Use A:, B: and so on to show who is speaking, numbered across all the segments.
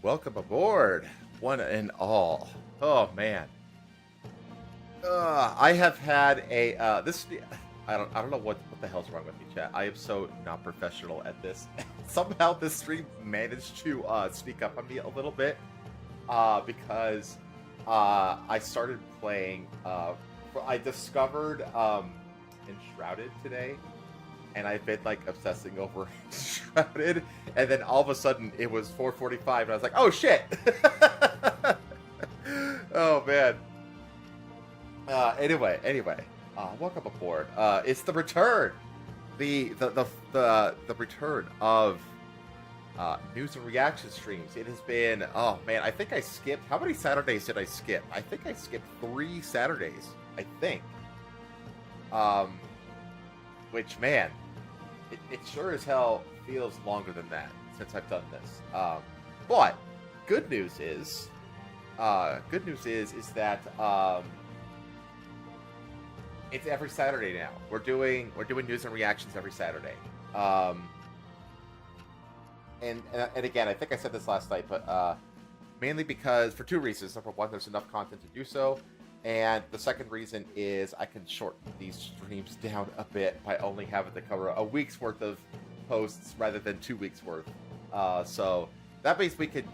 A: Welcome aboard, one and all. Oh man, I have had a this. I don't know what the hell's wrong with me, chat. I am so not professional at this. Somehow this stream managed to sneak up on me a little bit because I started playing. I discovered Enshrouded today, and I've been like obsessing over Shrouded, and then all of a sudden it was 4:45, and I was like, "Oh shit!" Oh man. Anyway, welcome aboard. It's the return, the return of news and reaction streams. It has been, oh man, I think I skipped. How many Saturdays did I skip? I think I skipped 3 Saturdays. I think. Which man. It sure as hell feels longer than that since I've done this. But good news is that it's every Saturday now. We're doing news and reactions every Saturday. And again, I think I said this last night, but mainly because for 2 reasons. Number one, there's enough content to do so. And the second reason is I can shorten these streams down a bit by only having to cover a week's worth of posts rather than 2 weeks worth. So that means we could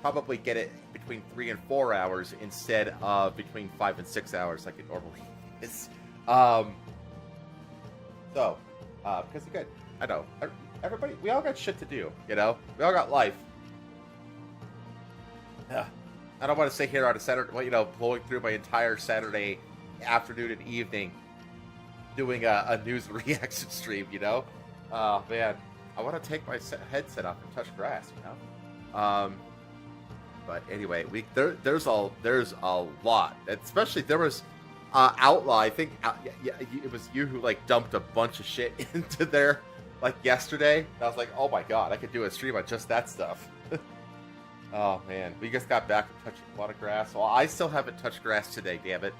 A: probably get it between 3 and 4 hours instead of between 5 and 6 hours like it normally is. Because again, I know everybody, we all got shit to do, you know? We all got life. I don't want to sit here on a Saturday, well, you know, blowing through my entire Saturday afternoon and evening doing a news and reaction stream, you know? Oh, man. I want to take my headset off and touch grass, you know? But anyway, there's a lot. Especially, there was Outlaw. I think it was you who, like, dumped a bunch of shit into there, like, yesterday. And I was like, oh, my God, I could do a stream on just that stuff. Oh man, we just got back from touching a lot of grass. Well, I still haven't touched grass today, damn it.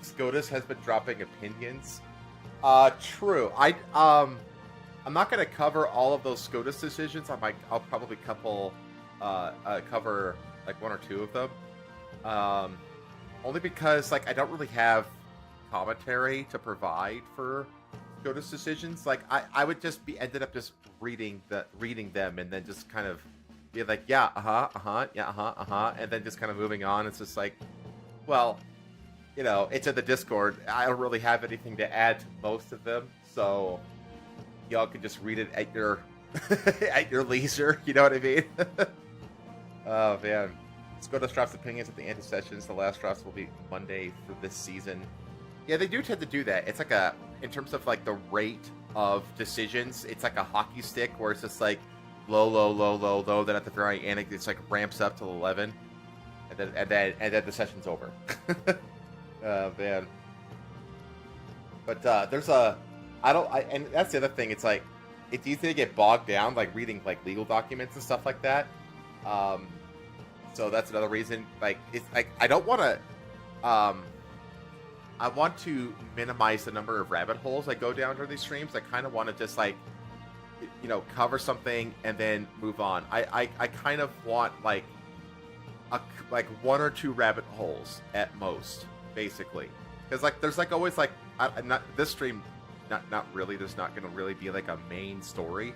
A: SCOTUS has been dropping opinions. True. I'm not gonna cover all of those SCOTUS decisions. I'll probably cover like 1 or 2 of them. Only because like I don't really have commentary to provide for SCOTUS decisions. Like I would just ended up just reading them and then just kind of be like, yeah, and then just kind of moving on. It's just like, well, you know, it's in the Discord. I don't really have anything to add to most of them, so y'all can just read it at your at your leisure. You know what I mean? Oh man, SCOTUS drops opinions at the end of sessions. The last drops will be Monday for this season. Yeah, they do tend to do that. It's like in terms of like the rate of decisions, it's like a hockey stick where it's just like low. Then at the very end, it's like ramps up to 11, and then the session's over. Oh man. But and that's the other thing. It's like it's easy to get bogged down like reading like legal documents and stuff like that. So that's another reason. Like it's like I don't want to. I want to minimize the number of rabbit holes I go down during these streams. I kind of want to just like, you know, cover something and then move on. I kind of want like 1 or 2 rabbit holes at most, basically, because like there's like always like not this stream, not really. There's not going to really be like a main story.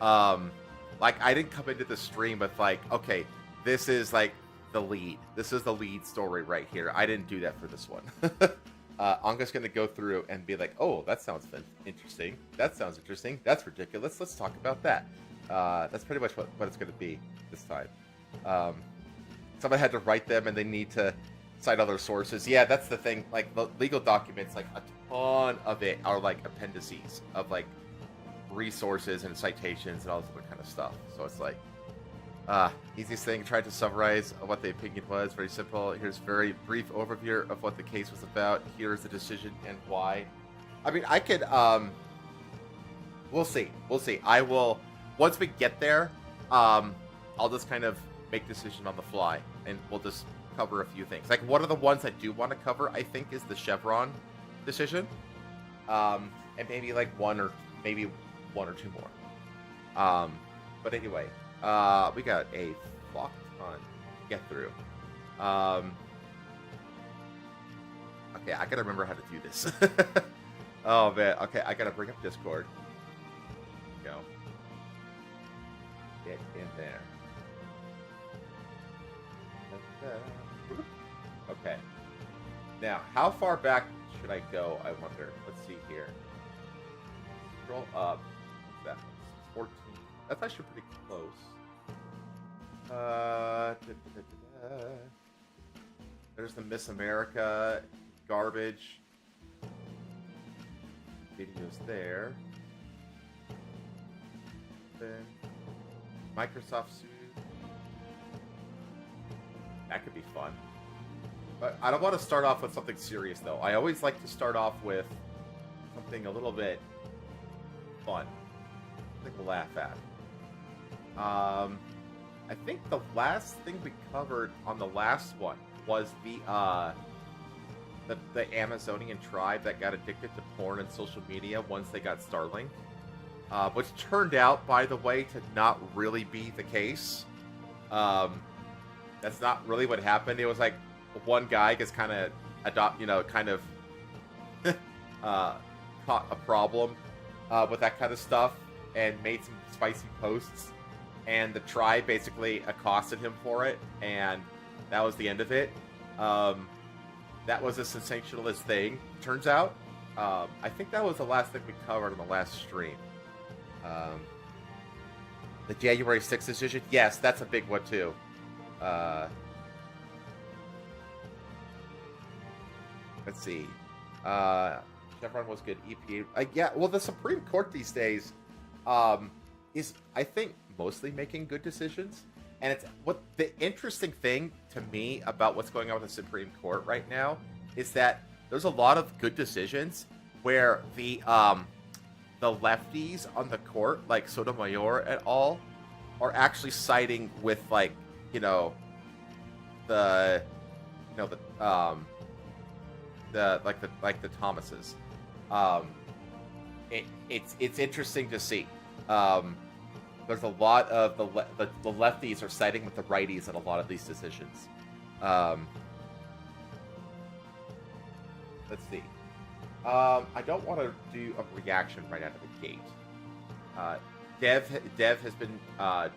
A: Like I didn't come into the stream with like, okay, this is like the lead. This is the lead story right here. I didn't do that for this one. I'm just going to go through and be like, oh, that sounds interesting. That sounds interesting. That's ridiculous. Let's talk about that. That's pretty much what it's going to be this time. Someone had to write them and they need to cite other sources. Yeah, that's the thing. Like the legal documents, like a ton of it are like appendices of like resources and citations and all this other kind of stuff. So it's like, easiest thing, tried to summarize what the opinion was. Very simple. Here's a very brief overview of what the case was about. Here's the decision and why. I mean, I could, we'll see. I will, once we get there, I'll just kind of make decision on the fly and we'll just cover a few things. Like one of the ones I do want to cover, I think, is the Chevron decision. And maybe like one or two more. But anyway, We got a fuck ton to get through. Okay, I gotta remember how to do this. Oh man, okay, I gotta bring up Discord. Go. Get in there. Okay. Now, how far back should I go, I wonder? Let's see here. Scroll up. What's that? 14. That's actually pretty close. There's the Miss America garbage videos there. Then Microsoft suit. That could be fun. But I don't want to start off with something serious, though. I always like to start off with something a little bit fun. Something to laugh at. I think the last thing we covered on the last one was the Amazonian tribe that got addicted to porn and social media once they got Starlink. Which turned out, by the way, to not really be the case. That's not really what happened. It was like one guy gets kind of caught a problem with that kind of stuff and made some spicy posts, and the tribe basically accosted him for it, and that was the end of it. That was a sensationalist thing, turns out. I think that was the last thing we covered on the last stream. The January 6th decision, yes, that's a big one too. Let's see. Chevron was good. EPA. Yeah, well, the Supreme Court these days is, I think, mostly making good decisions. And it's what the interesting thing to me about what's going on with the Supreme Court right now is that there's a lot of good decisions where the lefties on the court, like Sotomayor et al., are actually siding with the Thomases. It's interesting to see. There's a lot of the lefties are siding with the righties in a lot of these decisions. Let's see. I don't want to do a reaction right out of the gate. Dev has been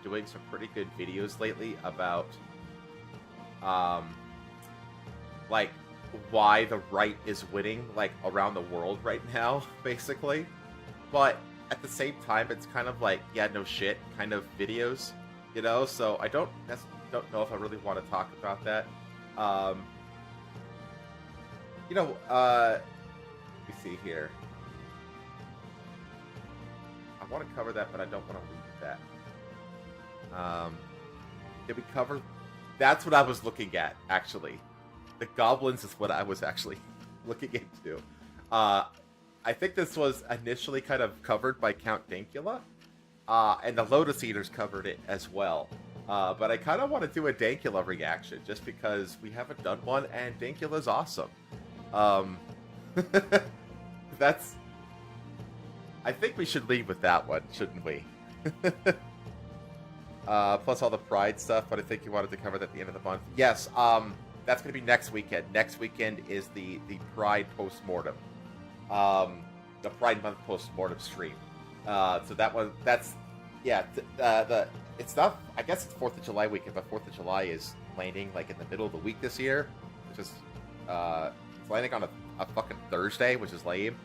A: doing some pretty good videos lately about why the right is winning around the world right now, basically. But at the same time, it's kind of yeah, no shit kind of videos, so I don't know if I really want to talk about that. Let me see here. I want to cover that, but I don't want to read that. Did we cover? That's what I was looking at, actually. The Goblins is what I was actually looking into. I think this was initially kind of covered by Count Dankula, and the Lotus Eaters covered it as well. But I kind of want to do a Dankula reaction, just because we haven't done one, and Dankula's awesome. I think we should leave with that one, shouldn't we? Plus all the Pride stuff, but I think you wanted to cover that at the end of the month. Yes, that's going to be next weekend. Next weekend is the Pride post-mortem. The Pride Month post-mortem stream. So it's not, I guess it's 4th of July weekend, but 4th of July is landing in the middle of the week this year, which is, it's landing on a fucking Thursday, which is lame.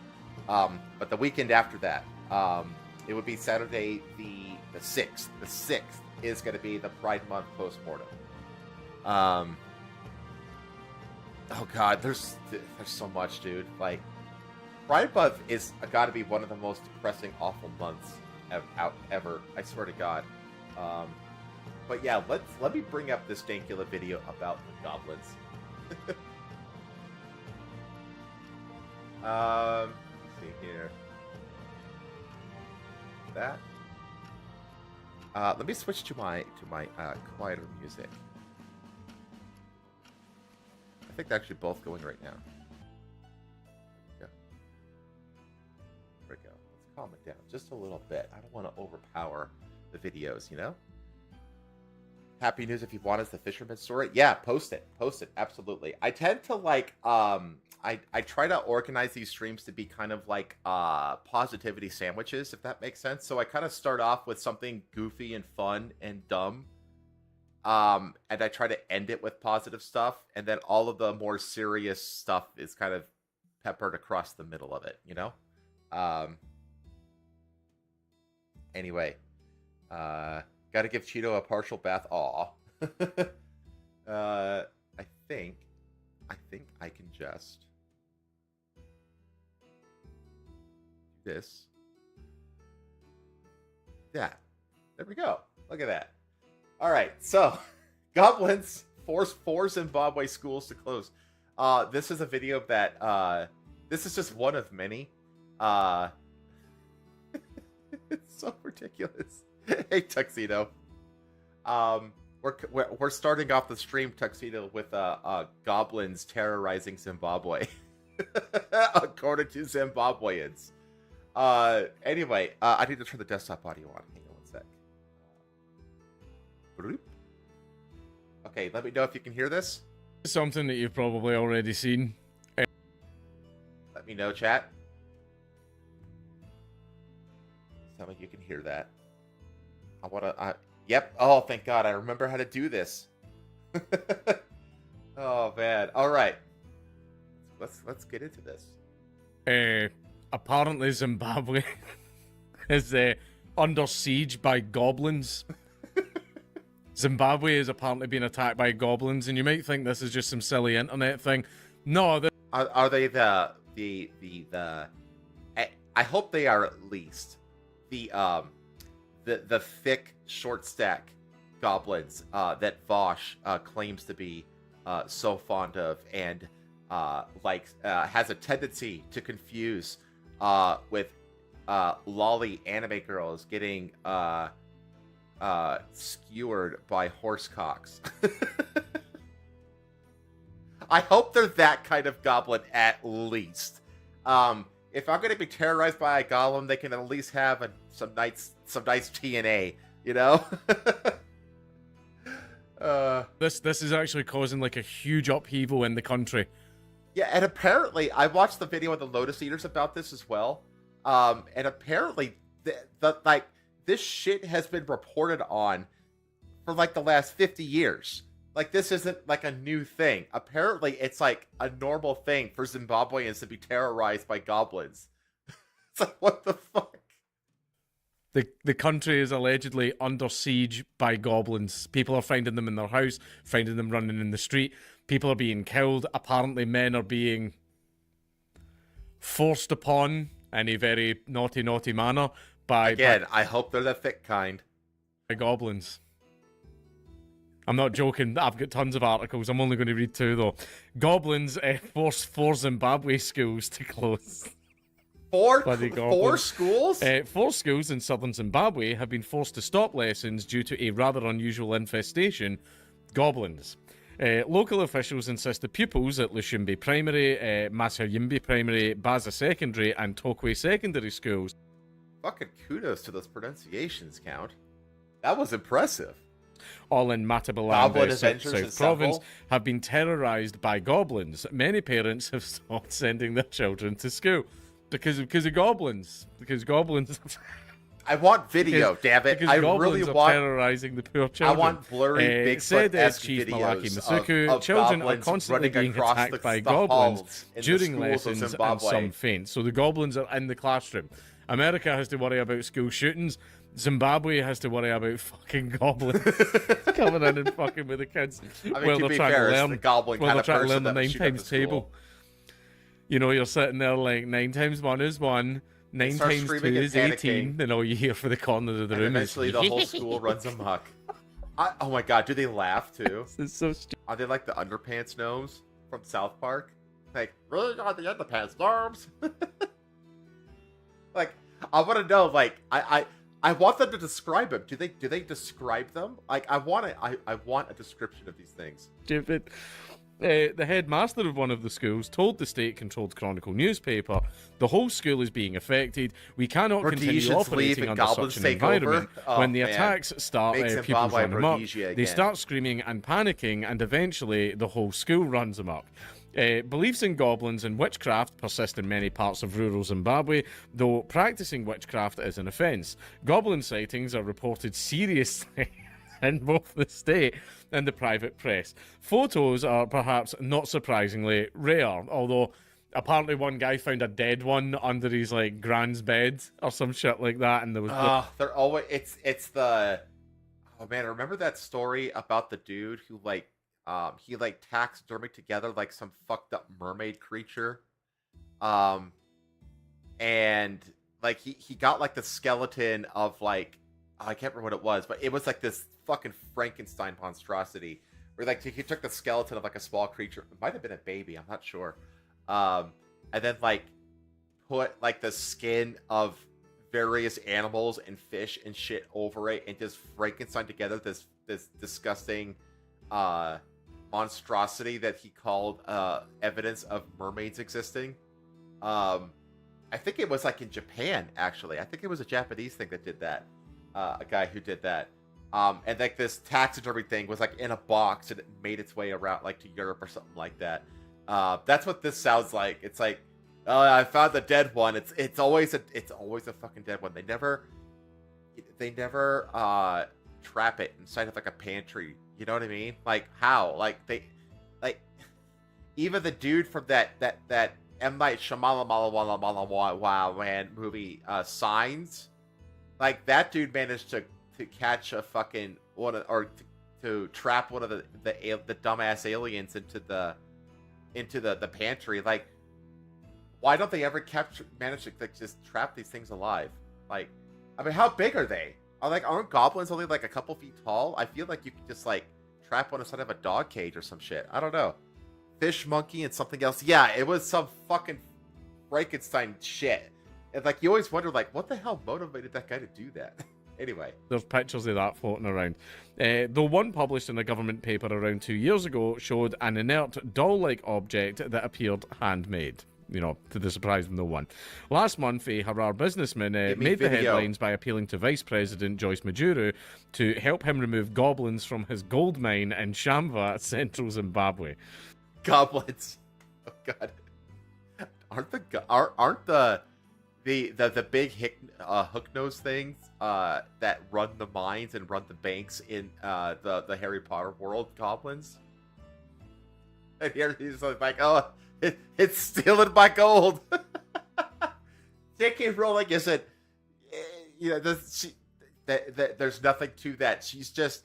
A: But the weekend after that, it would be Saturday the 6th. The 6th is going to be the Pride Month post-mortem. Oh god, there's so much, dude. Pride Month is got to be one of the most depressing, awful months ever. I swear to God. But yeah, let me bring up this Dankula video about the Goblins. Let's see here. That. Let me switch to my quieter music. I think they're actually both going right now. There we go. Let's calm it down just a little bit. I don't want to overpower the videos, Happy news if you want us the fisherman's story. Yeah, post it. Post it. Absolutely. I tend to like I try to organize these streams to be kind of like positivity sandwiches, if that makes sense. So I kind of start off with something goofy and fun and dumb. And I try to end it with positive stuff, and then all of the more serious stuff is kind of peppered across the middle of it, you know? Anyway, gotta give Cheeto a partial bath. Aw. I think I can just do this. Yeah, there we go. Look at that. All right, so Goblins force 4 Zimbabwe schools to close. This is a video that this is just one of many. It's so ridiculous. Hey, Tuxedo. We're starting off the stream, Tuxedo, with Goblins terrorizing Zimbabwe, according to Zimbabweans. Anyway, I need to turn the desktop audio on. Hang on one sec. Okay, let me know if you can hear this.
B: Something that you've probably already seen.
A: Let me know, chat. Tell me you can hear that. Yep. Oh, thank God. I remember how to do this. Oh, man. All right. Let's get into this.
B: Apparently Zimbabwe is under siege by goblins. Zimbabwe is apparently being attacked by goblins, and you might think this is just some silly internet thing. No,
A: are they the I hope they are at least the Thicc short stack goblins that Vaush claims to be so fond of, and has a tendency to confuse with lolly anime girls getting skewered by horse cocks. I hope they're that kind of goblin at least. If I'm going to be terrorized by a goblin, they can at least have some nice TNA, you know?
B: This is actually causing like a huge upheaval in the country.
A: Yeah, and apparently, I watched the video of the Lotus Eaters about this as well. And apparently, this shit has been reported on for like the last 50 years. Like, this isn't like a new thing. Apparently, it's like a normal thing for Zimbabweans to be terrorized by goblins. It's like, what the fuck?
B: The country is allegedly under siege by goblins. People are finding them in their house, finding them running in the street. People are being killed. Apparently, men are being forced upon in a very naughty manner by...
A: Again, I hope they're the thick kind.
B: By goblins. I'm not joking. I've got tons of articles. I'm only going to read 2, though. Goblins force 4 Zimbabwe schools to close.
A: Four schools?
B: 4 schools in southern Zimbabwe have been forced to stop lessons due to a rather unusual infestation, goblins. Local officials insist the pupils at Lushimbe Primary, Masayimbe Primary, Baza Secondary, and Tokwe Secondary schools.
A: Fucking kudos to those pronunciations, Count. That was impressive.
B: All in Matabalamba, South Province, have been terrorized by goblins. Many parents have stopped sending their children to school because of goblins. Because goblins...
A: I want video, damn it. I really want
B: terrorizing the poor children.
A: I want blurry Bigfoot-esque
B: Chief
A: videos
B: Malaki Masuku,
A: of
B: children are
A: goblins
B: constantly being attacked by goblins during lessons, and some faint. So the goblins are in the classroom. America has to worry about school shootings. Zimbabwe has to worry about fucking goblins coming in and fucking with the kids.
A: I mean, to be fair, it's the goblin kind of person
B: the 9 times table. You know, you're sitting there like 9 times 1 is 1. 9 times 2 is 18, then all you hear for the corner of the room
A: eventually
B: is...
A: the whole school runs amok. Oh my god, do they laugh too?
B: This is so stupid.
A: Are they like the underpants gnomes from South Park? Like, really not the underpants gnomes? Like, I want to know, like, I want them to describe them. Do they describe them? Like, I want a description of these things.
B: Stupid. The headmaster of one of the schools told the state-controlled Chronicle newspaper, "The whole school is being affected. We cannot continue operating under such an environment. When the attacks start, pupils run amok. They start screaming and panicking, and eventually the whole school runs amok." Beliefs in goblins and witchcraft persist in many parts of rural Zimbabwe, though practicing witchcraft is an offence. Goblin sightings are reported seriously in both the state and the private press. Photos are perhaps not surprisingly rare, although apparently one guy found a dead one under his like grand's bed or some shit like that, and there was
A: they're always it's the oh man, remember that story about the dude who he like taxidermied together like some fucked up mermaid creature, and like he got like the skeleton of like I can't remember what it was, but it was like this fucking Frankenstein monstrosity where like he took the skeleton of like a small creature, it might have been a baby, I'm not sure, and then like put like the skin of various animals and fish and shit over it and just Frankenstein together this disgusting monstrosity that he called evidence of mermaids existing. I think it was like in Japan, actually. I think it was a Japanese thing that did that. A guy who did that. And like this taxidermy thing was like in a box and it made its way around like to Europe or something like that. That's what this sounds like. It's like, oh, I found the dead one. It's always a fucking dead one. They never trap it inside of like a pantry. You know what I mean? Like how? Like they, like even the dude from that M. Night Shyamalan movie, Signs, like that dude managed to catch a fucking to trap one of the dumbass aliens into the pantry. Like, why don't they ever manage to like just trap these things alive? Like, I mean, how big are they? Aren't goblins only like a couple feet tall? I feel like you could just like trap one inside of a dog cage or some shit. I don't know. Fish monkey and something else. Yeah, it was some fucking Frankenstein shit. And like you always wonder, like, what the hell motivated that guy to do that? Anyway,
B: there's pictures of that floating around. Though one published in a government paper around 2 years ago showed an inert doll-like object that appeared handmade. You know, to the surprise of no one. Last month, a Harar businessman made the headlines by appealing to Vice President Joyce Majuru to help him remove goblins from his gold mine in Shamva, central Zimbabwe.
A: Goblins. Oh god. Aren't the big hook nose things that run the mines and run the banks in the Harry Potter world goblins? And here he's like, oh, it's stealing my gold. J.K. Rowling isn't, there's nothing to that. She's just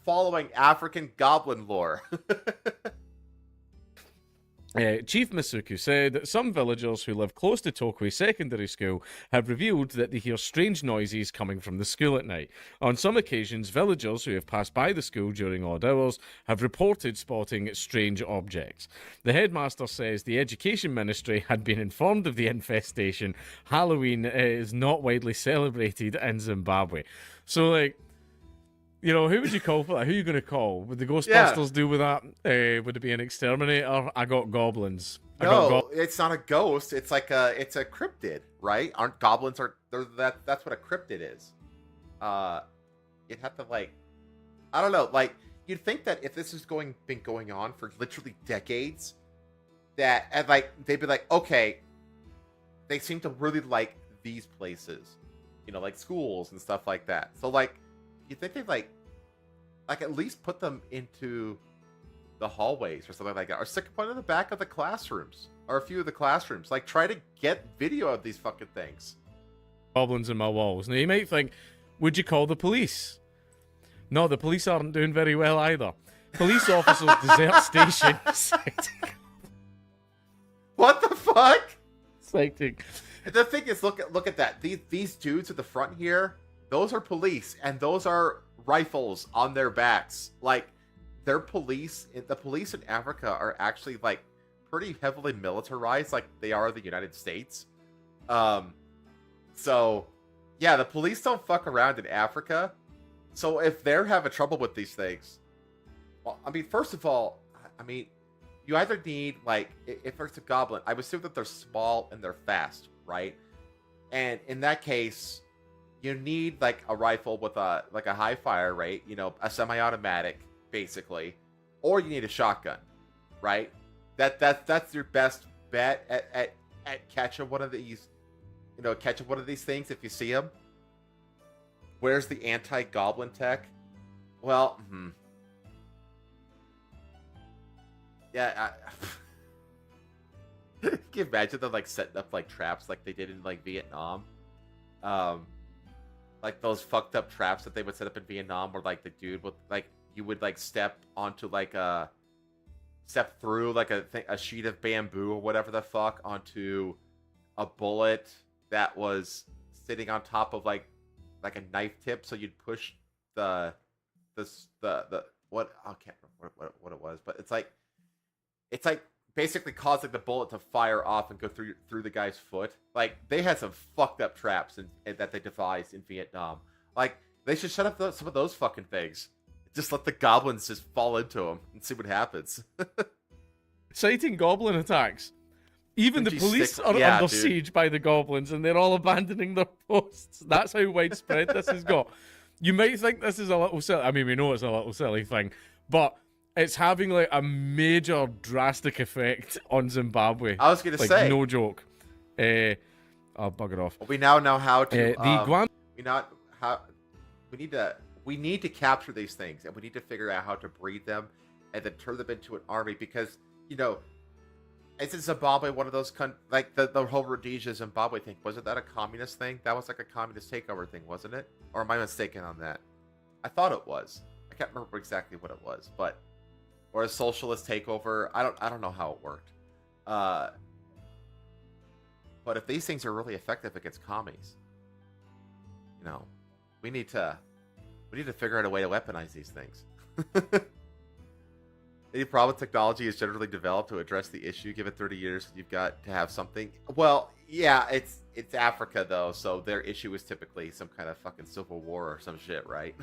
A: following African goblin lore.
B: Chief Masuku said that some villagers who live close to Tokwe Secondary School have revealed that they hear strange noises coming from the school at night. On some occasions, villagers who have passed by the school during odd hours have reported spotting strange objects. The headmaster says the Education Ministry had been informed of the infestation. Halloween is not widely celebrated in Zimbabwe. So, like, you know, who would you call for that? Who are you going to call? Would the Ghostbusters deal with that? Would it be an exterminator? I got goblins.
A: It's not a ghost. It's like it's a cryptid, right? Aren't goblins that's what a cryptid is. You'd have to like, I don't know, like you'd think that if this has been going on for literally decades, that and like they'd be like, okay, they seem to really like these places, you know, like schools and stuff like that. So like, you think they'd like at least put them into the hallways or something like that, or stick one in the back of the classrooms, or a few of the classrooms. Like, try to get video of these fucking things.
B: Goblins in my walls. Now, you might think, would you call the police? No, the police aren't doing very well either. Police officers desert station.
A: What the fuck?
B: Citing.
A: The thing is, look at that. These dudes at the front here, those are police, and those are rifles on their backs. Like, the police in Africa are actually, like, pretty heavily militarized, like they are in the United States. So, yeah, the police don't fuck around in Africa. So if they're having trouble with these things, well, I mean, first of all, I mean, you either need, like, if there's a goblin, I would assume that they're small and they're fast, right? And in that case, you need like a rifle with a high fire rate, a semi-automatic, basically, or you need a shotgun, right? That's your best bet at catching one of these, catching one of these things if you see them. Where's the anti-goblin tech? Well, yeah. Can you imagine them like setting up like traps like they did in like Vietnam? Like those fucked up traps that they would set up in Vietnam, where like the dude would like you would like step through like a sheet of bamboo or whatever the fuck onto a bullet that was sitting on top of like a knife tip, so you'd push the what, I can't remember what it was, but it's like basically causing the bullet to fire off and go through the guy's foot. Like, they had some fucked up traps that they devised in Vietnam. Like, they should shut up some of those fucking things. Just let the goblins just fall into them and see what happens.
B: Citing goblin attacks. Even the police are under siege by the goblins, and they're all abandoning their posts. That's how widespread this has got. You might think this is a little silly. I mean, we know it's a little silly thing, but it's having like a major drastic effect on Zimbabwe.
A: I was going to say,
B: no joke. I'll bugger off.
A: We now know how to. We need to capture these things, and we need to figure out how to breed them, and then turn them into an army. Because isn't Zimbabwe one of those like the whole Rhodesia Zimbabwe thing? Wasn't that a communist thing? That was like a communist takeover thing, wasn't it? Or am I mistaken on that? I thought it was. I can't remember exactly what it was, but. Or a socialist takeover. I don't know how it worked. But if these things are really effective against commies, we need to figure out a way to weaponize these things. Any problem with technology is generally developed to address the issue. Give it 30 years, you've got to have something. Well, yeah, it's Africa though, so their issue is typically some kind of fucking civil war or some shit, right?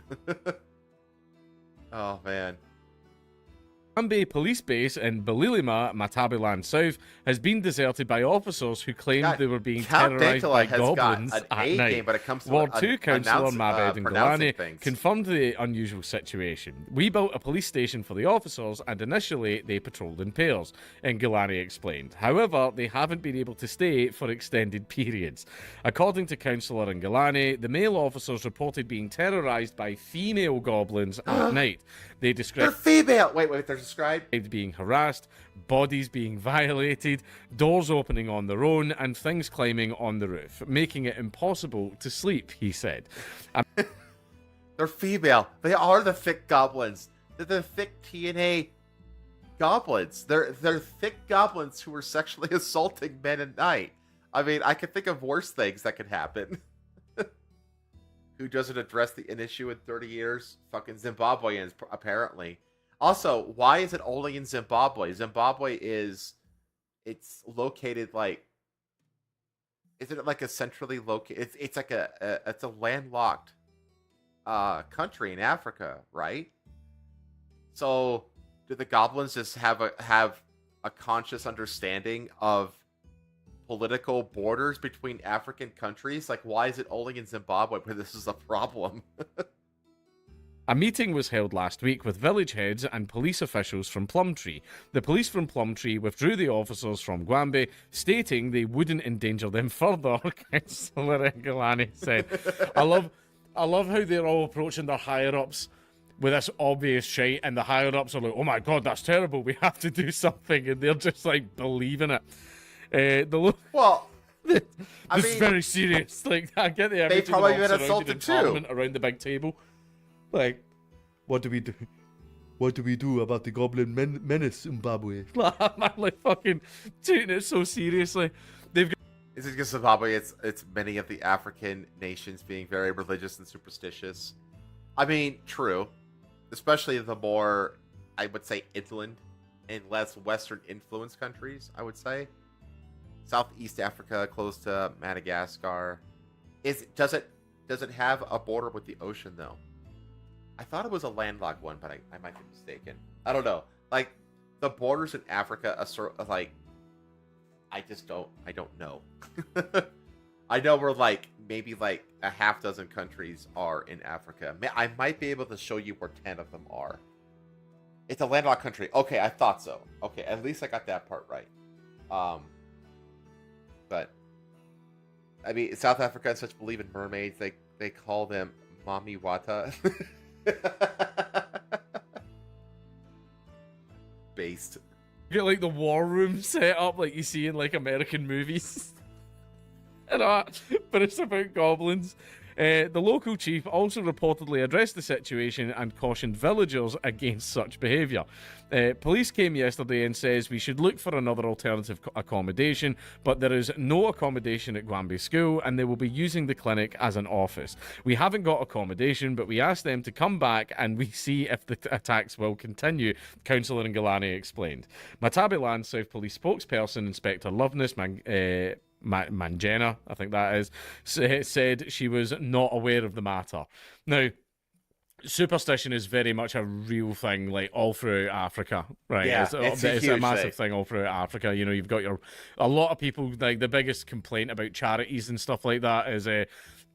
A: Oh man.
B: Ambe police base in Balilima, Matabiland South, has been deserted by officers who claimed they were being terrorized by goblins at night. Ward 2 Councillor Mabed Ngulane confirmed the unusual situation. We built a police station for the officers, and initially they patrolled in pairs, Ngulane explained. However, they haven't been able to stay for extended periods. According to Councillor Ngulane, the male officers reported being terrorized by female goblins at night. They described...
A: They're female! Wait, they're described...
B: being harassed, bodies being violated, doors opening on their own, and things climbing on the roof, making it impossible to sleep, he said.
A: They're female. They are the Thicc goblins. They're the Thicc TNA goblins. They're Thicc goblins who are sexually assaulting men at night. I mean, I could think of worse things that could happen. Who doesn't address the issue in 30 years? Fucking Zimbabweans, apparently. Also, why is it only in Zimbabwe? Zimbabwe it's located like, isn't it like a centrally located? It's like it's a landlocked country in Africa, right? So, do the goblins just have a conscious understanding of political borders between African countries? Like, why is it only in Zimbabwe where this is a problem?
B: A meeting was held last week with village heads and police officials from Plumtree. The police from Plumtree withdrew the officers from Gwambe, stating they wouldn't endanger them further, Councillor Ngulane said. I love how they're all approaching their higher-ups with this obvious shite, and the higher-ups are like, oh my god, that's terrible, we have to do something, and they're just like believing it.
A: Well,
B: this is very serious. Like, I get the image.
A: They probably been assaulted too.
B: Around the big table, like, what do we do? What do we do about the goblin menace, Zimbabwe? I'm like fucking taking it so seriously. They've got...
A: Is it because Zimbabwe? It's many of the African nations being very religious and superstitious. I mean, true, especially the more, I would say, inland and less Western influenced countries. I would say. Southeast Africa, close to Madagascar. Does it have a border with the ocean though? I thought it was a landlocked one, but I might be mistaken. I don't know. Like, the borders in Africa are sort of like, I don't know. I know we're like maybe like a half dozen countries are in Africa. I might be able to show you where 10 of them are. It's a landlocked country. Okay, I thought so. Okay, at least I got that part right. But I mean, South Africa and such believe in mermaids. They call them Mami Wata. Based.
B: You get like the war room set up like you see in like American movies. But it's about goblins. The local chief also reportedly addressed the situation and cautioned villagers against such behaviour. Police came yesterday and says we should look for another alternative accommodation, but there is no accommodation at Gwambi School and they will be using the clinic as an office. We haven't got accommodation, but we asked them to come back and we see if the attacks will continue, Councillor Ngilani explained. Matabiland South Police spokesperson Inspector Loveness Manjena, I think that is, said she was not aware of the matter. Now, superstition is very much a real thing, like all throughout Africa, right?
A: Yeah,
B: it's a massive thing all throughout Africa. You know, you've got a lot of people, like the biggest complaint about charities and stuff like that is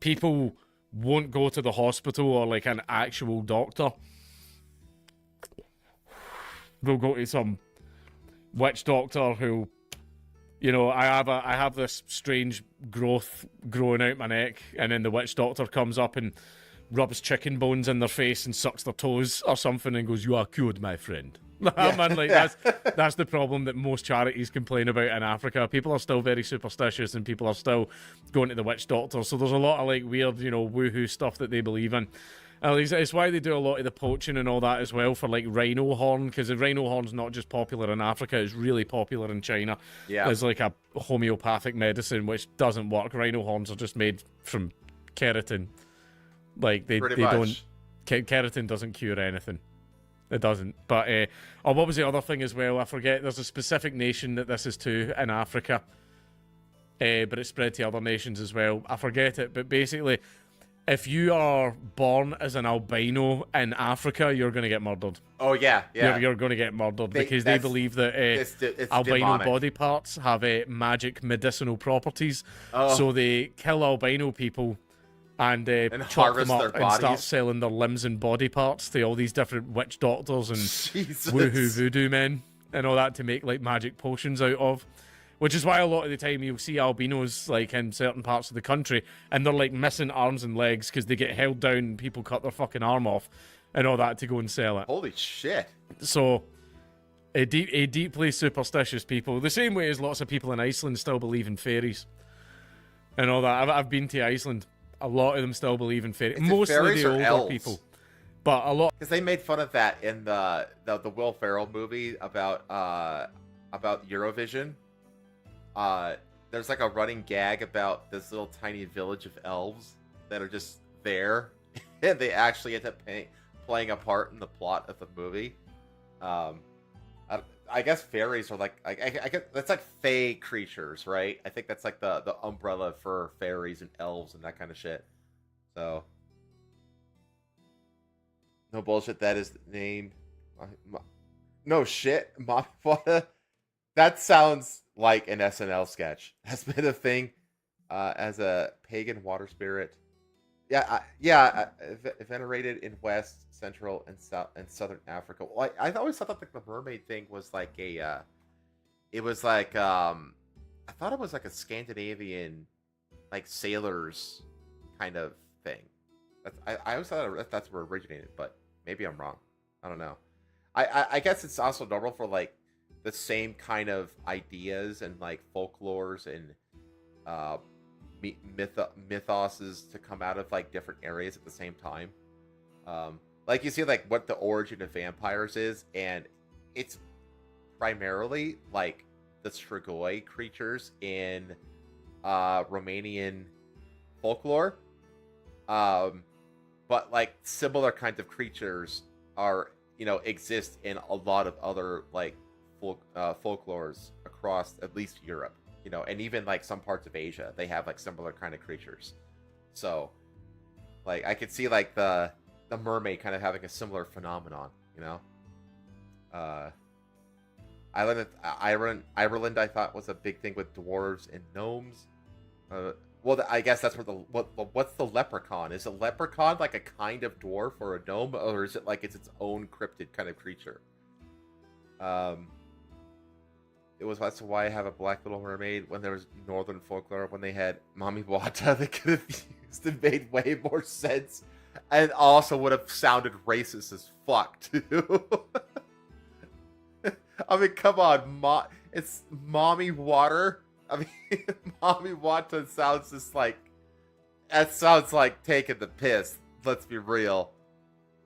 B: people won't go to the hospital or like an actual doctor. They'll go to some witch doctor who, you know, I have this strange growth growing out my neck, and then the witch doctor comes up and rubs chicken bones in their face and sucks their toes or something and goes, "You are cured, my friend." Yeah. Man, like that's the problem that most charities complain about in Africa. People are still very superstitious and people are still going to the witch doctor. So there's a lot of like weird, you know, woohoo stuff that they believe in. It's why they do a lot of the poaching and all that as well for like rhino horn, because the rhino horn's not just popular in Africa, it's really popular in China.
A: Yeah.
B: There's like a homeopathic medicine which doesn't work. Rhino horns are just made from keratin. Like they don't. Keratin doesn't cure anything. It doesn't. But what was the other thing as well? I forget. There's a specific nation that this is to in Africa, but it's spread to other nations as well. I forget it, but basically, if you are born as an albino in Africa, you're going to get murdered.
A: Oh, yeah, yeah.
B: You're going to get murdered because they believe that
A: it's
B: albino
A: demonic.
B: body parts have magic medicinal properties.
A: Oh.
B: So they kill albino people and chop them up and start selling their limbs and body parts to all these different witch doctors and woohoo voodoo men and all that to make like magic potions out of. Which is why a lot of the time you'll see albinos like in certain parts of the country and they're like missing arms and legs because they get held down and people cut their fucking arm off and all that to go and sell it.
A: Holy shit.
B: So, a deeply superstitious people. The same way as lots of people in Iceland still believe in fairies and all that. I've been to Iceland. A lot of them still believe in fairies. Mostly the older elves? People. But a lot...
A: Because they made fun of that in the Will Ferrell movie about Eurovision. There's like a running gag about this little tiny village of elves that are just there, and they actually end up playing a part in the plot of the movie. I guess fairies are like I guess that's like fae creatures, right? I think that's like the umbrella for fairies and elves and that kind of shit. So no bullshit. That is the name. No shit, Mapwata. That sounds like an SNL sketch. Has been a thing as a pagan water spirit. Venerated in West, Central, and Southern Africa. Well, I always thought that the mermaid thing was like I thought it was like a Scandinavian, like sailors kind of thing. I always thought that's where it originated, but maybe I'm wrong. I don't know. I guess it's also normal for like the same kind of ideas and like folklores and mythoses to come out of like different areas at the same time. Like you see like what the origin of vampires is, and it's primarily like the Strigoi creatures in Romanian folklore. But like similar kinds of creatures are, exist in a lot of other like folklores across at least Europe, and even like some parts of Asia, they have like similar kind of creatures. So like I could see like the mermaid kind of having a similar phenomenon, Ireland, I thought was a big thing with dwarves and gnomes. Well, I guess that's where what's the leprechaun? Is a leprechaun like a kind of dwarf or a gnome, or is it like it's its own cryptid kind of creature? It was that's why I have a Black Little Mermaid when there was Northern folklore when they had Mami Wata they could have used and made way more sense, and also would have sounded racist as fuck too. I mean, come on, it's Mommy Water. I mean, Mommy Wata sounds just like... That sounds like taking the piss. Let's be real.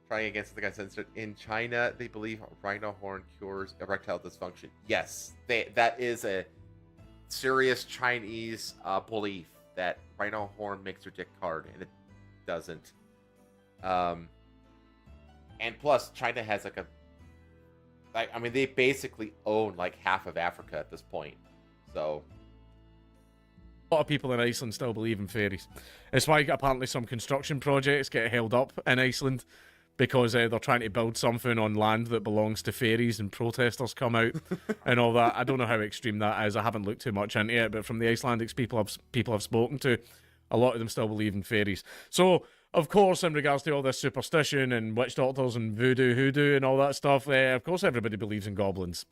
A: Trying against the guy censored. In China, they believe rhino horn cures erectile dysfunction. Yes, that is a serious Chinese belief that rhino horn makes your dick hard, and it doesn't. And plus, China has like a... I mean, they basically own like half of Africa at this point. So...
B: A lot of people in Iceland still believe in fairies. It's why apparently some construction projects get held up in Iceland because they're trying to build something on land that belongs to fairies and protesters come out and all that. I don't know how extreme that is. I haven't looked too much into it, but from the Icelandics people I've spoken to, a lot of them still believe in fairies. So, of course, in regards to all this superstition and witch doctors and hoodoo and all that stuff, of course everybody believes in goblins.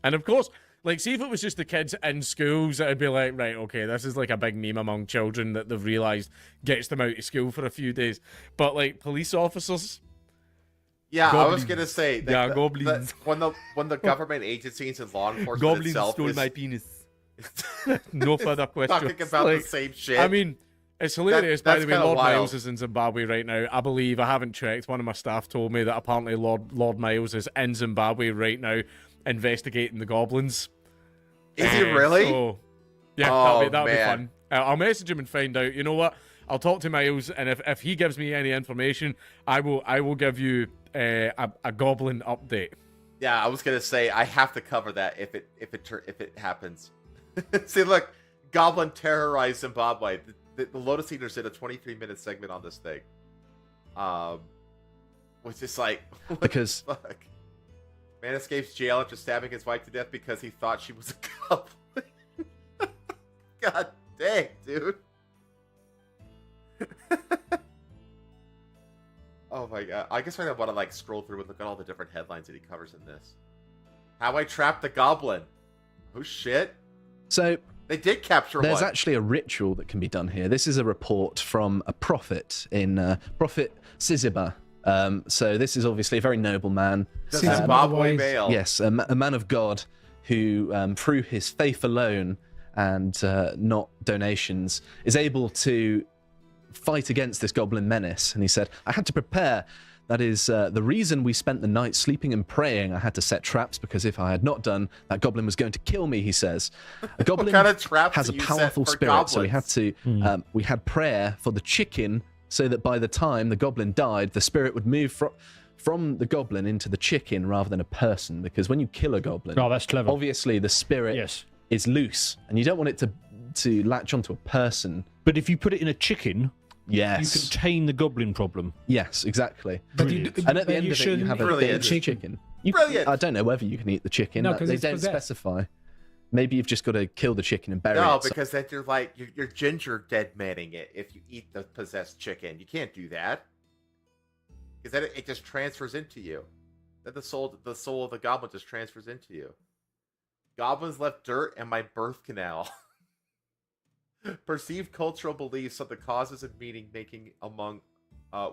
B: And of course... Like, see if it was just the kids in schools, that'd be like, right, okay, this is like a big meme among children that they've realised gets them out of school for a few days. But, like, police officers...
A: Yeah, goblins. I was going to say...
B: Goblins.
A: When the government agencies and law enforcement
B: goblins
A: itself
B: stole my penis. No further questions.
A: Talking about the same shit.
B: I mean, it's hilarious. By the way, Lord
A: wild.
B: Miles is in Zimbabwe right now. I believe, I haven't checked, one of my staff told me that apparently Lord Miles is in Zimbabwe right now, investigating the goblins.
A: Is he really?
B: So, yeah, that'll be fun. I'll message him and find out. You know what? I'll talk to Miles, and if he gives me any information, I will give you a goblin update.
A: Yeah, I was gonna say I have to cover that if it happens. See, look, goblin terrorized Zimbabwe. The Lotus Eaters did a 23-minute segment on this thing, which is like
C: because.
A: Fuck? Man escapes jail after stabbing his wife to death because he thought she was a goblin. God dang, dude. Oh my god. I guess I want to like scroll through and look at all the different headlines that he covers in this. How I Trapped the Goblin. Oh shit.
C: So
A: they did capture
C: there's
A: one.
C: actually a ritual that can be done here. This is a report from a prophet in Prophet Ziziba. So this is obviously a very noble man.
A: The Zimbabwe Mail.
C: Yes, a man of God who, through his faith alone and not donations, is able to fight against this goblin menace. And he said, I had to prepare. That is the reason we spent the night sleeping and praying. I had to set traps because if I had not done, that goblin was going to kill me, he says. A goblin
A: kind of traps
C: has a powerful spirit,
A: goblins?
C: so we had to, we had prayer for the chicken so that by the time the goblin died, the spirit would move from the goblin into the chicken rather than a person. Because when you kill a goblin,
D: that's clever.
C: Obviously the spirit is loose, and you don't want it to latch onto a person.
D: But if you put it in a chicken,
C: yes,
D: you contain the goblin problem.
C: Yes, exactly.
D: Brilliant.
C: And at the end of it, you have a bit of chicken.
A: Brilliant.
C: I don't know whether you can eat the chicken.
E: No,
C: they don't specify. Maybe you've just got to kill the chicken and bury it.
A: No, because then you're like you're ginger dead manning it if you eat the possessed chicken. You can't do that because then it just transfers into you. Then the soul of the goblin just transfers into you. Goblins left dirt in my birth canal. Perceived cultural beliefs of the causes of meaning making among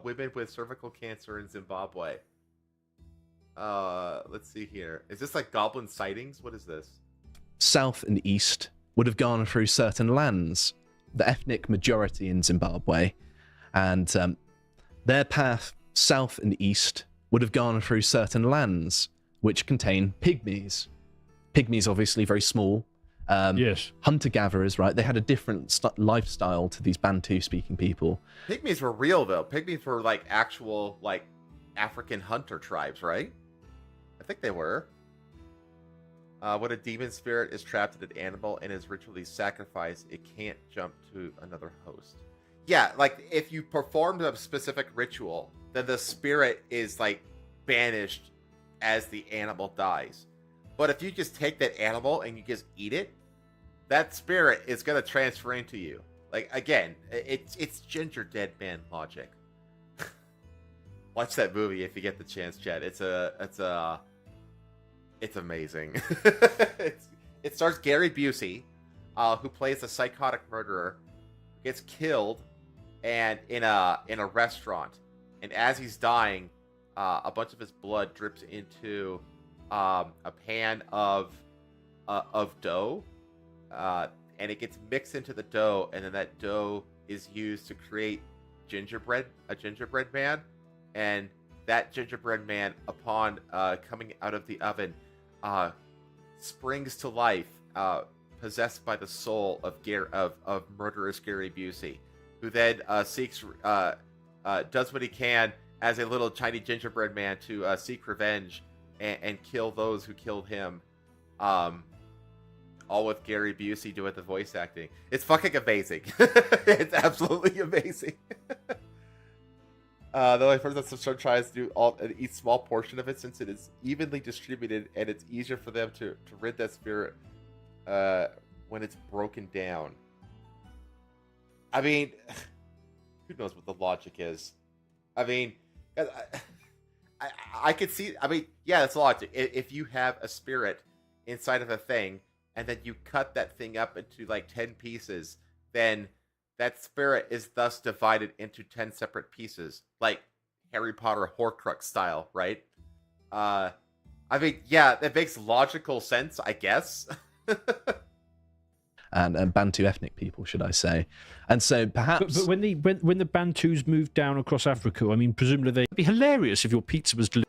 A: women with cervical cancer in Zimbabwe. Let's see here. Is this like goblin sightings? What is this?
C: South and east would have gone through certain lands, the ethnic majority in Zimbabwe, and their path south and east would have gone through certain lands which contain pygmies. Pygmies, obviously, very small.
D: Yes.
C: Hunter-gatherers, right? They had a different lifestyle to these Bantu-speaking people.
A: Pygmies were real, though. Pygmies were like actual, like, African hunter tribes, right? I think they were. When a demon spirit is trapped in an animal and is ritually sacrificed, it can't jump to another host. Yeah, like, if you performed a specific ritual, then the spirit is, like, banished as the animal dies. But if you just take that animal and you just eat it, that spirit is gonna transfer into you. Like, again, it's ginger dead man logic. Watch that movie if you get the chance, Chad. It's amazing. It stars Gary Busey, who plays a psychotic murderer, who gets killed, and in a restaurant, and as he's dying, a bunch of his blood drips into a pan of dough, and it gets mixed into the dough, and then that dough is used to create a gingerbread man, and that gingerbread man, upon coming out of the oven, springs to life, possessed by the soul of murderous Gary Busey, who then does what he can as a little tiny gingerbread man to seek revenge and kill those who killed him. All with Gary Busey doing the voice acting. It's fucking amazing. It's absolutely amazing. The only person that sort of tries to do each small portion of it, since it is evenly distributed and it's easier for them to rid that spirit when it's broken down. I mean, who knows what the logic is? I mean, I could see. I mean, yeah, that's logic. If you have a spirit inside of a thing, and then you cut that thing up into like 10 pieces, then that spirit is thus divided into 10 separate pieces, like Harry Potter Horcrux style, right? I mean, yeah, that makes logical sense, I guess.
C: and Bantu ethnic people, should I say? And so perhaps,
D: but when the Bantus moved down across Africa, I mean, presumably they'd be hilarious if your pizza was delivered.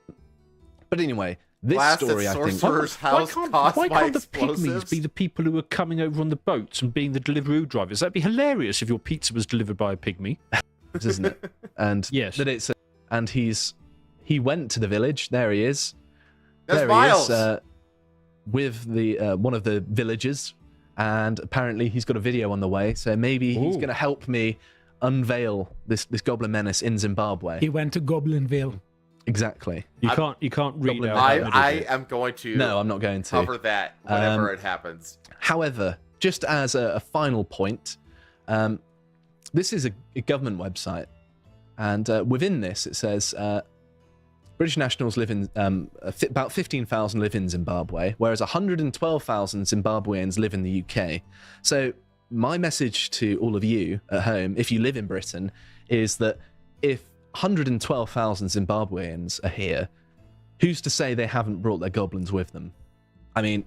C: But anyway, this
A: Blast
C: story,
A: at
C: I think.
A: Sorcerer's House
D: Why can't the
A: explosives?
D: pygmies be the people who are coming over on the boats and being the Deliveroo drivers? That'd be hilarious if your pizza was delivered by a pygmy.
C: Isn't it? And
D: yes,
C: that it's and he went to the village. There he is.
A: There's
C: there
A: Miles.
C: he is with the one of the villagers, and apparently he's got a video on the way. So maybe he's going to help me unveil this goblin menace in Zimbabwe.
E: He went to Goblinville.
C: Exactly.
D: you can't read out.
A: I am going to.
C: No, I'm not going to
A: cover that whenever it happens.
C: However, just as a final point, this is a government website, and within this it says British nationals live in about 15,000 live in Zimbabwe, whereas 112,000 Zimbabweans live in the UK. So my message to all of you at home, if you live in Britain, is that if 112,000 Zimbabweans are here, who's to say they haven't brought their goblins with them? I mean,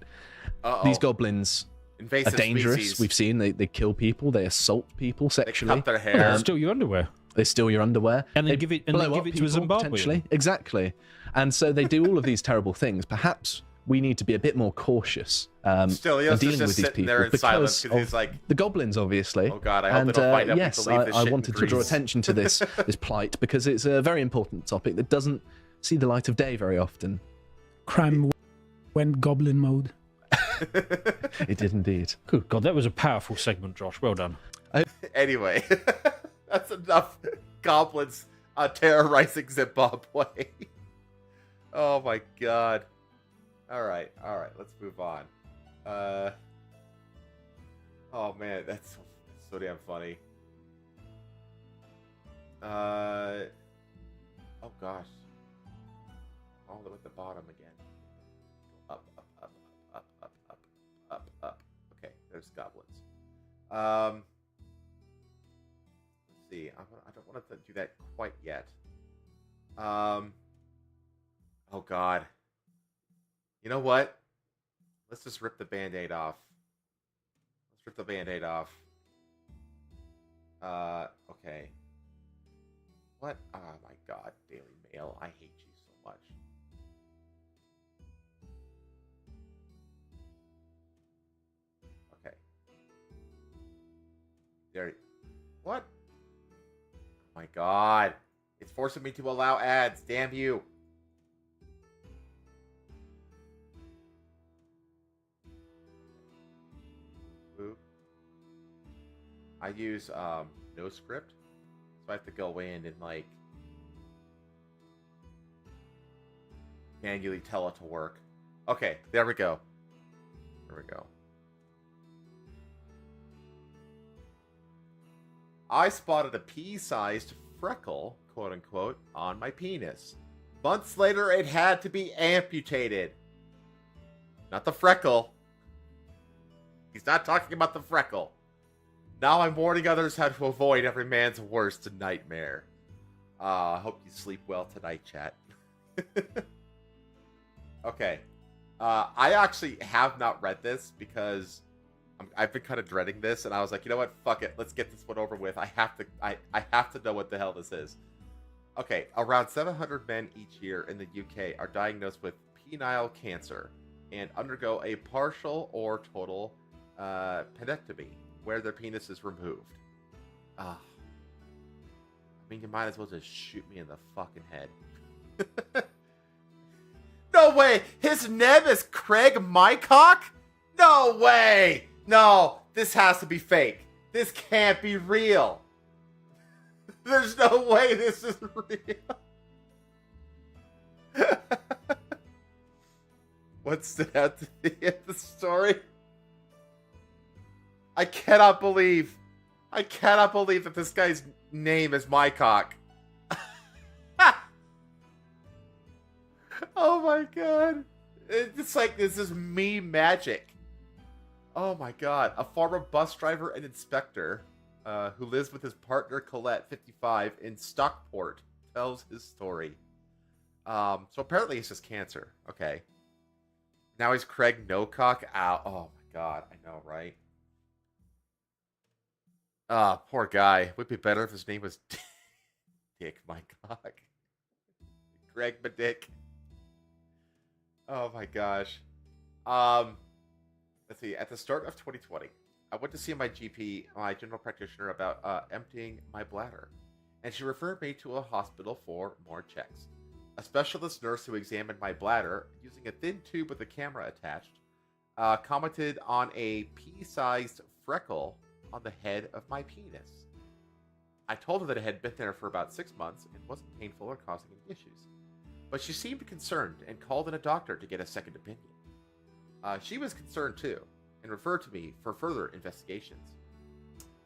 C: these goblins
A: Invasive
C: are dangerous.
A: species.
C: We've seen they kill people, they assault people
A: They
C: sexually.
A: cut their hair.
D: Steal your underwear.
C: They steal your underwear.
D: And then
C: they
D: give it
C: blow
D: to
C: up
D: a
C: people,
D: Zimbabwean.
C: potentially. Exactly. And so they do all of these terrible things. Perhaps we need to be a bit more cautious
A: Still,
C: in
A: Leo's
C: dealing
A: just
C: with these
A: sitting
C: people
A: there in silence
C: because
A: because he's
C: of
A: like,
C: the goblins, obviously.
A: oh god, I hope
C: And
A: they don't find out
C: yes,
A: we believe this
C: I
A: shit
C: wanted
A: in
C: to draw
A: Greece.
C: attention to this this plight because it's a very important topic that doesn't see the light of day very often.
E: Crime went goblin mode.
C: It did indeed.
D: Good God, that was a powerful segment, Josh. Well done.
A: Anyway, that's enough goblins terrorizing Zimbabwe. Oh my god. All right, let's move on. Oh man, that's so damn funny. Oh gosh. Oh, look at the bottom again. Up. Okay, there's goblins. Let's see. I don't want to do that quite yet. Oh god. You know what? Let's just rip the Band-Aid off. Okay. What? Oh my god, Daily Mail. I hate you so much. Okay. There. What? Oh my god. It's forcing me to allow ads. Damn you. I use no script, so I have to go in and like manually tell it to work. Okay, there we go. There we go. I spotted a pea-sized freckle, quote unquote, on my penis. Months later, it had to be amputated. Not the freckle. He's not talking about the freckle. Now I'm warning others how to avoid every man's worst nightmare. I hope you sleep well tonight, chat. Okay. I actually have not read this because I've been kind of dreading this, and I was like, you know what? Fuck it. Let's get this one over with. I have to know what the hell this is. Okay, around 700 men each year in the UK are diagnosed with penile cancer and undergo a partial or total penectomy, where their penis is removed. I mean, you might as well just shoot me in the fucking head. No way! His name is Craig Mycock? No way! No, this has to be fake. This can't be real. There's no way this is real. What's that to the end of the story? I cannot believe that this guy's name is Mycock. Oh my god. It's like this is meme magic. Oh my god. A former bus driver and inspector who lives with his partner Colette, 55, in Stockport, tells his story. So apparently it's just cancer. Okay. Now he's Craig Nocock out. Oh my god. I know, right? Poor guy. Would be better if his name was Dick Mycock. Greg Madick. Oh my gosh. Let's see. At the start of 2020, I went to see my GP, my general practitioner, about emptying my bladder, and she referred me to a hospital for more checks. A specialist nurse who examined my bladder using a thin tube with a camera attached commented on a pea-sized freckle on the head of my penis. I told her that it had been there for about 6 months and wasn't painful or causing any issues. But she seemed concerned and called in a doctor to get a second opinion. She was concerned too, and referred to me for further investigations.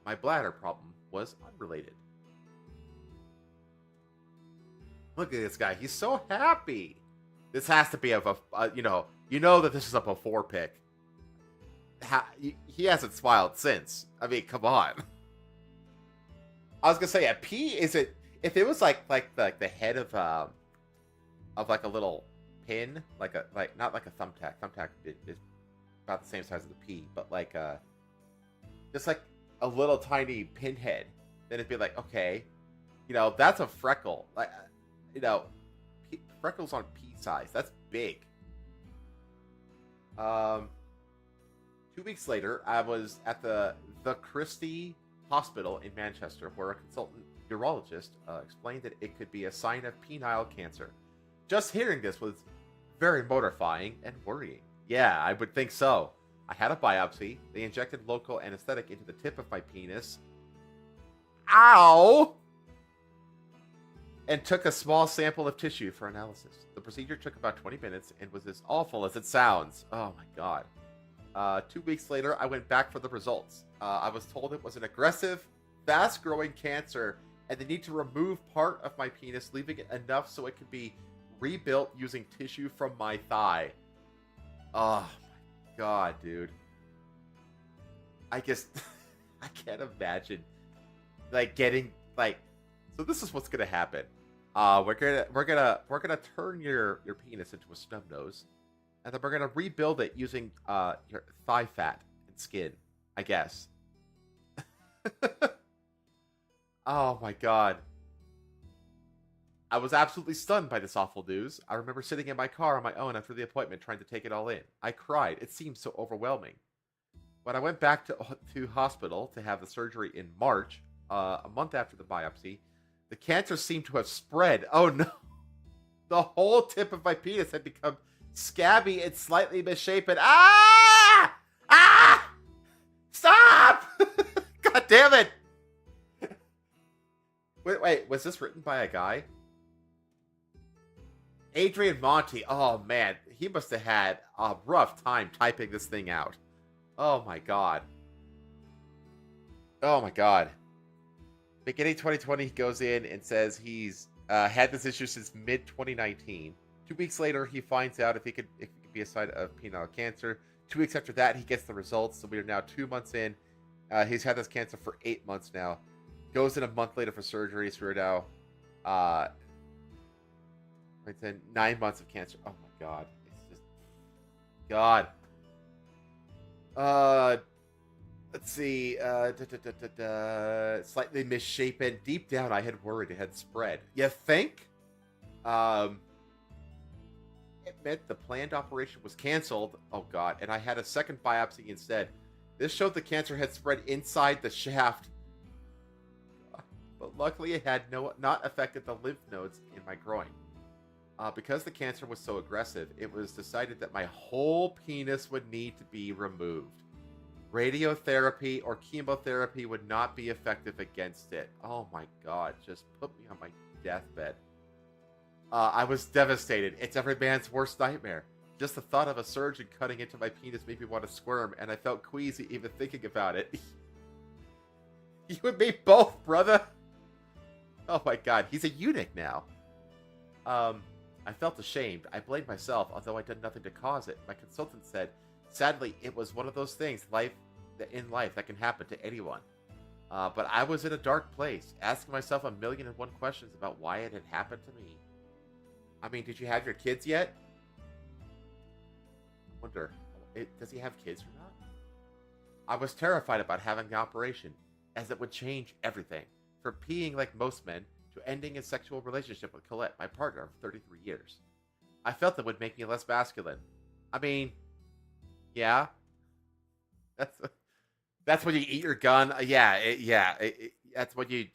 A: My bladder problem was unrelated. Look at this guy. He's so happy. This has to be of a, you know that this is a before pic. He hasn't smiled since. I mean, come on. I was gonna say, a pea, is it, if it was like the head of like a little pin, not like a thumbtack. Thumbtack is about the same size as the pea, but like just like a little tiny pinhead. Then it'd be like, okay, that's a freckle. Like, freckles on pea size. That's big. 2 weeks later, I was at the Christie Hospital in Manchester, where a consultant urologist explained that it could be a sign of penile cancer. Just hearing this was very mortifying and worrying. Yeah, I would think so. I had a biopsy. They injected local anesthetic into the tip of my penis. Ow! And took a small sample of tissue for analysis. The procedure took about 20 minutes and was as awful as it sounds. Oh my god. 2 weeks later, I went back for the results. I was told it was an aggressive, fast-growing cancer, and they need to remove part of my penis, leaving it enough so it could be rebuilt using tissue from my thigh. Oh my god, dude. I guess I can't imagine getting so this is what's gonna happen. We're gonna turn your penis into a snub nose, and then we're gonna rebuild it using your thigh fat and skin, I guess. Oh my god. I was absolutely stunned by this awful news. I remember sitting in my car on my own after the appointment trying to take it all in. I cried. It seemed so overwhelming. When I went back to hospital to have the surgery in March, a month after the biopsy, the cancer seemed to have spread. Oh no. The whole tip of my penis had become scabby and slightly misshapen. Ah! Ah! Stop! God damn it! Wait, was this written by a guy? Adrian Monty. Oh man, he must have had a rough time typing this thing out. Oh my god. Oh my god. Beginning 2020, he goes in and says he's had this issue since mid 2019. 2 weeks later, he finds out if it could be a sign of penile cancer. 2 weeks after that, he gets the results. So we are now 2 months in. He's had this cancer for 8 months now. Goes in a month later for surgery. So we're now it's in 9 months of cancer. Oh my god. It's just God. Let's see. Slightly misshapen. Deep down, I had worried it had spread. You think? It meant the planned operation was canceled. Oh god. And I had a second biopsy instead. This showed the cancer had spread inside the shaft. But luckily, it had not affected the lymph nodes in my groin. Because the cancer was so aggressive, it was decided that my whole penis would need to be removed. Radiotherapy or chemotherapy would not be effective against it. Oh my god, just put me on my deathbed. I was devastated. It's every man's worst nightmare. Just the thought of a surgeon cutting into my penis made me want to squirm, and I felt queasy even thinking about it. You and me both, brother! Oh my god, he's a eunuch now. I felt ashamed. I blamed myself, although I did nothing to cause it. My consultant said, sadly, it was one of those things in life that can happen to anyone. But I was in a dark place, asking myself 1,000,001 questions about why it had happened to me. I mean, did you have your kids yet? I wonder, does he have kids or not? I was terrified about having the operation, as it would change everything. From peeing like most men, to ending a sexual relationship with Colette, my partner of 33 years. I felt it would make me less masculine. I mean, yeah. That's when you eat your gun. That's when you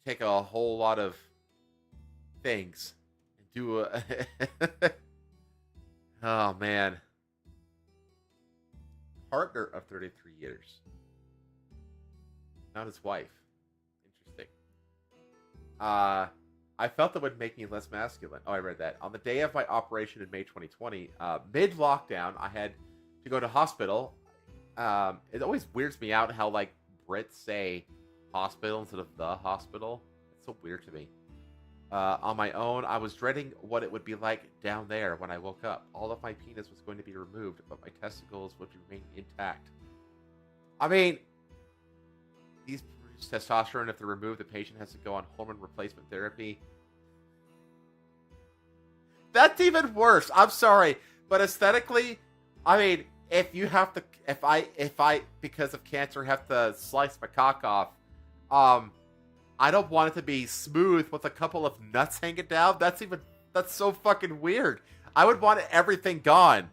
A: take a whole lot of things and do a... Oh, man. Partner of 33 years. Not his wife. Interesting. I felt that would make me less masculine. Oh, I read that. On the day of my operation in May 2020, mid-lockdown, I had to go to hospital. It always weirds me out how, like, Brits say hospital instead of the hospital. It's so weird to me. On my own, I was dreading what it would be like down there when I woke up. All of my penis was going to be removed, but my testicles would remain intact. I mean, these produce testosterone. If they're removed, the patient has to go on hormone replacement therapy. That's even worse. I'm sorry, but aesthetically, I mean, if you have to, if I because of cancer have to slice my cock off, I don't want it to be smooth with a couple of nuts hanging down. That's so fucking weird. I would want everything gone.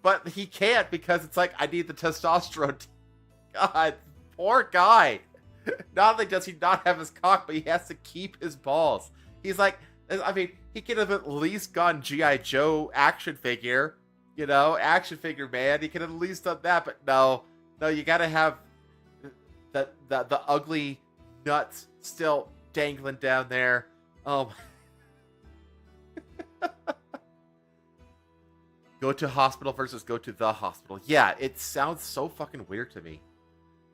A: But he can't because it's like, I need the testosterone. God, poor guy. Not only does he not have his cock, but he has to keep his balls. He's like, I mean, he could have at least gone G.I. Joe action figure. You know, action figure man. He could have at least done that, but no, you gotta have the ugly nuts still dangling down there. Go to hospital versus go to the hospital. Yeah, it sounds so fucking weird to me.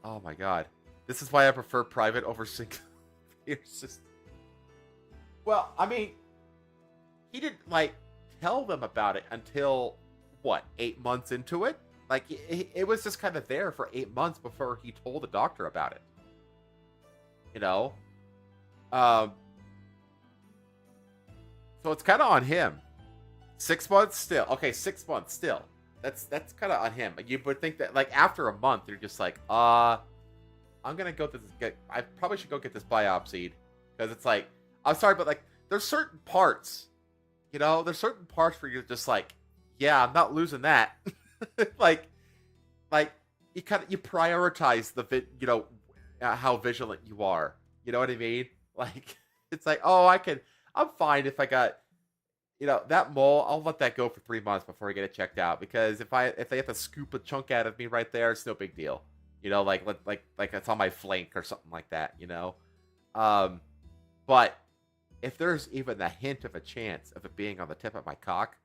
A: Oh my god. This is why I prefer private over single system. Well, I mean, he didn't, like, tell them about it until, what, 8 months into it? Like, it was just kind of there for 8 months before he told the doctor about it. You know? So it's kind of on him. 6 months still. Okay, 6 months still. That's kind of on him. You would think that, like, after a month, you're just like, I'm gonna go to this. I probably should go get this biopsied. Because it's like, I'm sorry, but, like, there's certain parts. You know? There's certain parts where you're just like, yeah, I'm not losing that. like you prioritize how vigilant you are. You know what I mean? Like, it's like, I'm fine if I got, that mole, I'll let that go for 3 months before I get it checked out. Because if they have to scoop a chunk out of me right there, it's no big deal. Like it's on my flank or something like that, But if there's even a hint of a chance of it being on the tip of my cock,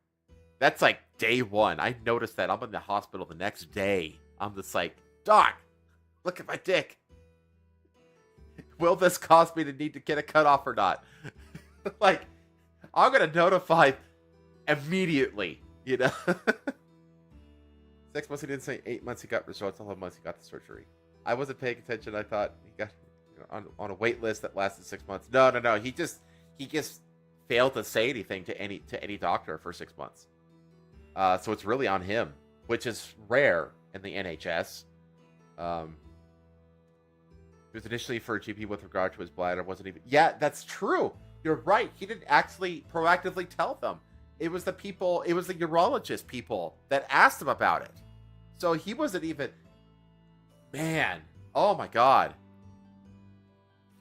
A: that's like day one. I noticed that. I'm in the hospital the next day. I'm just like, Doc, look at my dick. Will this cause me to need to get a cut off or not? Like, I'm going to notify immediately, you know? 6 months he didn't say, 8 months he got results, 11 months he got the surgery. I wasn't paying attention. I thought he got on a wait list that lasted 6 months. No. He just failed to say anything to any doctor for 6 months. So it's really on him, which is rare in the NHS. It was initially for a GP with regard to his bladder. Wasn't even. Yeah, that's true. You're right. He didn't actually proactively tell them. It was the people. It was the urologist people that asked him about it. So he wasn't even. Man, oh my God.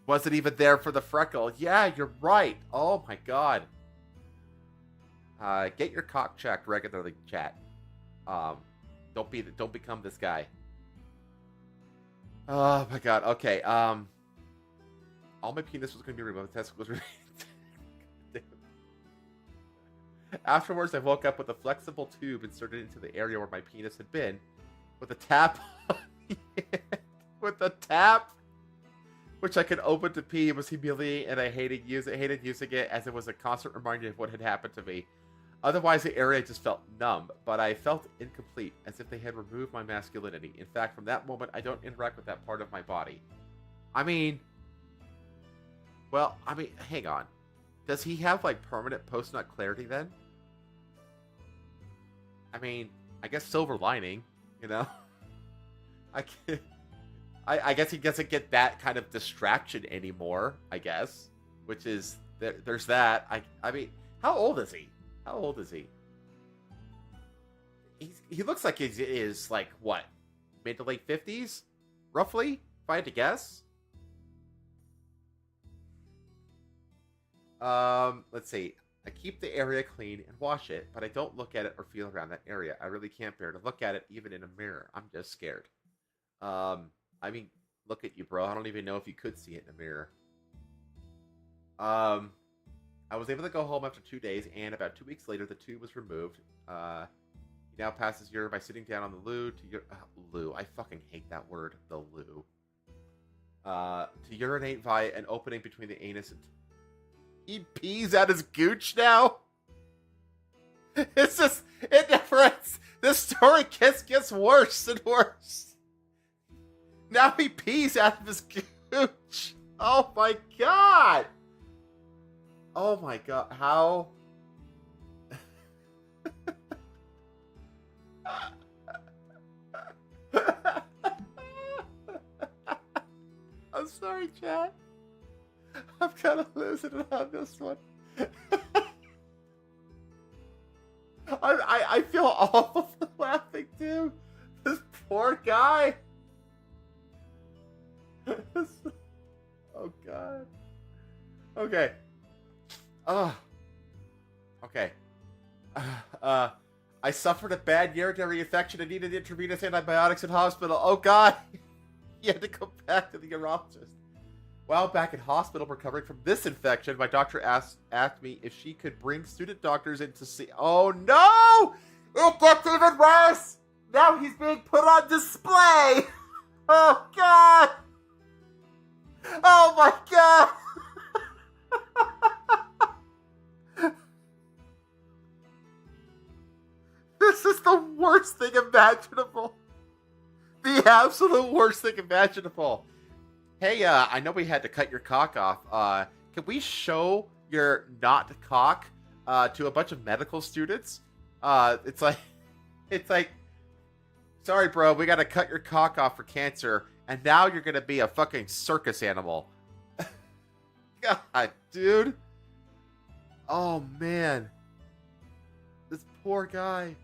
A: Wasn't even there for the freckle. Yeah, you're right. Oh my God. Get your cock checked regularly, chat. Don't become this guy. Oh my God. Okay. All my penis was going to be removed. The testicle was removed. Afterwards, I woke up with a flexible tube inserted into the area where my penis had been, with a tap on the end. With a tap, which I could open to pee. It was humiliating, and I hated using it, as it was a constant reminder of what had happened to me. Otherwise, the area just felt numb, but I felt incomplete, as if they had removed my masculinity. In fact, from that moment, I don't interact with that part of my body. Hang on. Does he have, like, permanent post-nut clarity, then? I guess silver lining, you know? I guess he doesn't get that kind of distraction anymore, I guess. Which is, there's that. How old is he? How old is he? He looks like he is, like, what? Mid to late 50s? Roughly? If I had to guess? Let's see. I keep the area clean and wash it, but I don't look at it or feel around that area. I really can't bear to look at it, even in a mirror. I'm just scared. Look at you, bro. I don't even know if you could see it in a mirror. I was able to go home after 2 days, and about 2 weeks later, the tube was removed. He now passes urine by sitting down on the loo loo. I fucking hate that word, the loo. To urinate via an opening between the anus and... He pees out his gooch now? It's just... It never ends. This story gets worse and worse. Now he pees out of his gooch. Oh my God. Oh my God. How? I'm sorry, chat. I'm kind of losing it on this one. I feel awful for laughing too. This poor guy. Oh God. Okay. Okay. I suffered a bad urinary infection and needed intravenous antibiotics in hospital. Oh God. He had to go back to the urologist. While back in hospital recovering from this infection, my doctor asked me if she could bring student doctors in to see. Oh no! It gets even worse! Now he's being put on display! Oh God! Oh my God! This is the worst thing imaginable. The absolute worst thing imaginable. Hey, I know we had to cut your cock off. Can we show your not cock to a bunch of medical students? It's like, sorry, bro, we gotta cut your cock off for cancer, and now you're gonna be a fucking circus animal. God, dude. Oh, man. This poor guy.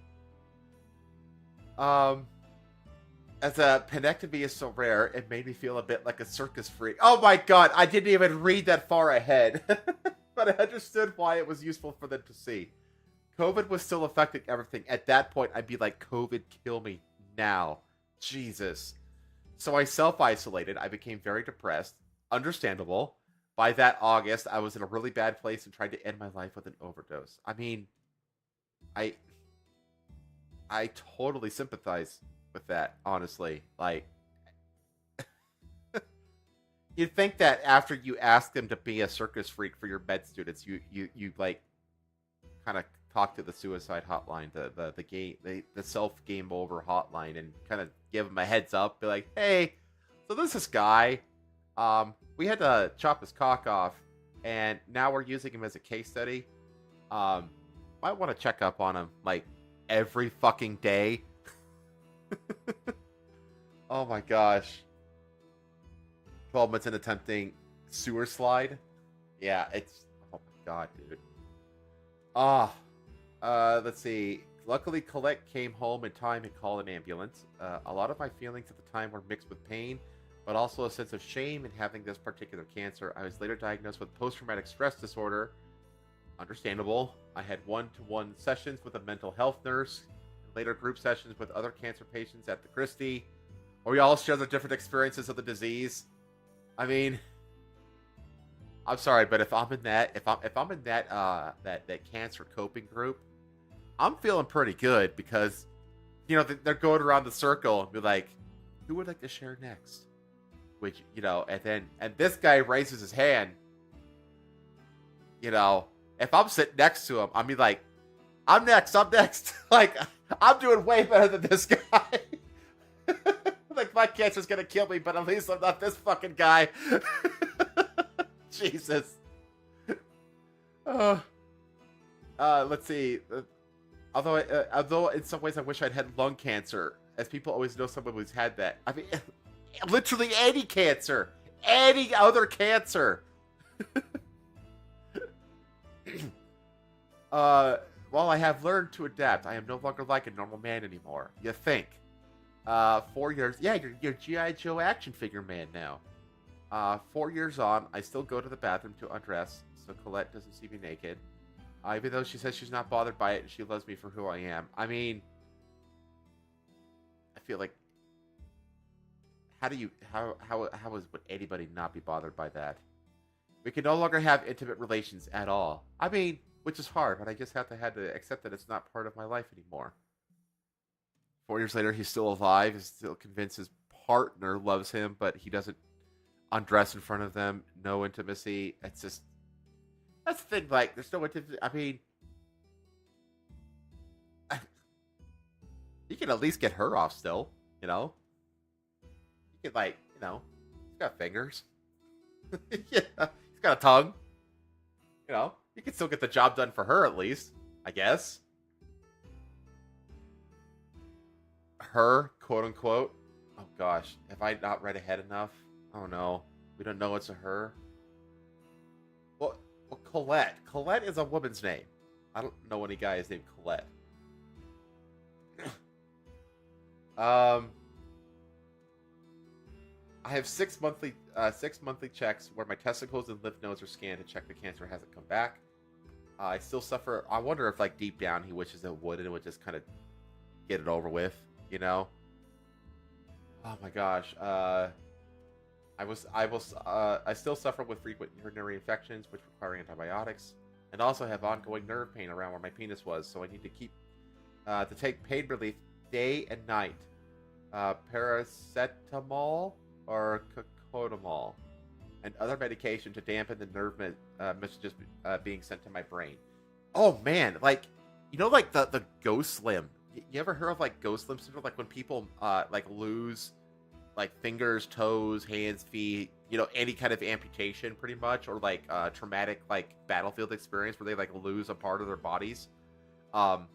A: As a penectomy is so rare, it made me feel a bit like a circus freak. Oh my God, I didn't even read that far ahead. But I understood why it was useful for them to see. COVID was still affecting everything. At that point, I'd be like, COVID, kill me now. Jesus. So I self-isolated. I became very depressed. Understandable. by that August, I was in a really bad place and tried to end my life with an overdose. I mean, I totally sympathize with that, honestly. Like, you'd think that after you ask them to be a circus freak for your med students, you like kind of talk to the suicide hotline, the self game over hotline, and kind of give them a heads up, be like, hey, so this guy, we had to chop his cock off, and now we're using him as a case study. Might want to check up on him like every fucking day. Oh my gosh. 12 months in attempting sewer slide. Yeah, it's, oh my god, dude. Let's see. Luckily, Colette came home in time and called an ambulance. A lot of my feelings at the time were mixed with pain, but also a sense of shame in having this particular cancer. I was later diagnosed with post-traumatic stress disorder. Understandable. I had one-to-one sessions with a mental health nurse, and later group sessions with other cancer patients at the Christie, where we all share the different experiences of the disease. I mean, I'm sorry, but if I'm in that that cancer coping group, I'm feeling pretty good because, you know, they're going around the circle and be like, who would like to share next? Which, you know, and this guy raises his hand. You know, if I'm sitting next to him, I mean, like, I'm next. Like, I'm doing way better than this guy. Like, my cancer's gonna kill me, but at least I'm not this fucking guy. Jesus. Let's see. Although in some ways I wish I'd had lung cancer, as people always know someone who's had that. I mean, literally any cancer, any other cancer. While I have learned to adapt, I am no longer like a normal man anymore. You think? 4 years. Yeah, you're G.I. Joe action figure man now. 4 years on, I still go to the bathroom to undress, so Colette doesn't see me naked. Even though she says she's not bothered by it and she loves me for who I am. I mean, I feel like, would anybody not be bothered by that? We can no longer have intimate relations at all. I mean, which is hard, but I just had to accept that it's not part of my life anymore. 4 years later, he's still alive. He's still convinced his partner loves him, but he doesn't undress in front of them. No intimacy. It's just, that's the thing. Like, there's no intimacy. I mean, you can at least get her off still. You know, you can, like, you know, he's got fingers. Yeah, he's got a tongue. You know, you can still get the job done for her at least, I guess. Her, quote unquote. Oh gosh, have I not read ahead enough? Oh no, we don't know it's a her. Well, Colette. Colette is a woman's name. I don't know any guys named Colette. I have 6 monthly checks where my testicles and lymph nodes are scanned to check the cancer hasn't come back. I still suffer. I wonder if, like, deep down he wishes it would, and it would just kind of get it over with, you know? Oh my gosh. I still suffer with frequent urinary infections, which require antibiotics, and also have ongoing nerve pain around where my penis was. So I need to take pain relief day and night. Paracetamol or cocodamol, and other medication to dampen the nerve messages being sent to my brain. Oh man, like, you know, like the ghost limb. You ever heard of, like, ghost limb syndrome? Like when people like lose, like, fingers, toes, hands, feet, you know, any kind of amputation pretty much, or like traumatic, like, battlefield experience where they, like, lose a part of their bodies.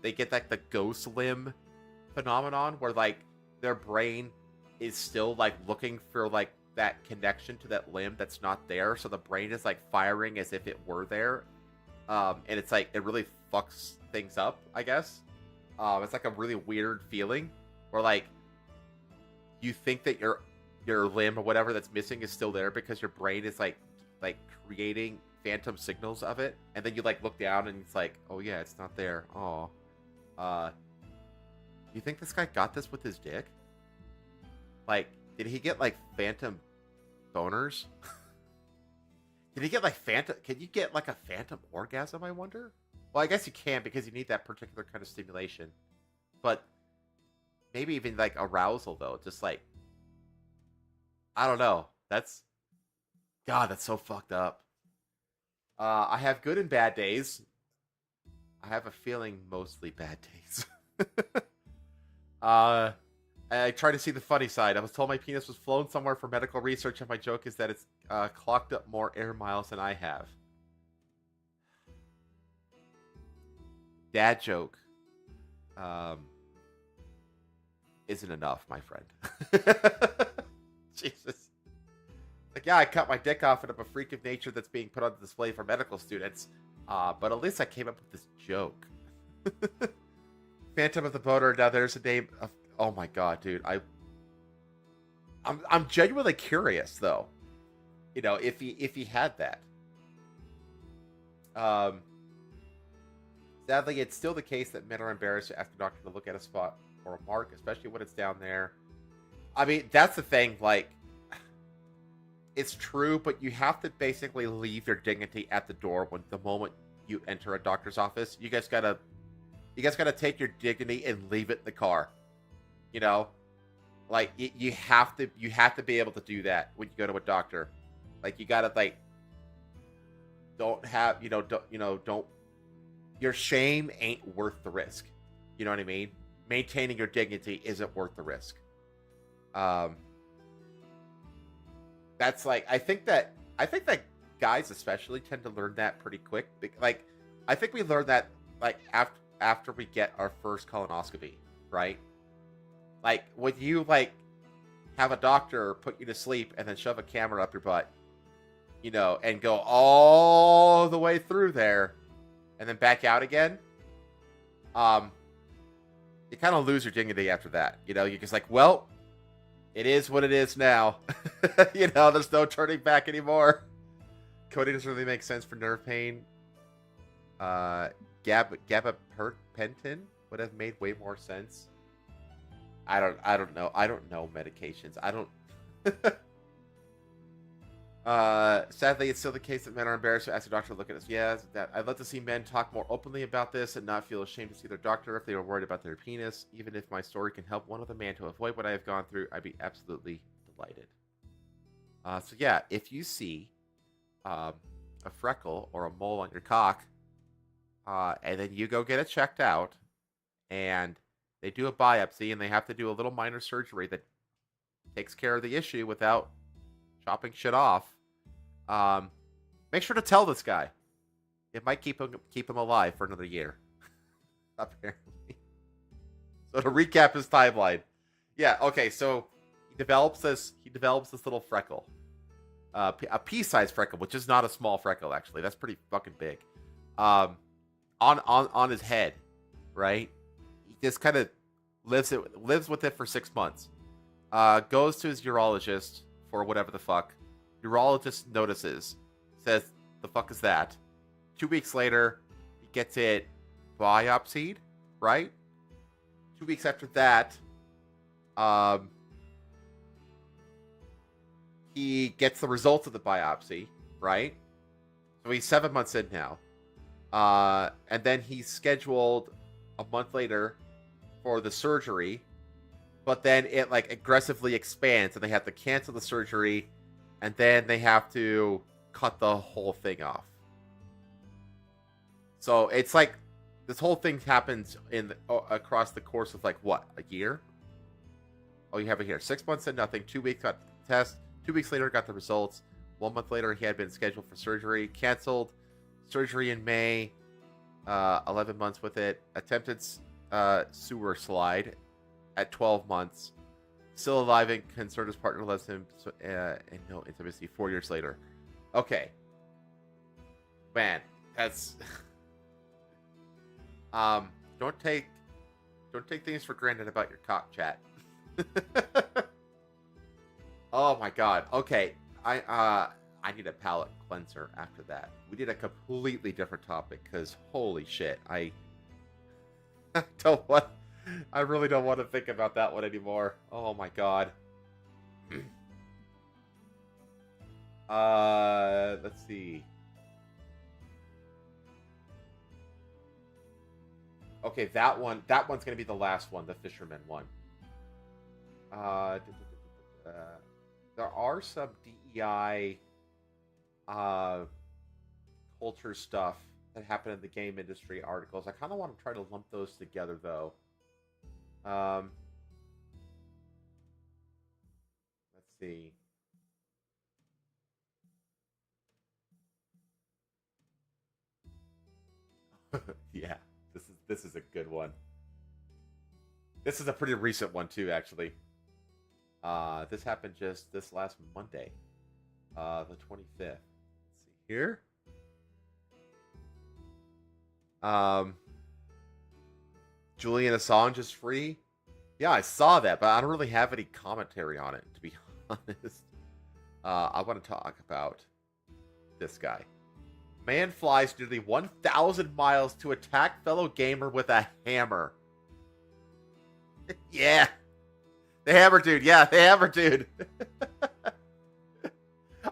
A: They get, like, the ghost limb phenomenon where, like, their brain is still, like, looking for, like, that connection to that limb that's not there, so the brain is, like, firing as if it were there. And it's like, it really fucks things up, I guess. It's like a really weird feeling where, like, you think that your limb or whatever that's missing is still there because your brain is like creating phantom signals of it, and then you, like, look down and it's like, oh yeah, it's not there. Oh, you think this guy got this with his dick? Like, did he get, like, phantom boners? Can you get like phantom? Can you get like a phantom orgasm? I wonder. Well, I guess you can because you need that particular kind of stimulation. But maybe even like arousal though. Just like I don't know. That's that's so fucked up. I have good and bad days. I have a feeling mostly bad days. I try to see the funny side. I was told my penis was flown somewhere for medical research, and my joke is that it's clocked up more air miles than I have. Dad joke isn't enough, my friend. Jesus. Like, yeah, I cut my dick off and I'm a freak of nature that's being put on display for medical students. But at least I came up with this joke. Phantom of the Boater. Now there's a name of... Oh my god, dude. I'm genuinely curious though. You know, if he had that. Sadly, it's still the case that men are embarrassed to ask a doctor to look at a spot or a mark, especially when it's down there. I mean, that's the thing, like, it's true, but you have to basically leave your dignity at the door when the moment you enter a doctor's office. You guys gotta take your dignity and leave it in the car. You know, like you have to be able to do that when you go to a doctor. Like you gotta like don't your shame ain't worth the risk. You know what I mean? Maintaining your dignity isn't worth the risk. That's like I think that guys especially tend to learn that pretty quick. Like I think we learn that like after we get our first colonoscopy, right? Like when you like have a doctor put you to sleep and then shove a camera up your butt, you know, and go all the way through there and then back out again, you kind of lose your dignity after that. You know, you're just like, well, it is what it is now. You know, there's no turning back anymore. Coding doesn't really make sense for nerve pain. Gabapentin would have made way more sense. I don't know. I don't know medications. I don't. Sadly, it's still the case that men are embarrassed to ask a doctor to look at us. Yeah, that I'd love to see men talk more openly about this and not feel ashamed to see their doctor if they were worried about their penis. Even if my story can help one other man to avoid what I have gone through, I'd be absolutely delighted. So yeah, if you see a freckle or a mole on your cock, and then you go get it checked out, and they do a biopsy, and they have to do a little minor surgery that takes care of the issue without chopping shit off. Make sure to tell this guy. It might keep him alive for another year. Apparently. So to recap his timeline. Yeah, okay, so he develops this little freckle. A pea-sized freckle, which is not a small freckle, actually. That's pretty fucking big. On his head, right? He just kind of lives with it for 6 months. Goes to his urologist for whatever the fuck. Urologist notices, says, "The fuck is that?" 2 weeks later, he gets it biopsied, right? 2 weeks after that, he gets the results of the biopsy, right? So he's 7 months in now. And then he's scheduled a month later for the surgery, but then it like aggressively expands and they have to cancel the surgery and then they have to cut the whole thing off. So it's like this whole thing happens across the course of like what, a year? Oh, you have it here. 6 months and nothing. 2 weeks got the test. 2 weeks later got the results. 1 month later he had been scheduled for surgery. Canceled surgery in May. 11 months with it. Attempted sewer slide at 12 months. Still alive and concerned his partner loves him and no intimacy 4 years later. Okay. Man, that's don't take things for granted about your cock, chat. Oh my god. Okay. I need a palate cleanser after that. We did a completely different topic because holy shit, I really don't want to think about that one anymore. Oh my god. Let's see. Okay, that one's gonna be the last one, the fisherman one. There are some DEI culture stuff that happened in the game industry articles. I kind of want to try to lump those together, though. Let's see. Yeah, this is a good one. This is a pretty recent one too, actually. This happened just this last Monday, the 25th. Let's see here. Julian Assange is free. Yeah, I saw that, but I don't really have any commentary on it, to be honest. I want to talk about this guy. Man flies nearly 1,000 miles to attack fellow gamer with a hammer. Yeah. The hammer dude. Yeah, the hammer dude.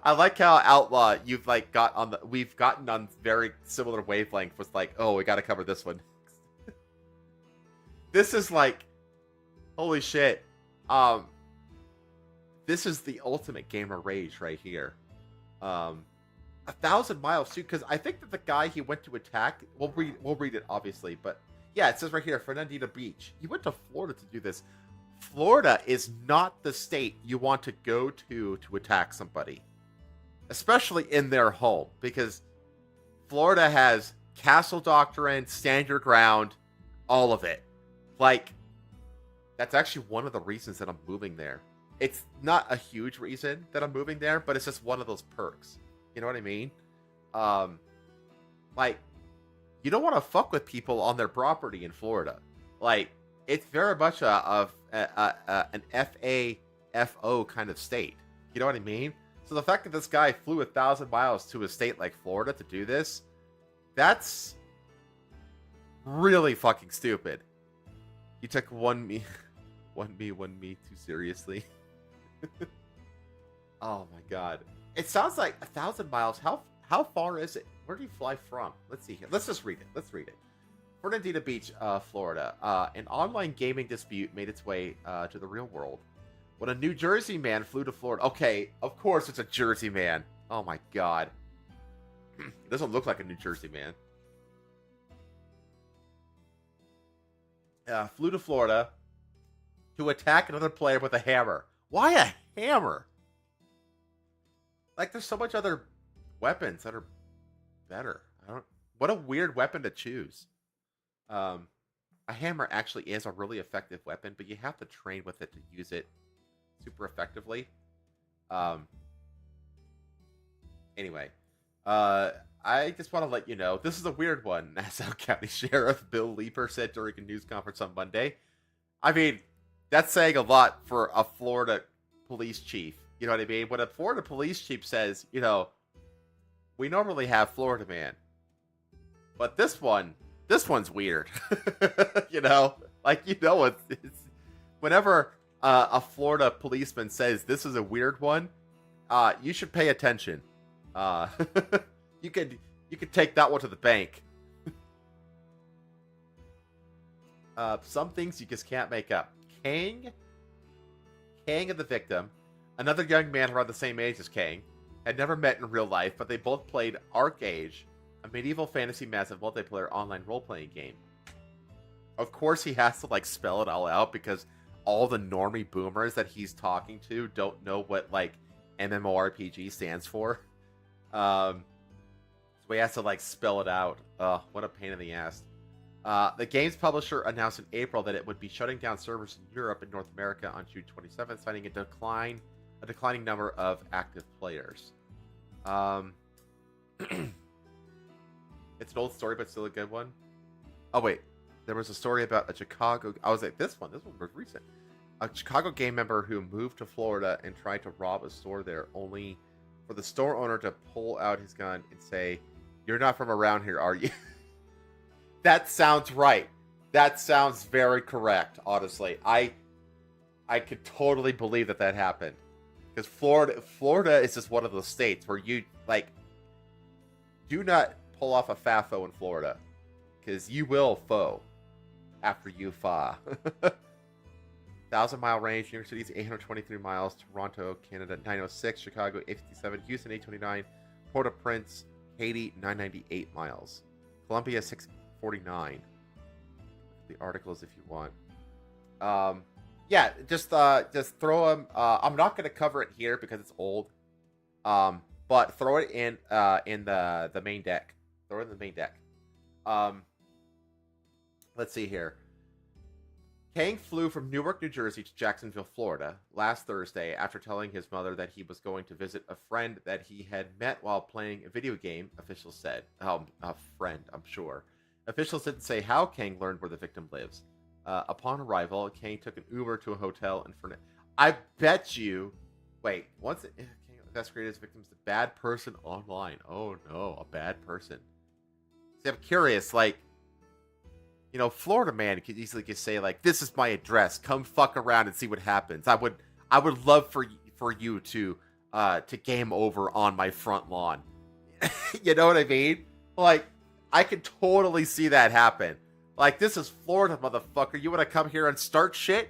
A: I like how Outlaw you've like we've gotten on very similar wavelength with like, oh, we got to cover this one. This is like, holy shit. This is the ultimate gamer rage right here. 1,000 miles too, because I think that the guy he went to attack, we'll read it obviously, but yeah, it says right here, Fernandina Beach. He went to Florida to do this. Florida is not the state you want to go to attack somebody, especially in their home, because Florida has castle doctrine, stand your ground, all of it. Like, that's actually one of the reasons that I'm moving there. It's not a huge reason that I'm moving there, but it's just one of those perks. You know what I mean? Like, you don't want to fuck with people on their property in Florida. Like, it's very much an FAFO kind of state. You know what I mean? So the fact that this guy flew 1,000 miles to a state like Florida to do this, that's really fucking stupid. He took one me too seriously. Oh my god. It sounds like 1,000 miles. How far is it? Where do you fly from? Let's see here. Let's just read it. Let's read it. Fernandina Beach, Florida. An online gaming dispute made its way to the real world when a New Jersey man flew to Florida. Okay, of course it's a Jersey man. Oh my god. It doesn't look like a New Jersey man. Flew to Florida to attack another player with a hammer. Why a hammer? Like, there's so much other weapons that are better. What a weird weapon to choose. A hammer actually is a really effective weapon, but you have to train with it to use it super effectively. Anyway, I just want to let you know, this is a weird one. Nassau County Sheriff Bill Leeper said during a news conference on Monday. I mean, that's saying a lot for a Florida police chief. You know what I mean? When a Florida police chief says, you know, we normally have Florida man, but this one's weird. You know, like, you know, it's whenever a Florida policeman says this is a weird one, you should pay attention. You could take that one to the bank. Some things you just can't make up. Kang and the victim, another young man around the same age as Kang, had never met in real life, but they both played Arcage, a medieval fantasy massive multiplayer online role-playing game. Of course, he has to, like, spell it all out because all the normie boomers that he's talking to don't know what, like, MMORPG stands for. So he has to, like, spell it out. What a pain in the ass. The game's publisher announced in April that it would be shutting down servers in Europe and North America on June 27th, citing a declining number of active players. It's an old story, but still a good one. Oh, wait. There was a story about a Chicago... I was like, this one was recent. A Chicago game member who moved to Florida and tried to rob a store there, only for the store owner to pull out his gun and say, "You're not from around here, are you?" That sounds right. That sounds very correct, honestly. I could totally believe that happened. Because Florida is just one of those states where you like do not pull off a FAFO in Florida, because you will foe after you fa. 1,000-mile range. New York City is 823 miles. Toronto, Canada, 906. Chicago, 857. Houston, 829. Port-au-Prince, Haiti, 998 miles. Columbia, 649. The articles if you want. Yeah, just throw them. I'm not going to cover it here because it's old. But throw it in the main deck. Throw it in the main deck. Let's see here. Kang flew from Newark, New Jersey to Jacksonville, Florida last Thursday after telling his mother that he was going to visit a friend that he had met while playing a video game, officials said. A friend, I'm sure. Officials didn't say how Kang learned where the victim lives. Upon arrival, Kang took an Uber to a hotel in Fernandina. I bet you... Wait, once Kang investigated his victim's a bad person online. Oh no, a bad person. See, I'm curious, like... You know, Florida man could easily just say, like, this is my address. Come fuck around and see what happens. I would love for you to game over on my front lawn. You know what I mean? Like, I could totally see that happen. Like, this is Florida, motherfucker. You want to come here and start shit?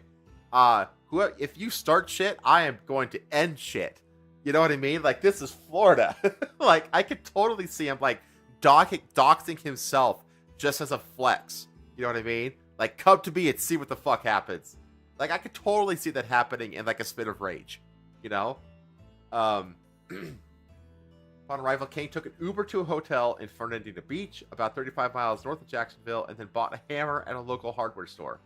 A: If you start shit, I am going to end shit. You know what I mean? Like, this is Florida. Like, I could totally see him, like, doxing himself just as a flex. You know what I mean? Like, come to me and see what the fuck happens. Like, I could totally see that happening in, like, a spit of rage. You know? Upon arrival, Kang took an Uber to a hotel in Fernandina Beach, about 35 miles north of Jacksonville, and then bought a hammer at a local hardware store.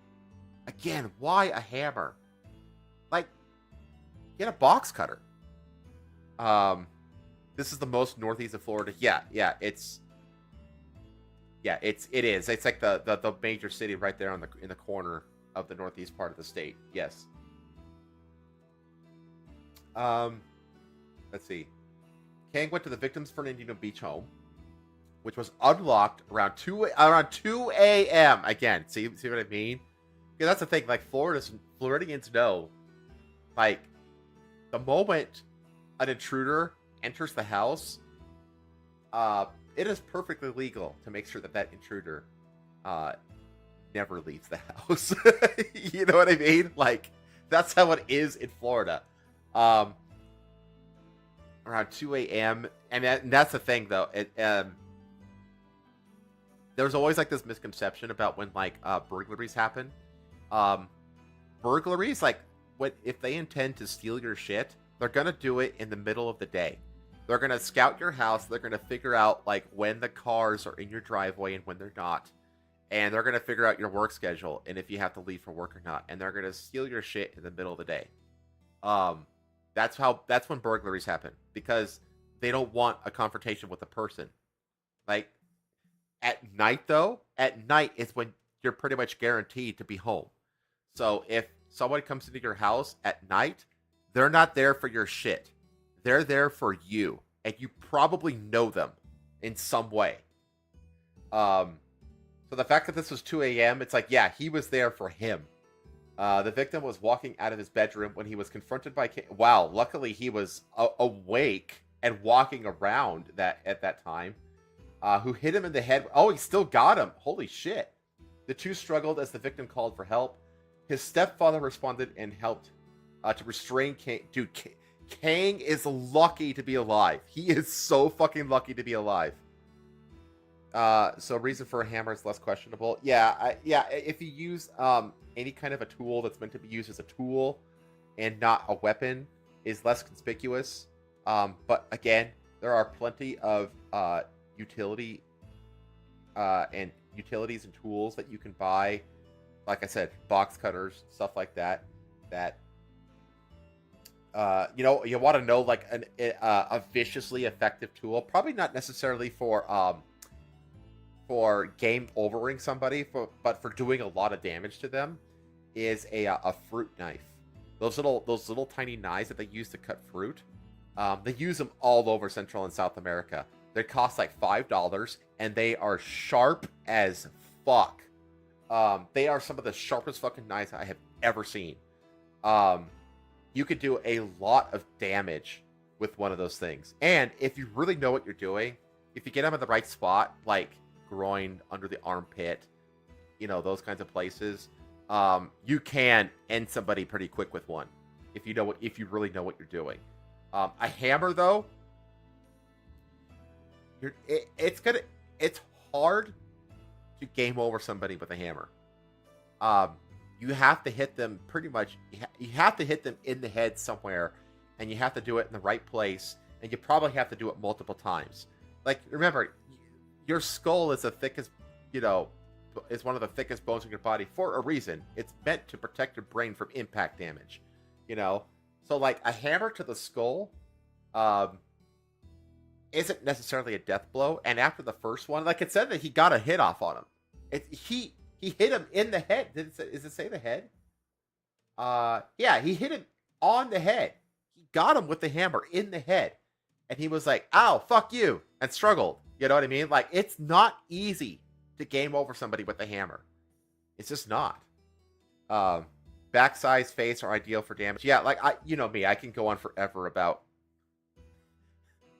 A: Again, why a hammer? Like, get a box cutter. This is the most northeast of Florida. Yeah, it is. It's like the major city right there in the corner of the northeast part of the state. Yes. Let's see. Kang went to the victim's Fernandina Beach home, which was unlocked around 2 a.m. Again, see what I mean? Because that's the thing. Like, Floridians know, like, the moment an intruder enters the house, it is perfectly legal to make sure that intruder never leaves the house. You know what I mean? Like, that's how it is in Florida. Around 2 a.m. And that's the thing, though. There's always, like, this misconception about when, like, burglaries happen. Burglaries, like, if they intend to steal your shit, they're going to do it in the middle of the day. They're going to scout your house. They're going to figure out, like, when the cars are in your driveway and when they're not. And they're going to figure out your work schedule and if you have to leave for work or not. And they're going to steal your shit in the middle of the day. That's when burglaries happen. Because they don't want a confrontation with a person. Like, at night, though, at night is when you're pretty much guaranteed to be home. So if someone comes into your house at night, they're not there for your shit. They're there for you, and you probably know them in some way. So the fact that this was 2 a.m., it's like, yeah, he was there for him. The victim was walking out of his bedroom when he was confronted by... Wow, luckily he was awake and walking around at that time. Who hit him in the head. Oh, he still got him. Holy shit. The two struggled as the victim called for help. His stepfather responded and helped to restrain Kang. Dude, Kang is lucky to be alive. He is so fucking lucky to be alive. So reason for a hammer is less questionable. Yeah, if you use any kind of a tool that's meant to be used as a tool and not a weapon is less conspicuous. But again, there are plenty of utilities and tools that you can buy. Like I said, box cutters, stuff like that. You want to know, like, a viciously effective tool. Probably not necessarily for game overing somebody, but for doing a lot of damage to them, is a fruit knife. Those little tiny knives that they use to cut fruit. They use them all over Central and South America. They cost like $5, and they are sharp as fuck. They are some of the sharpest fucking knives I have ever seen. you could do a lot of damage with one of those things. And if you really know what you're doing, if you get them in the right spot, like groin, under the armpit, those kinds of places, you can end somebody pretty quick with one. If you really know what you're doing. A hammer, though, it's hard to game over somebody with a hammer. You have to hit them pretty much. You have to hit them in the head somewhere, and you have to do it in the right place, and you probably have to do it multiple times. Like, remember, your skull is the thickest, is one of the thickest bones in your body for a reason. It's meant to protect your brain from impact damage, So, like, a hammer to the skull isn't necessarily a death blow. And after the first one, like, it said that he got a hit off on him. He hit him in the head. Does it say the head? Yeah, he hit him on the head. He got him with the hammer in the head. And he was like, ow, fuck you, and struggled. You know what I mean? Like, it's not easy to game over somebody with the hammer. It's just not. Back size, face are ideal for damage. Yeah, like, me, I can go on forever about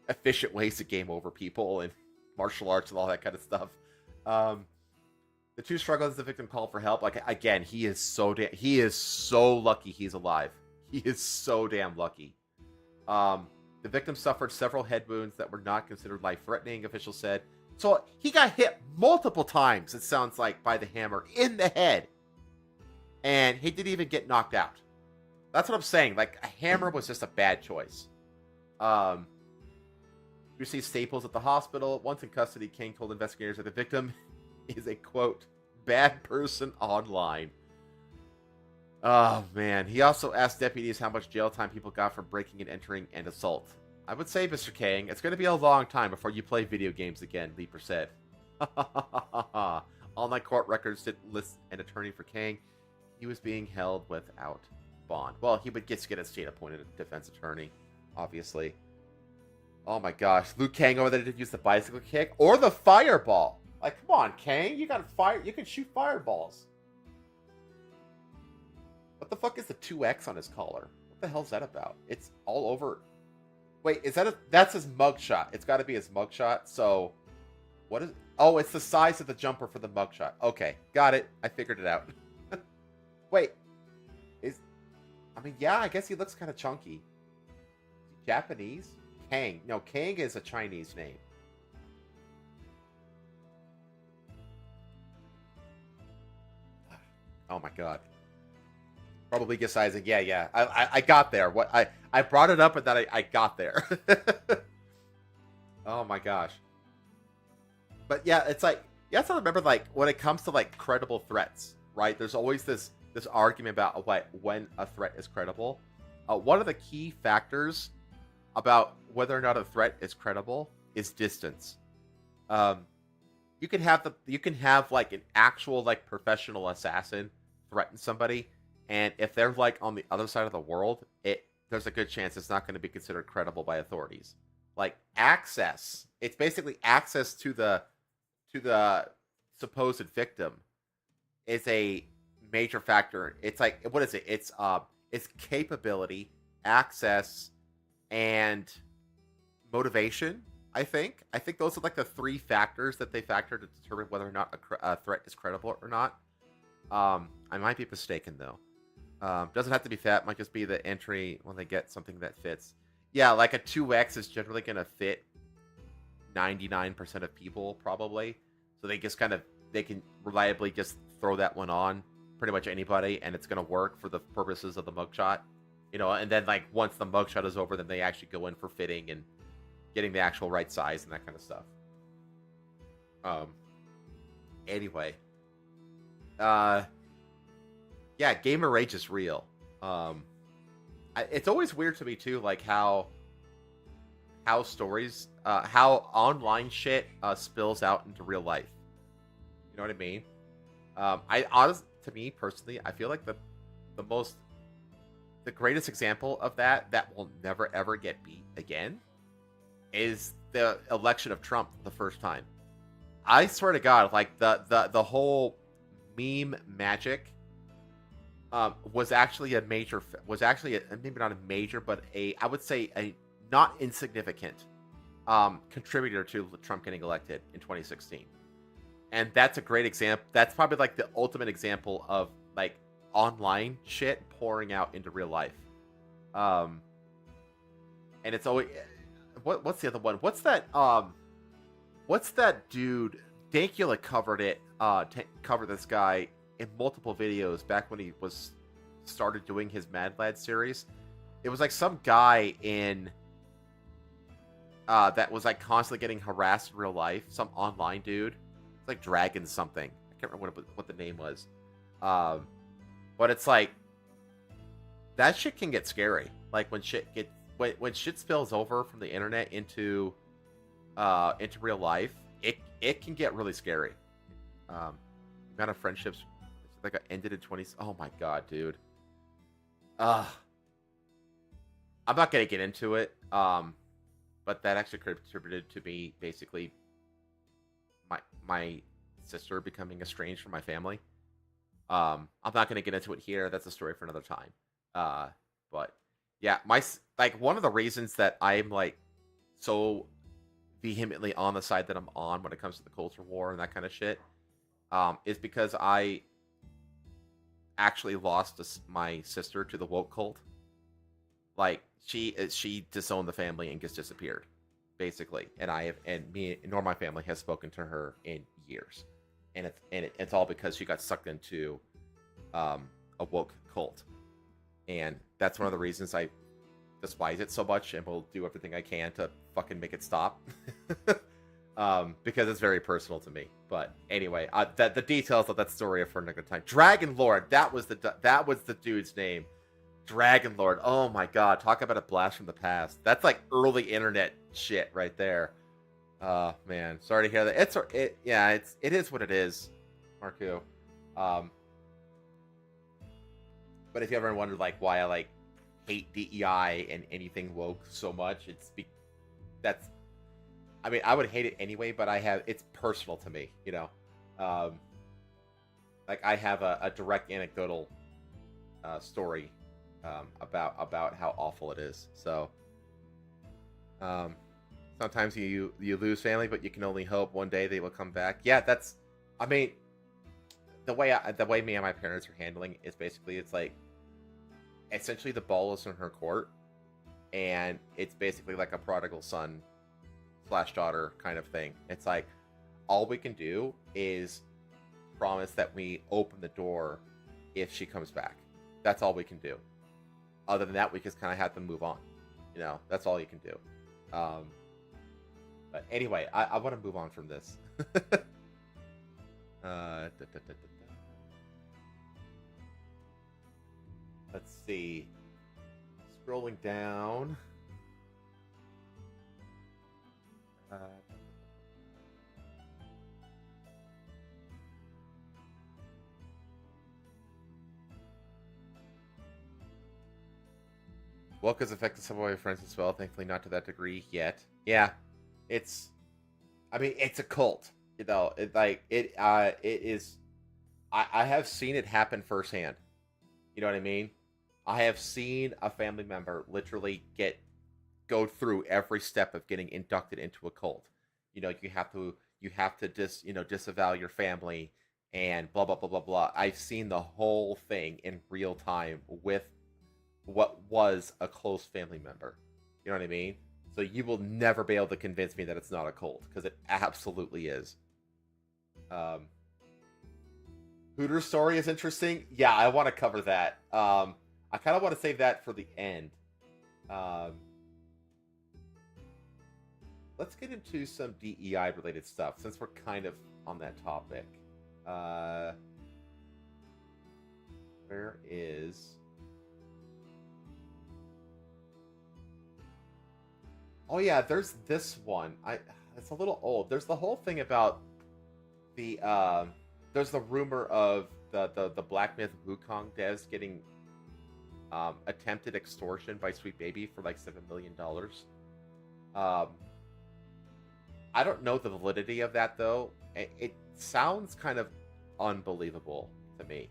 A: efficient ways to game over people and martial arts and all that kind of stuff. The two struggles the victim called for help. Like, again, he is so lucky he's alive. He is so damn lucky. The victim suffered several head wounds that were not considered life-threatening, officials said. So he got hit multiple times, it sounds like, by the hammer in the head. And he didn't even get knocked out. That's what I'm saying. Like, a hammer was just a bad choice. Received staples at the hospital. Once in custody, King told investigators that the victim is a, quote, bad person online. Oh, man. He also asked deputies how much jail time people got for breaking and entering and assault. I would say, Mr. Kang, it's going to be a long time before you play video games again, Leaper said. Online court records didn't list an attorney for Kang. He was being held without bond. Well, he would get a state-appointed defense attorney, obviously. Oh my gosh. Liu Kang over there did use the bicycle kick or the fireball. Like, come on, Kang. You can shoot fireballs. What the fuck is the 2X on his collar? What the hell's that about? It's all over. Wait, that's his mugshot. It's got to be his mugshot. So, what is... Oh, it's the size of the jumper for the mugshot. Okay, got it. I figured it out. Wait. Yeah, I guess he looks kind of chunky. Is he Japanese? Kang. No, Kang is a Chinese name. Oh my god. Probably good sizing. Yeah. I got there. I brought it up and then I got there. Oh my gosh. But yeah, it's like, you have to remember, like, when it comes to, like, credible threats, right? There's always this argument about when a threat is credible. One of the key factors about whether or not a threat is credible is distance. You can have like an actual, like, professional assassin threaten somebody, and if they're, like, on the other side of the world, there's a good chance it's not going to be considered credible by authorities. Like, access, it's basically access to the supposed victim is a major factor. It's like, what is it? It's capability, access, and motivation. I think those are, like, the three factors that they factor to determine whether or not a threat is credible or not. I might be mistaken, though. Doesn't have to be fat. Might just be the entry when they get something that fits. Yeah, like a 2X is generally going to fit 99% of people, probably. So they can reliably just throw that one on pretty much anybody, and it's going to work for the purposes of the mugshot. And then, like, once the mugshot is over, then they actually go in for fitting and getting the actual right size and that kind of stuff. Anyway. Yeah, gamer rage is real. It's always weird to me, too, like, how stories, how online shit spills out into real life. You know what I mean? To me, personally, I feel like the greatest example of that will never, ever get beat again is the election of Trump the first time. I swear to God, like, the whole meme magic was actually maybe not a major, but I would say a not insignificant contributor to Trump getting elected in 2016. And that's a great example. That's probably like the ultimate example of like online shit pouring out into real life. And it's always what's the other one? What's that dude? Dankula covered it. Covered this guy in multiple videos back when he started doing his Mad Lad series. It was like some guy in that was like constantly getting harassed in real life. Some online dude. It's like Dragon something. I can't remember what the name was. But it's like that shit can get scary. Like when shit spills over from the internet into real life, it can get really scary. The amount of friendships that got ended in 20. Oh my god, dude. I'm not gonna get into it. But that actually contributed to me basically my sister becoming estranged from my family. I'm not gonna get into it here. That's a story for another time. But yeah, one of the reasons that I'm like so vehemently on the side that I'm on when it comes to the culture war and that kind of shit, is because I actually lost my sister to the woke cult. Like she disowned the family and just disappeared, basically. And me nor my family has spoken to her in years, and it's all because she got sucked into a woke cult, and that's one of the reasons I despise it so much, and will do everything I can to fucking make it stop. Because it's very personal to me. But anyway, the details of that story are for another time. Dragon Lord, that was the dude's name. Dragon Lord. Oh my god, talk about a blast from the past. That's like early internet shit right there. Man, sorry to hear that. It is what it is, Marco. But if you ever wondered like why I like hate DEI and anything woke so much, I would hate it anyway, but it's personal to me, you know. Like I have a direct anecdotal story about how awful it is. So sometimes you lose family, but you can only hope one day they will come back. Yeah, the way me and my parents are handling is basically it's like essentially the ball is in her court, and it's basically like a prodigal son / daughter kind of thing. It's like all we can do is promise that we open the door if she comes back. That's all we can do. Other than that, we just kind of have to move on. You know, that's all you can do. But anyway, I want to move on from this. Let's see. Scrolling down. Woke has affected some of my friends as well. Thankfully, not to that degree yet. Yeah, it's a cult. You know, it is. I have seen it happen firsthand. You know what I mean? I have seen a family member literally go through every step of getting inducted into a cult. You know, you have to disavow your family and blah blah blah blah blah. I've seen the whole thing in real time with what was a close family member. You know what I mean? So you will never be able to convince me that it's not a cult, because it absolutely is. Hooters story is interesting. Yeah, I want to cover that. I kind of want to save that for the end. Let's get into some DEI related stuff since we're kind of on that topic. Where is... Oh yeah, there's this one. It's a little old. There's the whole thing about the there's the rumor of the Black Myth Wukong devs getting attempted extortion by Sweet Baby for like $7 million. I don't know the validity of that though. It sounds kind of unbelievable to me.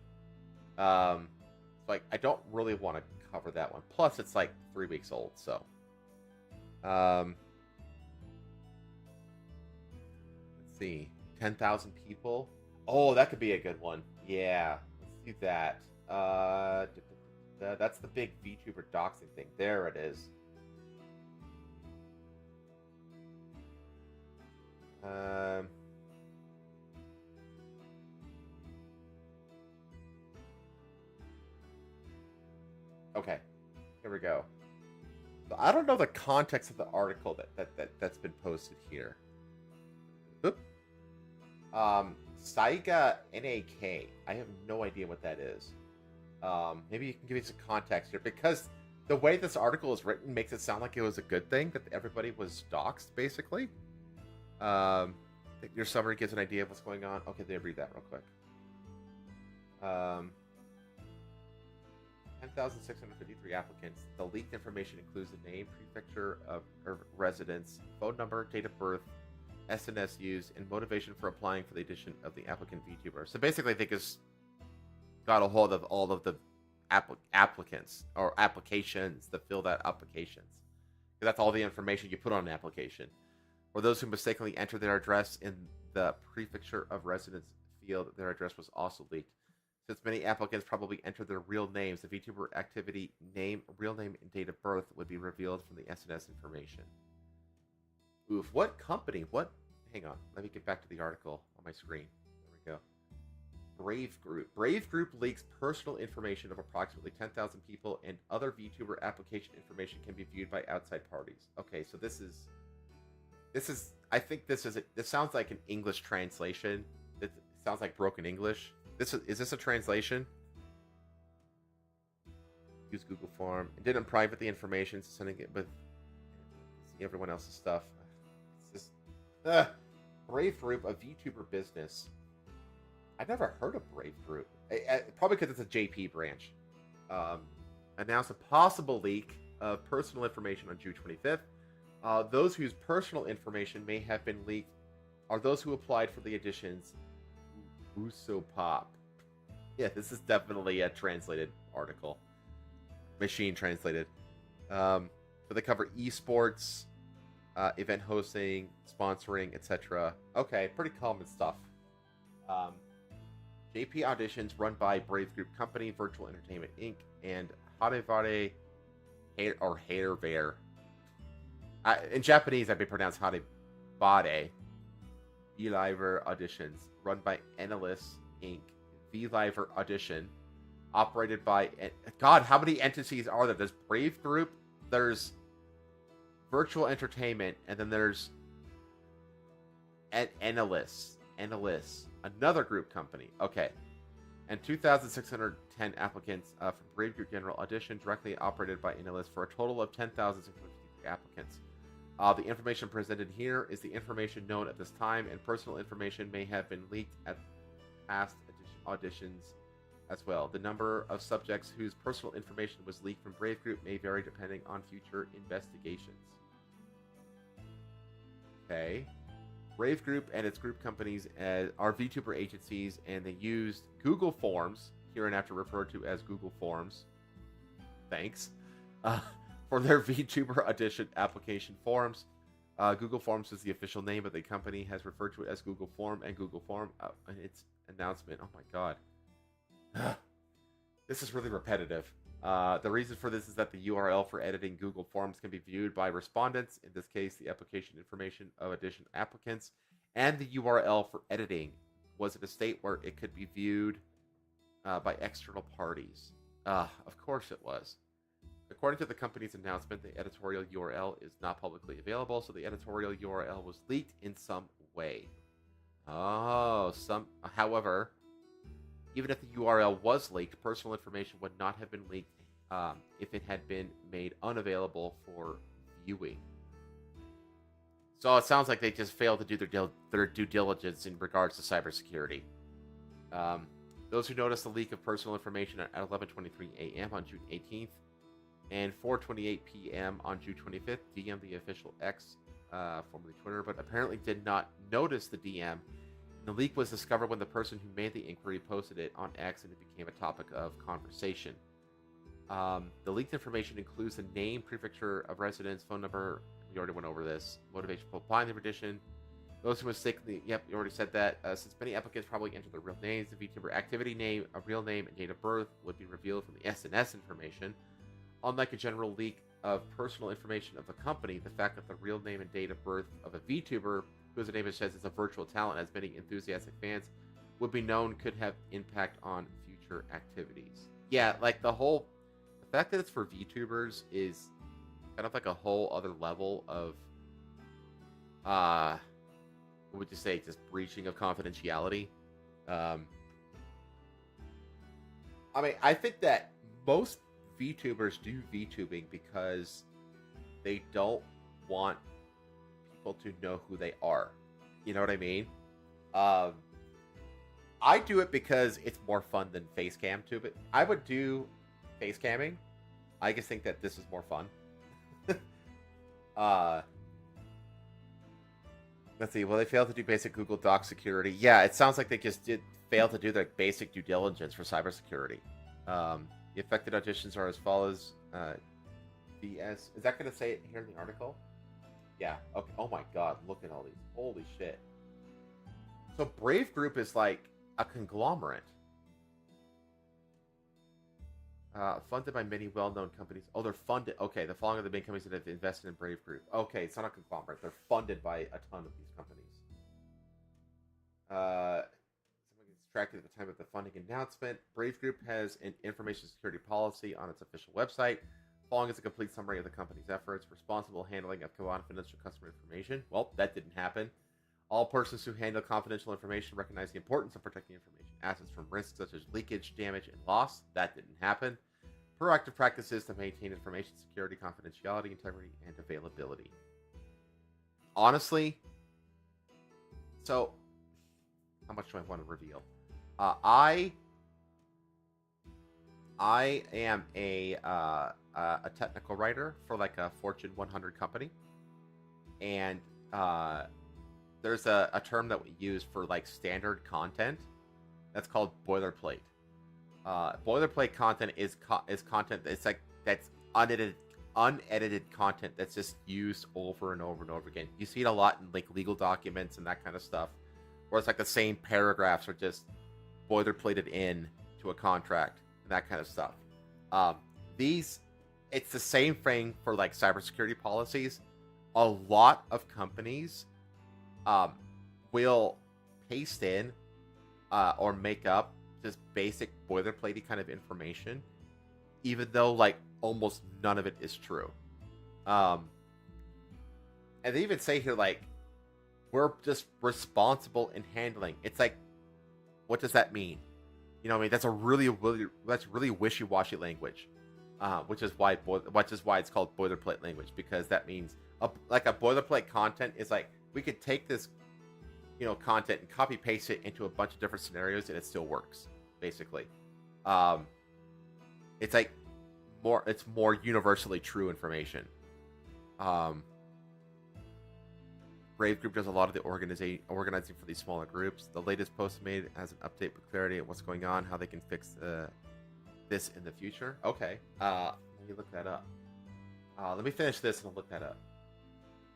A: like, I don't really want to cover that one. Plus, it's like 3 weeks old, so. Let's see. 10,000 people. Oh, that could be a good one. Yeah, let's do that. That's the big VTuber doxing thing. There it is. Okay, here we go. So I don't know the context of the article that's been posted here. Oop. Saiga NAK. I have no idea what that is. Maybe you can give me some context here, because the way this article is written makes it sound like it was a good thing that everybody was doxxed, basically. Your summary gives an idea of what's going on. Okay, they read that real quick. 10,653 applicants. The leaked information includes the name, prefecture of residence, phone number, date of birth, SNS used, and motivation for applying for the addition of the applicant VTuber. So basically, they just got a hold of all of the applicants or applications that filled out applications. That's all the information you put on an application. Or those who mistakenly enter their address in the prefecture of residence field, their address was also leaked. Since many applicants probably entered their real names, the VTuber activity name, real name, and date of birth would be revealed from the SNS information. Oof, what company? What? Hang on, let me get back to the article on my screen. There we go. Brave Group. Brave Group leaks personal information of approximately 10,000 people, and other VTuber application information can be viewed by outside parties. Okay, so this is. I think this sounds like an English translation. It sounds like broken English. Is this a translation? Use Google Form. It didn't private the information, so sending it with everyone else's stuff. It's just Brave Group, a VTuber business. I've never heard of Brave Group. Probably because it's a JP branch. Announced a possible leak of personal information on June 25th. Those whose personal information may have been leaked are those who applied for the additions. Uso Pop. Yeah, this is definitely a translated article. Machine translated. So they cover esports, event hosting, sponsoring, etc. Okay, pretty common stuff. JP auditions run by Brave Group Company, Virtual Entertainment Inc., and Hadevare or Hatervare. In Japanese, that'd be pronounced Hadevare. V-Liver Auditions, run by Analysts Inc. V-Liver Audition, operated by... God, how many entities are there? There's Brave Group, there's Virtual Entertainment, and then there's Analysts, another group company. Okay. And 2,610 applicants from Brave Group General Audition, directly operated by Analysts, for a total of 10,653 applicants. The information presented here is the information known at this time, and personal information may have been leaked at past auditions as well. The number of subjects whose personal information was leaked from Brave Group may vary depending on future investigations. Okay. Brave Group and its group companies are VTuber agencies, and they used Google Forms, hereinafter referred to as Google Forms. Thanks. For their VTuber audition application forms. Google Forms is the official name, but the company has referred to it as Google Form and Google Form in its announcement. Oh my god. This is really repetitive. The reason for this is that the URL for editing Google Forms can be viewed by respondents, in this case the application information of audition applicants, and the URL for editing was in a state where it could be viewed by external parties. Of course it was. According to the company's announcement, the editorial URL is not publicly available, so the editorial URL was leaked in some way. However, even if the URL was leaked, personal information would not have been leaked if it had been made unavailable for viewing. So it sounds like they just failed to do their due diligence in regards to cybersecurity. Those who noticed the leak of personal information at 11:23 a.m. on June 18th and 4:28 p.m. on June 25th DM'd the official X, formerly Twitter, but apparently did not notice the DM. The leak was discovered when the person who made the inquiry posted it on X, and it became a topic of conversation. The leaked information includes the name, prefecture of residence, phone number. We already went over this. Motivation for applying the petition. Those who mistakenly, yep, you already said that. Since many applicants probably enter their real names, the VTuber activity name, a real name, and date of birth would be revealed from the SNS information. Unlike a general leak of personal information of the company, the fact that the real name and date of birth of a VTuber, whose name it says is a virtual talent, has many enthusiastic fans, would be known could have impact on future activities. Yeah, like the fact that it's for VTubers is kind of like a whole other level of, what would you say, just breaching of confidentiality. I mean, I think that most VTubers do VTubing because they don't want people to know who they are. You know what I mean? I do it because it's more fun than face cam tubing. I would do face camming. I just think that this is more fun. Let's see. Well, they failed to do basic Google Docs security. Yeah, it sounds like they just did fail to do their basic due diligence for cybersecurity. The affected auditions are as follows. BS. Is that going to say it here in the article? Yeah. Okay. Oh my God. Look at all these. Holy shit. So Brave Group is like a conglomerate. Funded by many well-known companies. Oh, they're funded. Okay, the following are the main companies that have invested in Brave Group. Okay, it's not a conglomerate. They're funded by a ton of these companies. Someone gets distracted at the time of the funding announcement. Brave Group has an information security policy on its official website. Following is a complete summary of the company's efforts. Responsible handling of confidential customer information. Well, that didn't happen. All persons who handle confidential information recognize the importance of protecting information assets from risks such as leakage, damage, and loss. That didn't happen. Proactive practices to maintain information security, confidentiality, integrity, and availability. Honestly, so how much do I want to reveal? I am a technical writer for like a Fortune 100 company, and there's a term that we use for like standard content that's called boilerplate. Boilerplate content is content that's unedited content that's just used over and over and over again. You see it a lot in like legal documents and that kind of stuff, where it's like the same paragraphs are just boilerplated in to a contract and that kind of stuff. It's the same thing for like cybersecurity policies. A lot of companies will paste in or make up just basic boilerplatey kind of information, even though like almost none of it is true. And they even say here like, we're just responsible in handling. It's like, what does that mean? You know what I mean? That's really wishy-washy language, which is why it's called boilerplate language, because that means like a boilerplate content is like, we could take this, content and copy paste it into a bunch of different scenarios and it still works, basically. It's like it's more universally true information. Brave Group does a lot of the organizing for these smaller groups. The latest post made as an update with clarity of what's going on, how they can fix this in the future. Okay, let me look that up. Let me finish this and I'll look that up.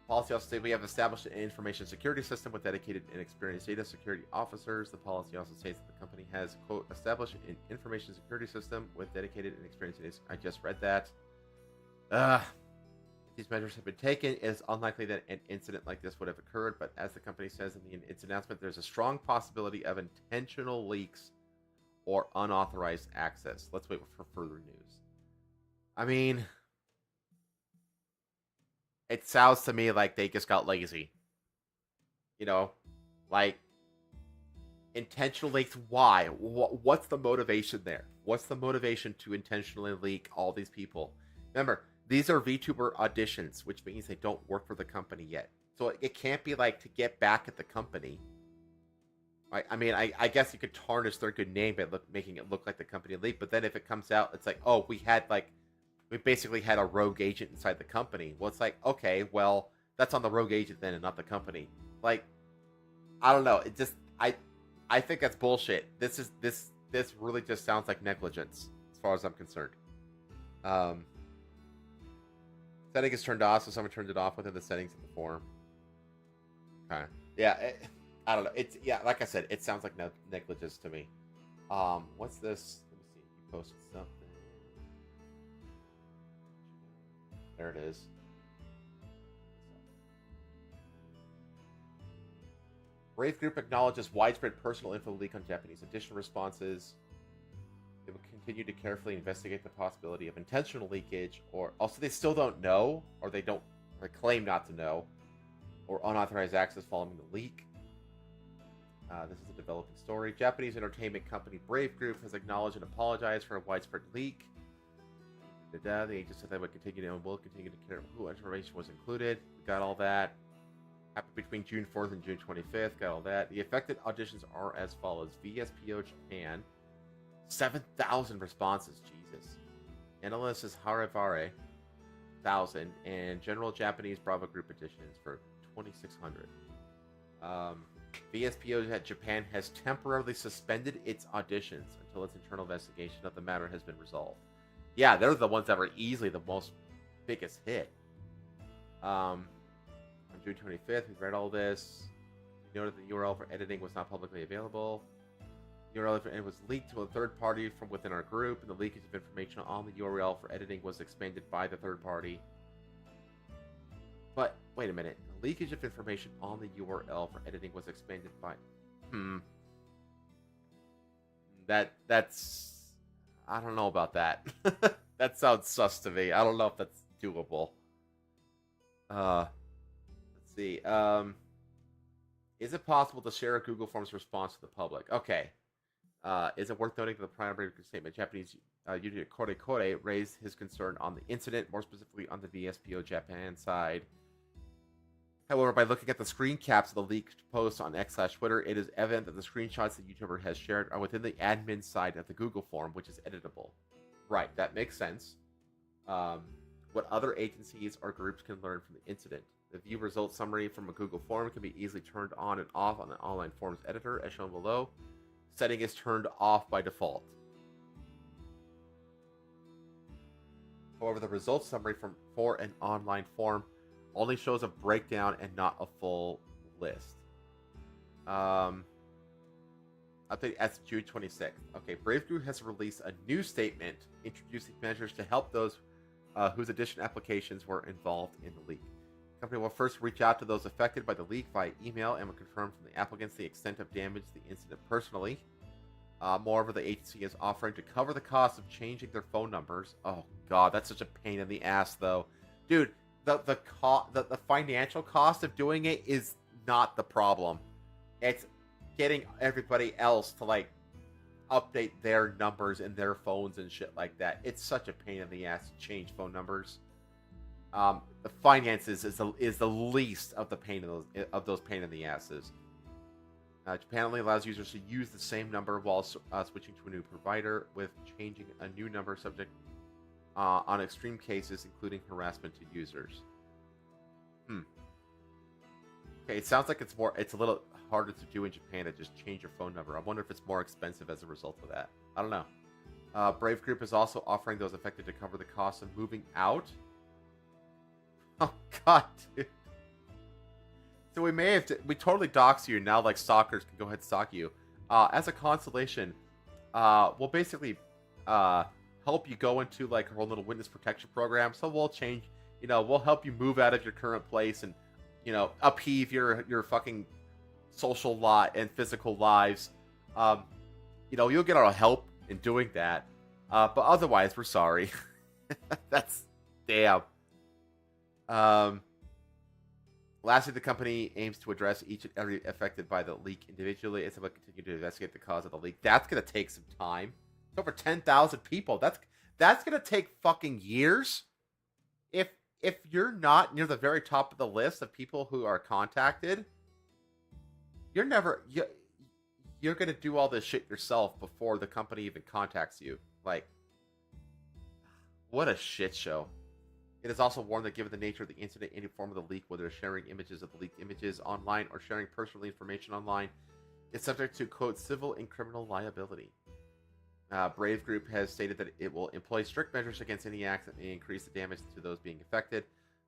A: Policy also states we have established an information security system with dedicated and experienced data security officers. The policy also states that the company has, quote, established an information security system with dedicated and experienced data. I just read that. If these measures have been taken, it is unlikely that an incident like this would have occurred, but as the company says in its announcement, there's a strong possibility of intentional leaks or unauthorized access. Let's wait for further news. I mean, it sounds to me like they just got lazy. Like, intentional leaks, why? What's the motivation there? What's the motivation to intentionally leak all these people? Remember, these are VTuber auditions, which means they don't work for the company yet. So it can't be like to get back at the company. Right? I mean, I guess you could tarnish their good name by making it look like the company leaked, but then if it comes out, it's like, oh, we basically had a rogue agent inside the company. Well, it's like, okay, well, that's on the rogue agent then and not the company. Like, I don't know. It just, I think that's bullshit. This really just sounds like negligence as far as I'm concerned. Setting is turned off, so someone turns it off within the settings of the forum. Okay. Yeah, I don't know. It's like I said, it sounds like negligence to me. What's this? Let me see. You posted something. There it is. Brave Group acknowledges widespread personal info leak on Japanese edition responses. They will continue to carefully investigate the possibility of intentional leakage, or also they still don't know, or they claim not to know, or unauthorized access following the leak. This is a developing story. Japanese entertainment company Brave Group has acknowledged and apologized for a widespread leak. The agent said they would continue and will continue to care who information was included. We got all that. Happened between June 4th and June 25th. Got all that. The affected auditions are as follows. VSPO Japan, 7,000 responses. Jesus. Analyst is Harivare, 1,000. And General Japanese Bravo Group auditions for 2,600. VSPO Japan has temporarily suspended its auditions until its internal investigation of the matter has been resolved. Yeah, they're the ones that were easily the most biggest hit. On June 25th, we read all this. We noted the URL for editing was not publicly available. The URL for editing was leaked to a third party from within our group, and the leakage of information on the URL for editing was expanded by the third party. But wait a minute, the leakage of information on the URL for editing was expanded by. That's. I don't know about that. That sounds sus to me. I don't know if that's doable. Let's see. Is it possible to share a Google Forms response to the public? Okay. Is it worth noting that the primary statement, Japanese Yuji Kore raised his concern on the incident, more specifically on the VSPO Japan side. However, by looking at the screen caps of the leaked post on X/Twitter, it is evident that the screenshots the YouTuber has shared are within the admin side of the Google form, which is editable. Right, that makes sense. What other agencies or groups can learn from the incident? The view results summary from a Google form can be easily turned on and off on the online forms editor, as shown below. Setting is turned off by default. However, the results summary for an online form only shows a breakdown and not a full list. Update as June 26th. Okay, Brave Group has released a new statement introducing measures to help those whose edition applications were involved in the leak. The company will first reach out to those affected by the leak via email and will confirm from the applicants the extent of damage to the incident personally. Moreover, the agency is offering to cover the cost of changing their phone numbers. Oh god, that's such a pain in the ass though. Dude, the financial cost of doing it is not the problem. It's getting everybody else to like update their numbers in their phones and shit like that. It's such a pain in the ass to change phone numbers. The finances is the least of the pain of those pain in the asses. Japan only allows users to use the same number while switching to a new provider, with changing a new number subject on extreme cases, including harassment to users. Okay, it sounds like it's a little harder to do in Japan to just change your phone number. I wonder if it's more expensive as a result of that. I don't know. Brave Group is also offering those affected to cover the cost of moving out. Oh god, dude. So we totally dox you now. Like stalkers can go ahead and stalk you. As a consolation, we'll basically help you go into like our own little witness protection program. So we'll change, we'll help you move out of your current place and, upheave your fucking social lot and physical lives. You'll get our help in doing that. But otherwise, we're sorry. That's damn. Lastly, the company aims to address each and every affected by the leak individually. It's about continuing to investigate the cause of the leak. That's going to take some time. It's over 10,000 people. That's going to take fucking years. If you're not near the very top of the list of people who are contacted, you're going to do all this shit yourself before the company even contacts you. Like, what a shit show. It is also warned that given the nature of the incident, any form of the leak, whether sharing images of the leaked images online or sharing personal information online, is subject to, quote, civil and criminal liability. Brave Group has stated that it will employ strict measures against any acts that may increase the damage to those being affected,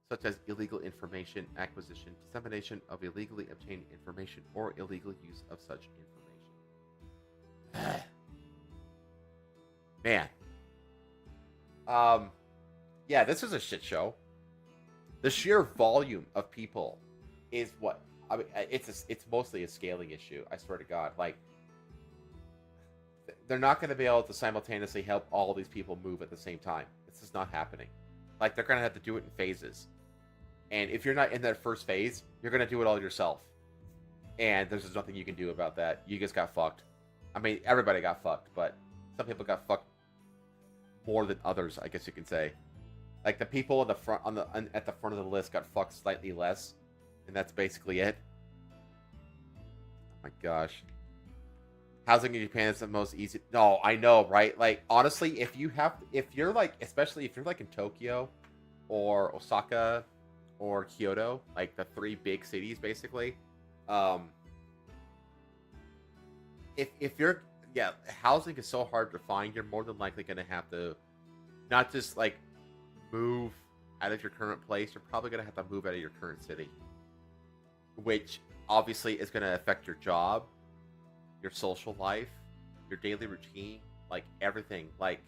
A: such as illegal information acquisition, dissemination of illegally obtained information, or illegal use of such information. Man. Yeah, this is a shit show. The sheer volume of people is what I mean. It's mostly a scaling issue. I swear to God, like they're not going to be able to simultaneously help all these people move at the same time. This is not happening. Like they're going to have to do it in phases. And if you're not in that first phase, you're going to do it all yourself. And there's just nothing you can do about that. You just got fucked. I mean, everybody got fucked, but some people got fucked more than others, I guess you can say. Like the people in the front at the front of the list got fucked slightly less, and that's basically it. Oh my gosh. Housing in Japan is the most easy. No, I know, right? Like honestly, if you're like, especially if you're like in Tokyo or Osaka or Kyoto, like the three big cities basically, if you're, yeah, housing is so hard to find, you're more than likely going to have to not just like move out of your current place, you're probably going to have to move out of your current city, which obviously is going to affect your job, your social life, your daily routine, like everything. Like,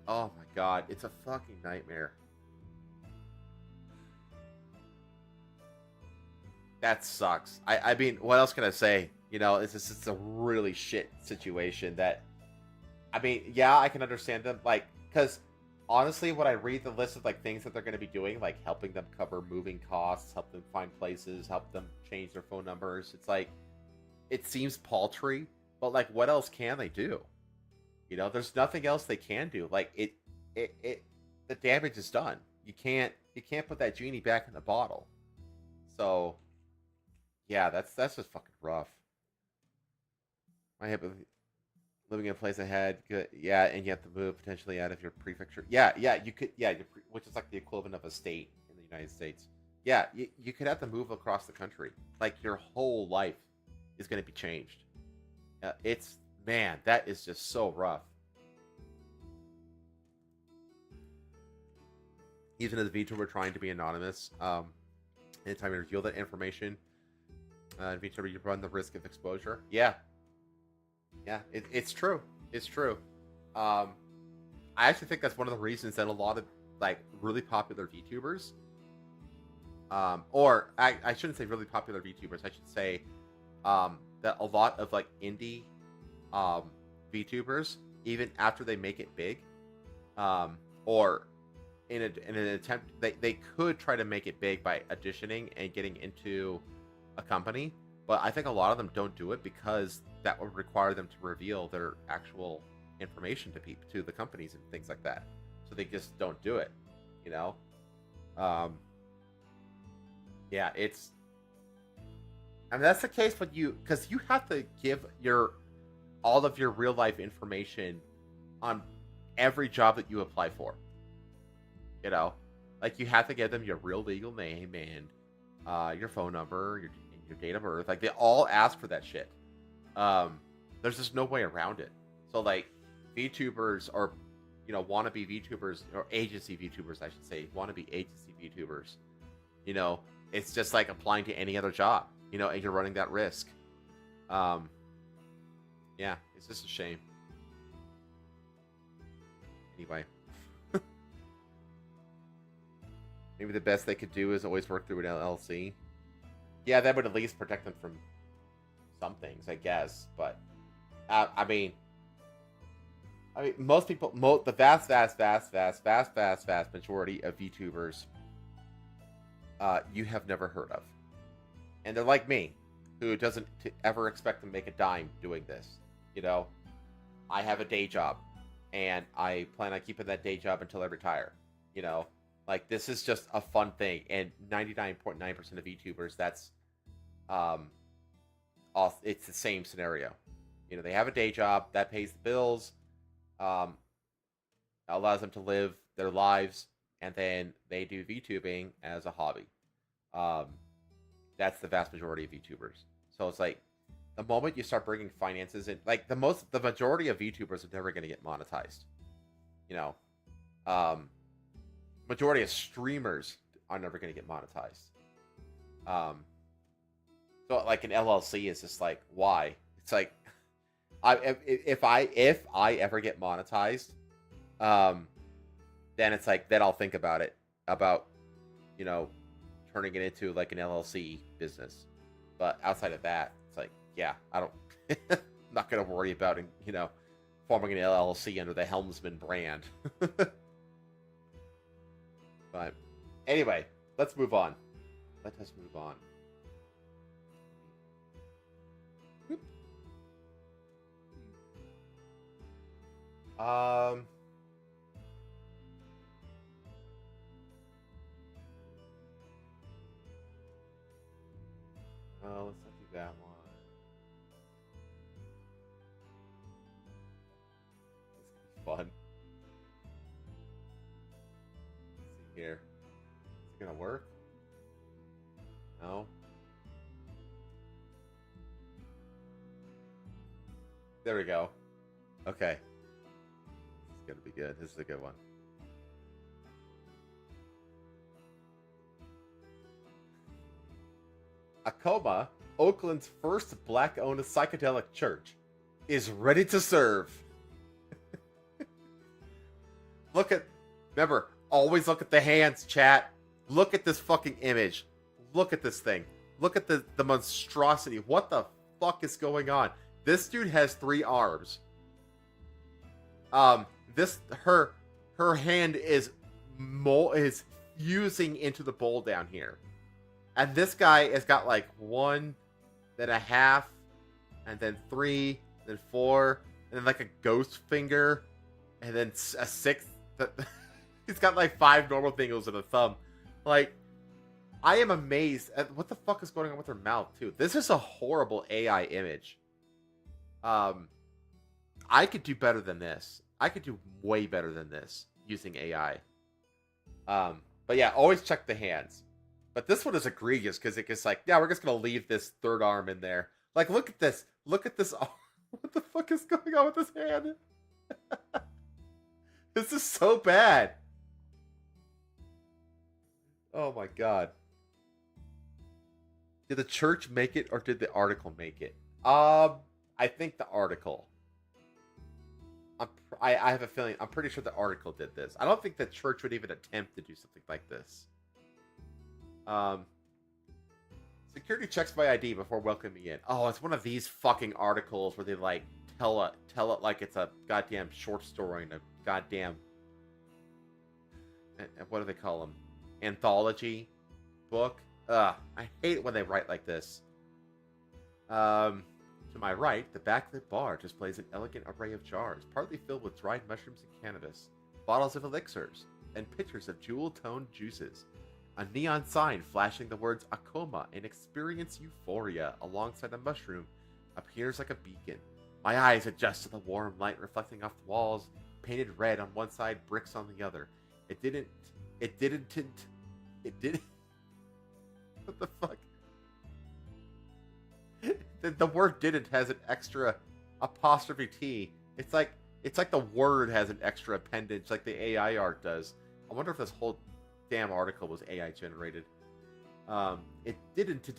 A: oh my God, it's a fucking nightmare. That sucks. I mean, what else can I say? You know, it's a really shit situation that, I mean, yeah, I can understand them, like, because honestly, when I read the list of, like, things that they're going to be doing, like, helping them cover moving costs, help them find places, help them change their phone numbers, it's like, it seems paltry, but, like, what else can they do? You know, there's nothing else they can do. Like, the damage is done. You can't put that genie back in the bottle. So, yeah, that's just fucking rough. I have living in a place I had, good, yeah, and you have to move potentially out of your prefecture. Yeah, you could, yeah, which is like the equivalent of a state in the United States. Yeah, you could have to move across the country. Like your whole life is going to be changed. Man, that is just so rough. Even as Vtuber trying to be anonymous, anytime you reveal that information, Vtuber, you run the risk of exposure. Yeah, it's true. It's true. I actually think that's one of the reasons that a lot of like really popular VTubers, or I shouldn't say really popular VTubers. I should say that a lot of like indie VTubers, even after they make it big, or in an attempt, they could try to make it big by auditioning and getting into a company, but I think a lot of them don't do it because that would require them to reveal their actual information to people, to the companies and things like that. So they just don't do it, you know? Yeah, I mean, that's the case when because you have to give all of your real life information on every job that you apply for. You know, like you have to give them your real legal name and your phone number, your date of birth. Like they all ask for that shit. There's just no way around it. So like VTubers or, you know, wannabe VTubers or agency VTubers, I should say, wannabe agency VTubers, you know, it's just like applying to any other job, you know, and you're running that risk. Yeah, it's just a shame. Anyway. Maybe the best they could do is always work through an LLC. Yeah, that would at least protect them from some things, I guess. But I mean, most people, the vast majority of VTubers, you have never heard of, and they're like me, who doesn't ever expect to make a dime doing this. You know, I have a day job, and I plan on keeping that day job until I retire. You know. Like, this is just a fun thing, and 99.9% of VTubers, that's, it's the same scenario. You know, they have a day job that pays the bills, allows them to live their lives, and then they do VTubing as a hobby. That's the vast majority of VTubers. So it's like, the moment you start bringing finances in, like the majority of VTubers are never going to get monetized. You know, majority of streamers are never going to get monetized. So like an LLC is just like, why? It's like, if I ever get monetized, then it's like, then I'll think about it, about, you know, turning it into like an LLC business. But outside of that, it's like, yeah, I don't, I'm not going to worry about, you know, forming an LLC under the Helmsman brand. But anyway, let's move on. Let us move on. Whoop. Oh, let's not do that one. This could be fun. Let's see here. Is it gonna work? No. There we go. Okay. This is gonna be good. This is a good one. Akoma, Oakland's first black-owned psychedelic church, is ready to serve. Remember, always look at the hands, chat. Look at this fucking image. Look at this thing. Look at the monstrosity. What the fuck is going on? This dude has 3 arms. Her hand is fusing into the bowl down here. And this guy has got like 1, then a half, and then 3, then 4, and then like a ghost finger, and then a 6th. He's got like 5 normal fingers and a thumb. Like, I am amazed at what the fuck is going on with her mouth too. This is a horrible AI image. I could do better than this. I could do way better than this using AI. But yeah, always check the hands. But this one is egregious because it gets like, yeah, we're just gonna leave this 3rd arm in there. Like, look at this. Look at this arm. What the fuck is going on with this hand? This is so bad. Oh my god. Did the church make it or did the article make it? I think the article. I have a feeling, I'm pretty sure the article did this. I don't think the church would even attempt to do something like this. Security checks my ID before welcoming me in. Oh, it's one of these fucking articles where they like tell it like it's a goddamn short story and a goddamn, and what do they call them? Anthology book. I hate it when they write like this. To my right, the backlit bar displays an elegant array of jars, partly filled with dried mushrooms and cannabis, bottles of elixirs, and pitchers of jewel-toned juices. A neon sign flashing the words Akoma and Experience Euphoria alongside a mushroom appears like a beacon. My eyes adjust to the warm light reflecting off the walls, painted red on one side, bricks on the other. It didn't. What the fuck? The word didn't has an extra apostrophe T. It's like the word has an extra appendage like the AI art does. I wonder if this whole damn article was AI generated. It didn't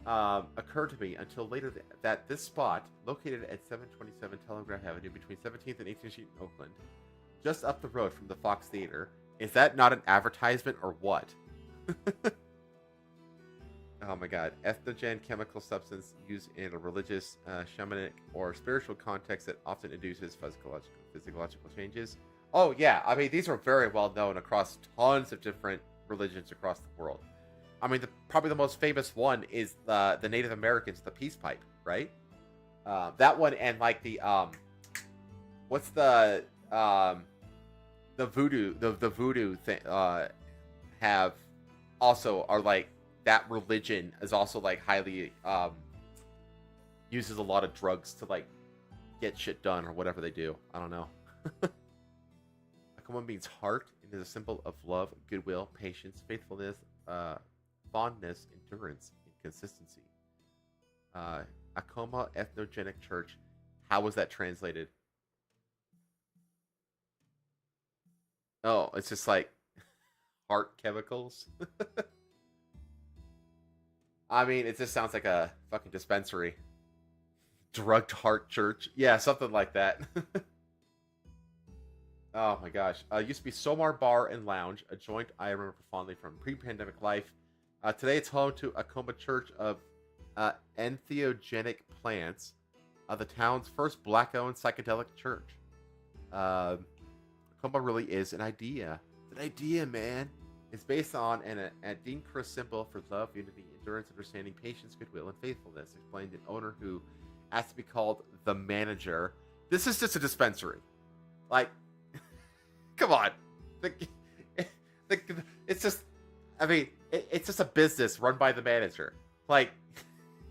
A: occur to me until later that this spot, located at 727 Telegraph Avenue between 17th and 18th Street in Oakland, just up the road from the Fox Theater, is that not an advertisement or what? Oh my god. Ethnogen chemical substance used in a religious, shamanic, or spiritual context that often induces physiological changes. Oh yeah, I mean, these are very well known across tons of different religions across the world. I mean, probably the most famous one is the Native Americans, the peace pipe, right? That one, and like the what's the voodoo, the voodoo thing, have also are like, that religion is also like highly uses a lot of drugs to like get shit done or whatever they do. I don't know. Akoma means heart and is a symbol of love, goodwill, patience, faithfulness, fondness, endurance, and consistency. I Acoma Ethnogenic Church. How was that translated? Oh, it's just like heart chemicals. I mean, it just sounds like a fucking dispensary. Drugged Heart Church. Yeah, something like that. Oh my gosh. Used to be Somar Bar and Lounge, a joint I remember fondly from pre-pandemic life. Today it's home to Acoma Church of Entheogenic Plants, the town's first black-owned psychedelic church. Acoma really is an idea. It's an idea, man. It's based on an Adinkra symbol for love, unity, endurance, understanding, patience, goodwill, and faithfulness, explained an owner who asked to be called the manager. This is just a dispensary. Like, come on. It's just, I mean, it's just a business run by the manager. Like,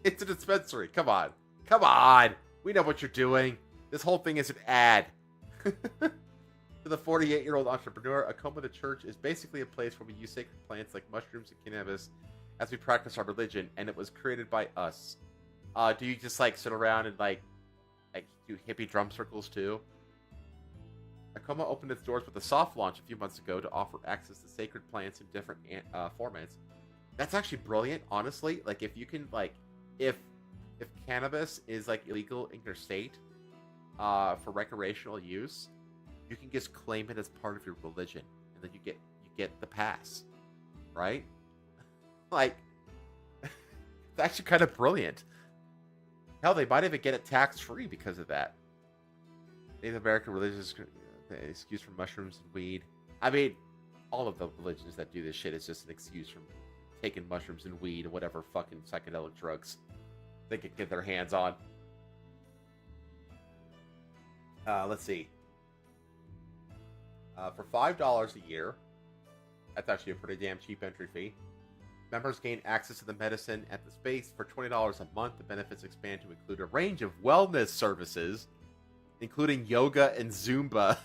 A: it's a dispensary. Come on. Come on. We know what you're doing. This whole thing is an ad. To the 48-year-old entrepreneur, Acoma the Church is basically a place where we use sacred plants like mushrooms and cannabis as we practice our religion, and it was created by us. Do you just, like, sit around and, like do hippie drum circles, too? Acoma opened its doors with a soft launch a few months ago to offer access to sacred plants in different formats. That's actually brilliant, honestly. Like, if you can, like, if cannabis is, like, illegal in your state for recreational use, you can just claim it as part of your religion, and then you get the pass, right? Like, it's actually kind of brilliant. Hell, they might even get it tax-free because of that. Native American religions excuse from mushrooms and weed. I mean, all of the religions that do this shit is just an excuse from taking mushrooms and weed and whatever fucking psychedelic drugs they can get their hands on. Let's see. For $5 a year, that's actually a pretty damn cheap entry fee. Members gain access to the medicine at the space. For $20 a month, the benefits expand to include a range of wellness services, including yoga and Zumba.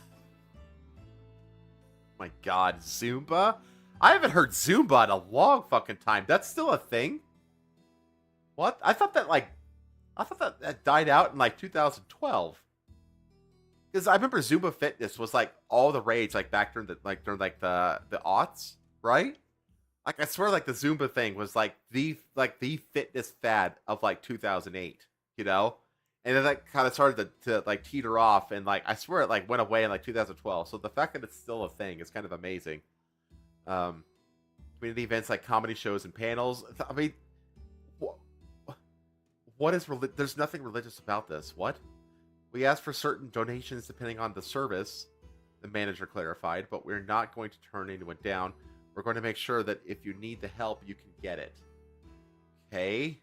A: My God, Zumba? I haven't heard Zumba in a long fucking time. That's still a thing? What? I thought that died out in like 2012. Because I remember Zumba fitness was like all the rage, like back during the aughts, right? Like, I swear, like, the Zumba thing was like the fitness fad of like 2008, you know? And then that kind of started to like teeter off, and like I swear it like went away in like 2012. So the fact that it's still a thing is kind of amazing. Community events like comedy shows and panels. I mean, what is there's nothing religious about this. What? We ask for certain donations depending on the service, the manager clarified, but we're not going to turn anyone down. We're going to make sure that if you need the help, you can get it. Okay?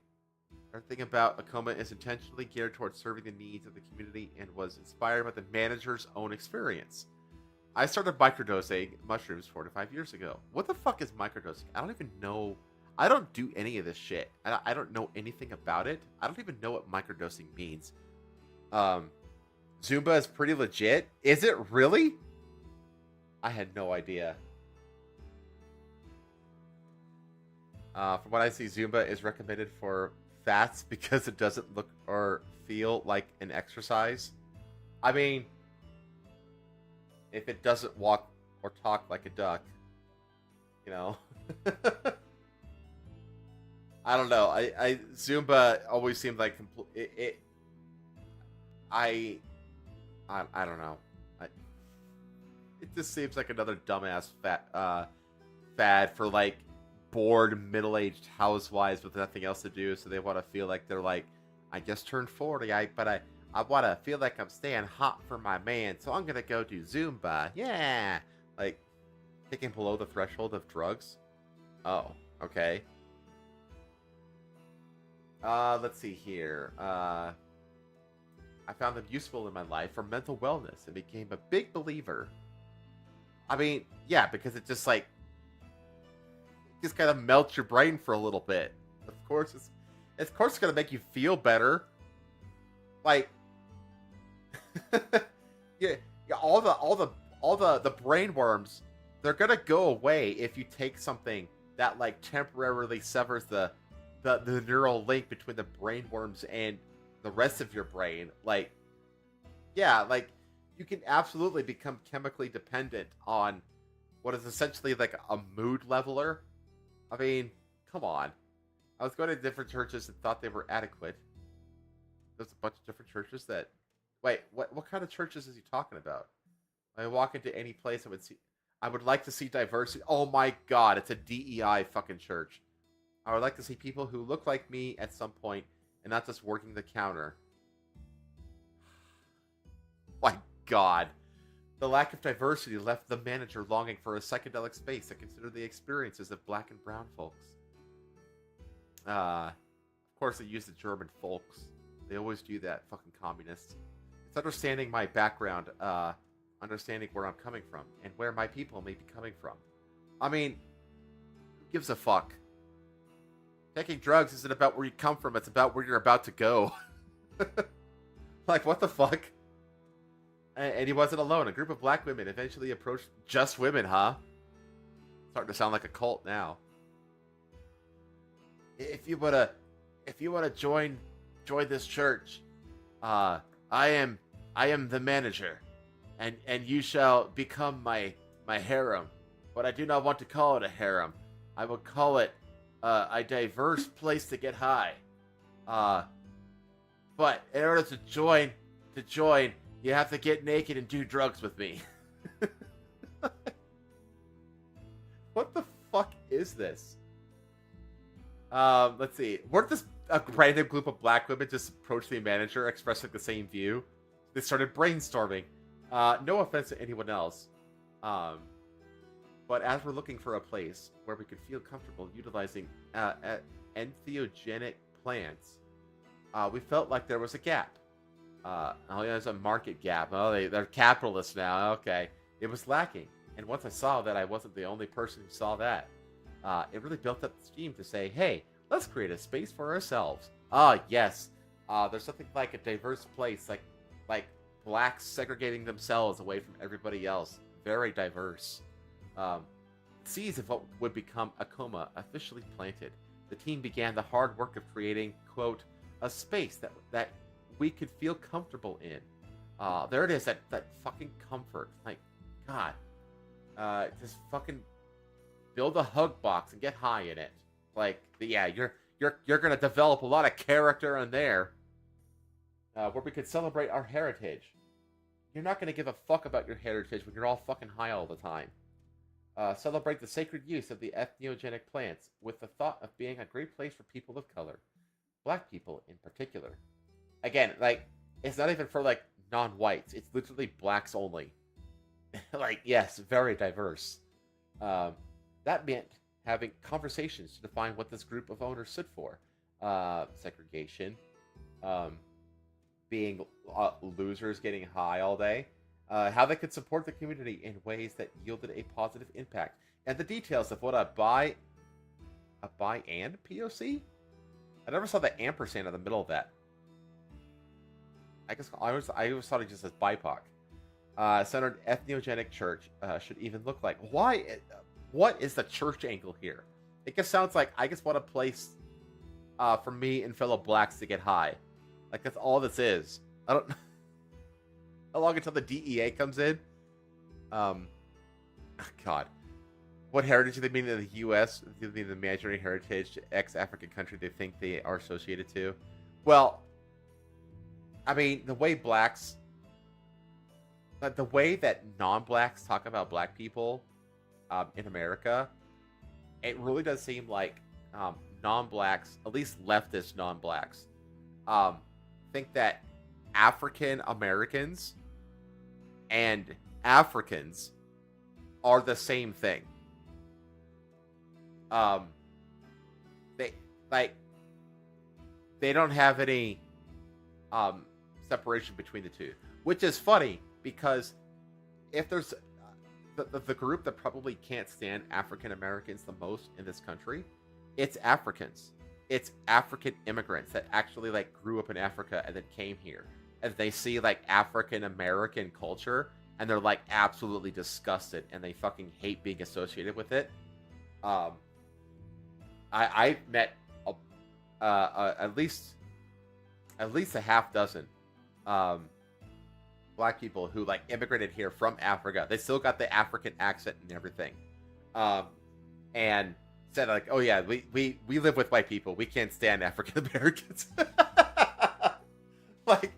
A: Everything about Acoma is intentionally geared towards serving the needs of the community and was inspired by the manager's own experience. I started microdosing mushrooms 4 to 5 years ago. What the fuck is microdosing? I don't even know. I don't do any of this shit. I don't know anything about it. I don't even know what microdosing means. Zumba is pretty legit. Is it really? I had no idea. From what I see, Zumba is recommended for fats because it doesn't look or feel like an exercise. I mean, if it doesn't walk or talk like a duck, you know. I don't know. I Zumba always seemed like I don't know. It just seems like another dumbass fad for like bored middle-aged housewives with nothing else to do, so they want to feel like they're like, I just turned 40, but I want to feel like I'm staying hot for my man, so I'm gonna go do Zumba. Yeah, like taking below the threshold of drugs. Oh, okay. Let's see here. I found them useful in my life for mental wellness and became a big believer. I mean, yeah, because it just like just kind of melts your brain for a little bit. Of course, it's gonna make you feel better. Like, yeah, all the brain worms, they're gonna go away if you take something that like temporarily severs the neural link between the brain worms and the rest of your brain, like, yeah, like, you can absolutely become chemically dependent on what is essentially like a mood leveler. I mean, come on. I was going to different churches and thought they were adequate. There's a bunch of different churches that... Wait, what kind of churches is he talking about? I walk into any place, I would like to see diversity. Oh my god, it's a DEI fucking church. I would like to see people who look like me at some point and not just working the counter. My god. The lack of diversity left the manager longing for a psychedelic space to consider the experiences of black and brown folks. Of course they use the German folks. They always do that, fucking communists. It's understanding my background, understanding where I'm coming from, and where my people may be coming from. I mean, who gives a fuck? Taking drugs isn't about where you come from, it's about where you're about to go. Like, what the fuck? And he wasn't alone. A group of black women eventually approached... Just women, huh? Starting to sound like a cult now. If you wanna join this church, I am the manager, and you shall become my harem. But I do not want to call it a harem. I will call it a diverse place to get high. But in order to join, you have to get naked and do drugs with me. What the fuck is this? Let's see. Weren't this a random group of black women just approached the manager expressing the same view? They started brainstorming. No offense to anyone else. But as we're looking for a place where we could feel comfortable utilizing entheogenic plants, we felt like there was a gap. Oh, yeah, there's a market gap. Oh, they're capitalists now. Okay. It was lacking. And once I saw that I wasn't the only person who saw that, it really built up the steam to say, hey, let's create a space for ourselves. Yes. There's something like a diverse place, like blacks segregating themselves away from everybody else. Very diverse. Seeds of what would become a coma officially planted. The team began the hard work of creating, quote, a space that we could feel comfortable in. There it is, that fucking comfort. Like, God. Just fucking build a hug box and get high in it. Like, yeah, you're gonna develop a lot of character in there. Where we could celebrate our heritage. You're not gonna give a fuck about your heritage when you're all fucking high all the time. Celebrate the sacred use of the entheogenic plants with the thought of being a great place for people of color. Black people in particular. Again, like, it's not even for, like, non-whites. It's literally blacks only. Like, yes, very diverse. That meant having conversations to define what this group of owners stood for. Segregation. Being losers getting high all day. How they could support the community in ways that yielded a positive impact. And the details of what a buy and POC? I never saw the ampersand in the middle of that. I guess I always thought it just says BIPOC. Centered entheogenic church should even look like. Why? What is the church angle here? It just sounds like I just want a place for me and fellow blacks to get high. Like, that's all this is. I don't. How long until the DEA comes in? God. What heritage do they mean in the U.S.? Do they mean the imaginary heritage, ex-African country they think they are associated to? Well, I mean, the way blacks... The way that non-blacks talk about black people in America, it really does seem like non-blacks, at least leftist non-blacks, think that African Americans and Africans are the same thing. They don't have any separation between the two, which is funny because if there's the group that probably can't stand African Americans the most in this country, it's Africans. It's African immigrants that actually like grew up in Africa and then came here, and they see like African American culture and they're like absolutely disgusted and they fucking hate being associated with it. I met at least at least a half dozen black people who like immigrated here from Africa. They still got the African accent and everything, and said like, "Oh yeah, we live with white people. We can't stand African Americans." Like,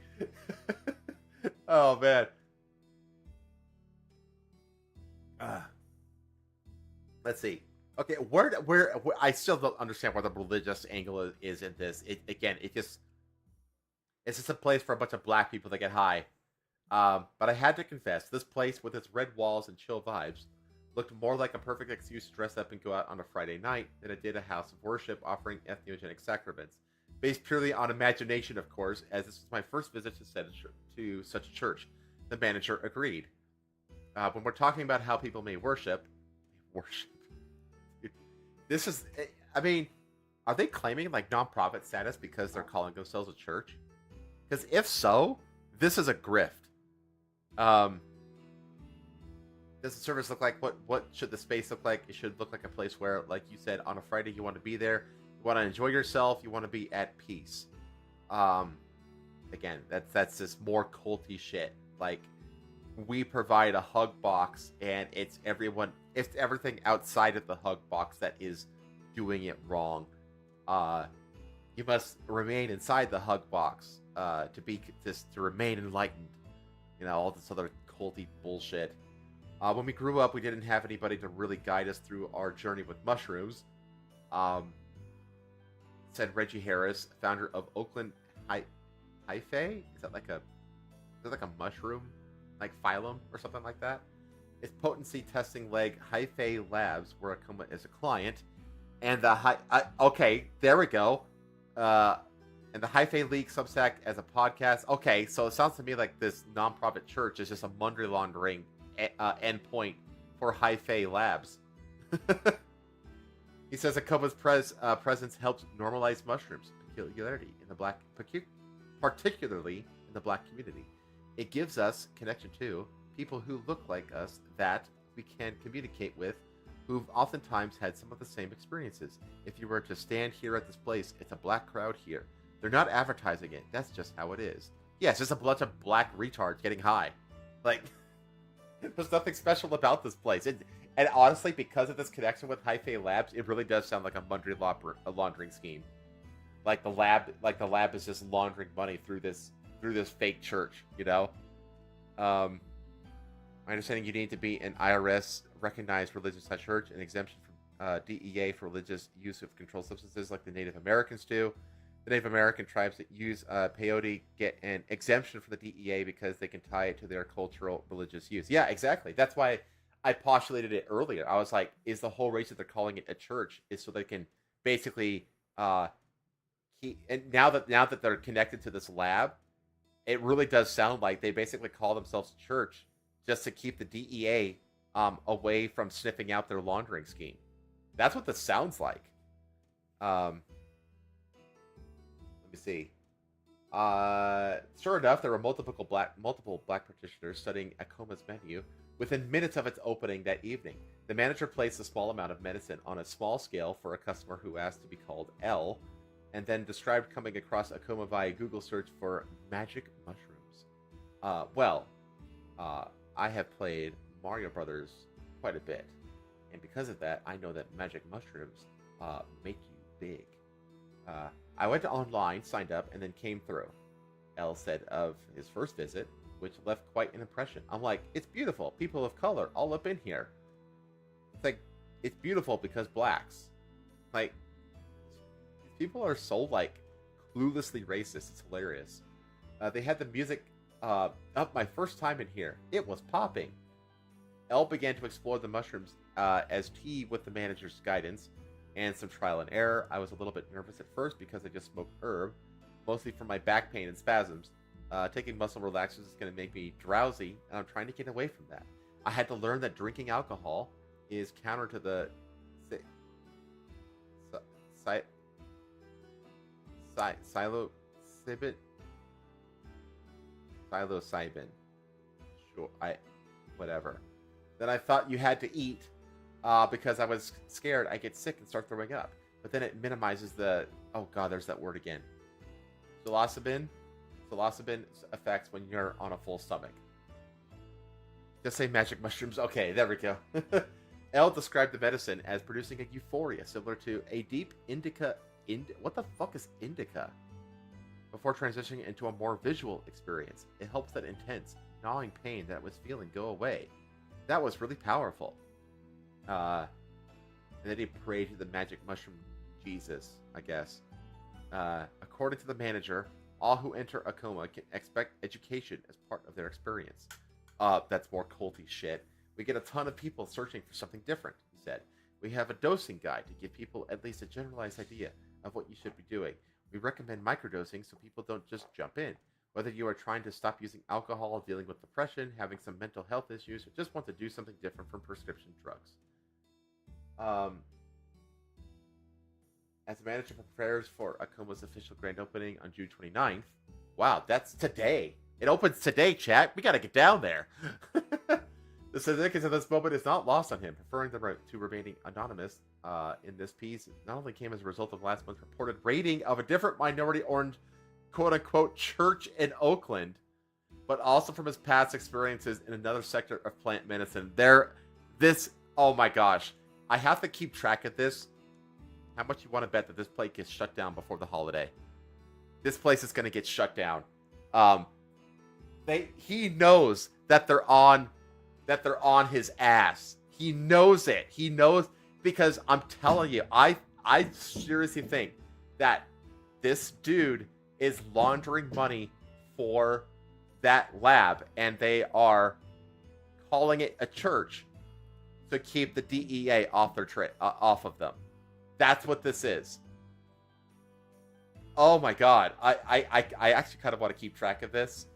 A: oh man. Let's see. Okay, where I still don't understand where the religious angle is in this. It's just a place for a bunch of black people to get high. But I had to confess, this place with its red walls and chill vibes looked more like a perfect excuse to dress up and go out on a Friday night than it did a house of worship offering ethnogenic sacraments. Based purely on imagination, of course, as this was my first visit to such a church. The manager agreed. When we're talking about how people may worship. This is, I mean, are they claiming like nonprofit status because they're calling themselves a church? Because if so, this is a grift. Does the service look like? What should the space look like? It should look like a place where, like you said, on a Friday you want to be there, you want to enjoy yourself, you want to be at peace. Again, that's just more culty shit. Like, we provide a hug box, and it's everything outside of the hug box that is doing it wrong. You must remain inside the hug box to remain enlightened. You know, all this other culty bullshit. When we grew up, we didn't have anybody to really guide us through our journey with mushrooms. Said Reggie Harris, founder of Oakland Hyphae. Is that like a mushroom, like phylum or something like that? Its potency testing leg Hyphae Labs, where Akuma is a client, and the okay, there we go. And the Hyphae League Substack as a podcast. Okay, so it sounds to me like this nonprofit church is just a money laundering endpoint for Hyphae Labs. He says Akuma's presence helps normalize mushrooms, particularly in the black community. It gives us connection to people who look like us that we can communicate with, who've oftentimes had some of the same experiences. If you were to stand here at this place, it's a black crowd here. They're not advertising it. That's just how it is. Yeah, it's just a bunch of black retards getting high. Like, there's nothing special about this place. And honestly, because of this connection with Hyphae Labs, it really does sound like a money laundering scheme. Like the lab is just laundering money through this fake church, you know? My understanding, you need to be an IRS recognized religious church, an exemption from DEA for religious use of controlled substances like the Native Americans do. The Native American tribes that use peyote get an exemption from the DEA because they can tie it to their cultural religious use. Yeah, exactly. That's why I postulated it earlier. I was like, is the whole reason they're calling it a church is so they can basically and now that they're connected to this lab, it really does sound like they basically call themselves a church just to keep the DEA away from sniffing out their laundering scheme. That's what this sounds like. Let me see. Sure enough, there were multiple black practitioners studying Akuma's menu within minutes of its opening that evening. The manager placed a small amount of medicine on a small scale for a customer who asked to be called L, and then described coming across Akuma via Google search for magic mushrooms. I have played Mario Brothers quite a bit, and because of that, I know that magic mushrooms make you big. I went online, signed up, and then came through. L said of his first visit, which left quite an impression. I'm like, it's beautiful. People of color all up in here. It's like, it's beautiful because blacks. Like, people are so, like, cluelessly racist. It's hilarious. They had the music up my first time in here. It was popping. L began to explore the mushrooms as T with the manager's guidance and some trial and error. I was a little bit nervous at first because I just smoked herb, mostly for my back pain and spasms. Taking muscle relaxers is going to make me drowsy, and I'm trying to get away from that. I had to learn that drinking alcohol is counter to the psilocybin. Sure, whatever. Then I thought you had to eat because I was scared I get sick and start throwing up. But then it minimizes the, oh god, there's that word again. Psilocybin effects when you're on a full stomach. Just say magic mushrooms. Okay, there we go. Elle described the medicine as producing a euphoria similar to a deep indica. What the fuck is indica? Before transitioning into a more visual experience, it helps that intense, gnawing pain that it was feeling go away. That was really powerful. And then he prayed to the magic mushroom Jesus, I guess. According to the manager, all who enter a coma can expect education as part of their experience. That's more culty shit. We get a ton of people searching for something different, he said. We have a dosing guide to give people at least a generalized idea of what you should be doing. We recommend microdosing so people don't just jump in. Whether you are trying to stop using alcohol, dealing with depression, having some mental health issues, or just want to do something different from prescription drugs. As the manager prepares for Acoma's official grand opening on June 29th. Wow, that's today. It opens today, chat. We gotta get down there. The significance of this moment is not lost on him, preferring to remaining anonymous in this piece. Not only came as a result of last month's reported raiding of a different minority-owned quote-unquote church in Oakland, but also from his past experiences in another sector of plant medicine. Oh my gosh. I have to keep track of this. How much you want to bet that this place gets shut down before the holiday? This place is going to get shut down. He knows that they're on his ass. He knows it. He knows, because I'm telling you, I seriously think that this dude is laundering money for that lab, and they are calling it a church to keep the DEA off of them. That's what this is. Oh my god. I actually kind of want to keep track of this.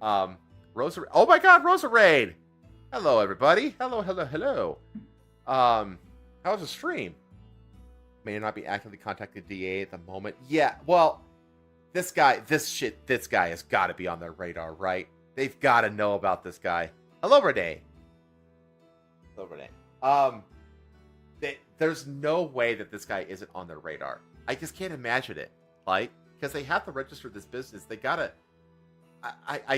A: Rosa. Oh my god, Rosa Raid. Hello everybody. Hello. How's the stream? May not be actively contacting the DA at the moment. Yeah, well, this guy has got to be on their radar, right? They've got to know about this guy. Hello, Renee. There's no way that this guy isn't on their radar. I just can't imagine it. Like, because they have to register this business. They gotta. I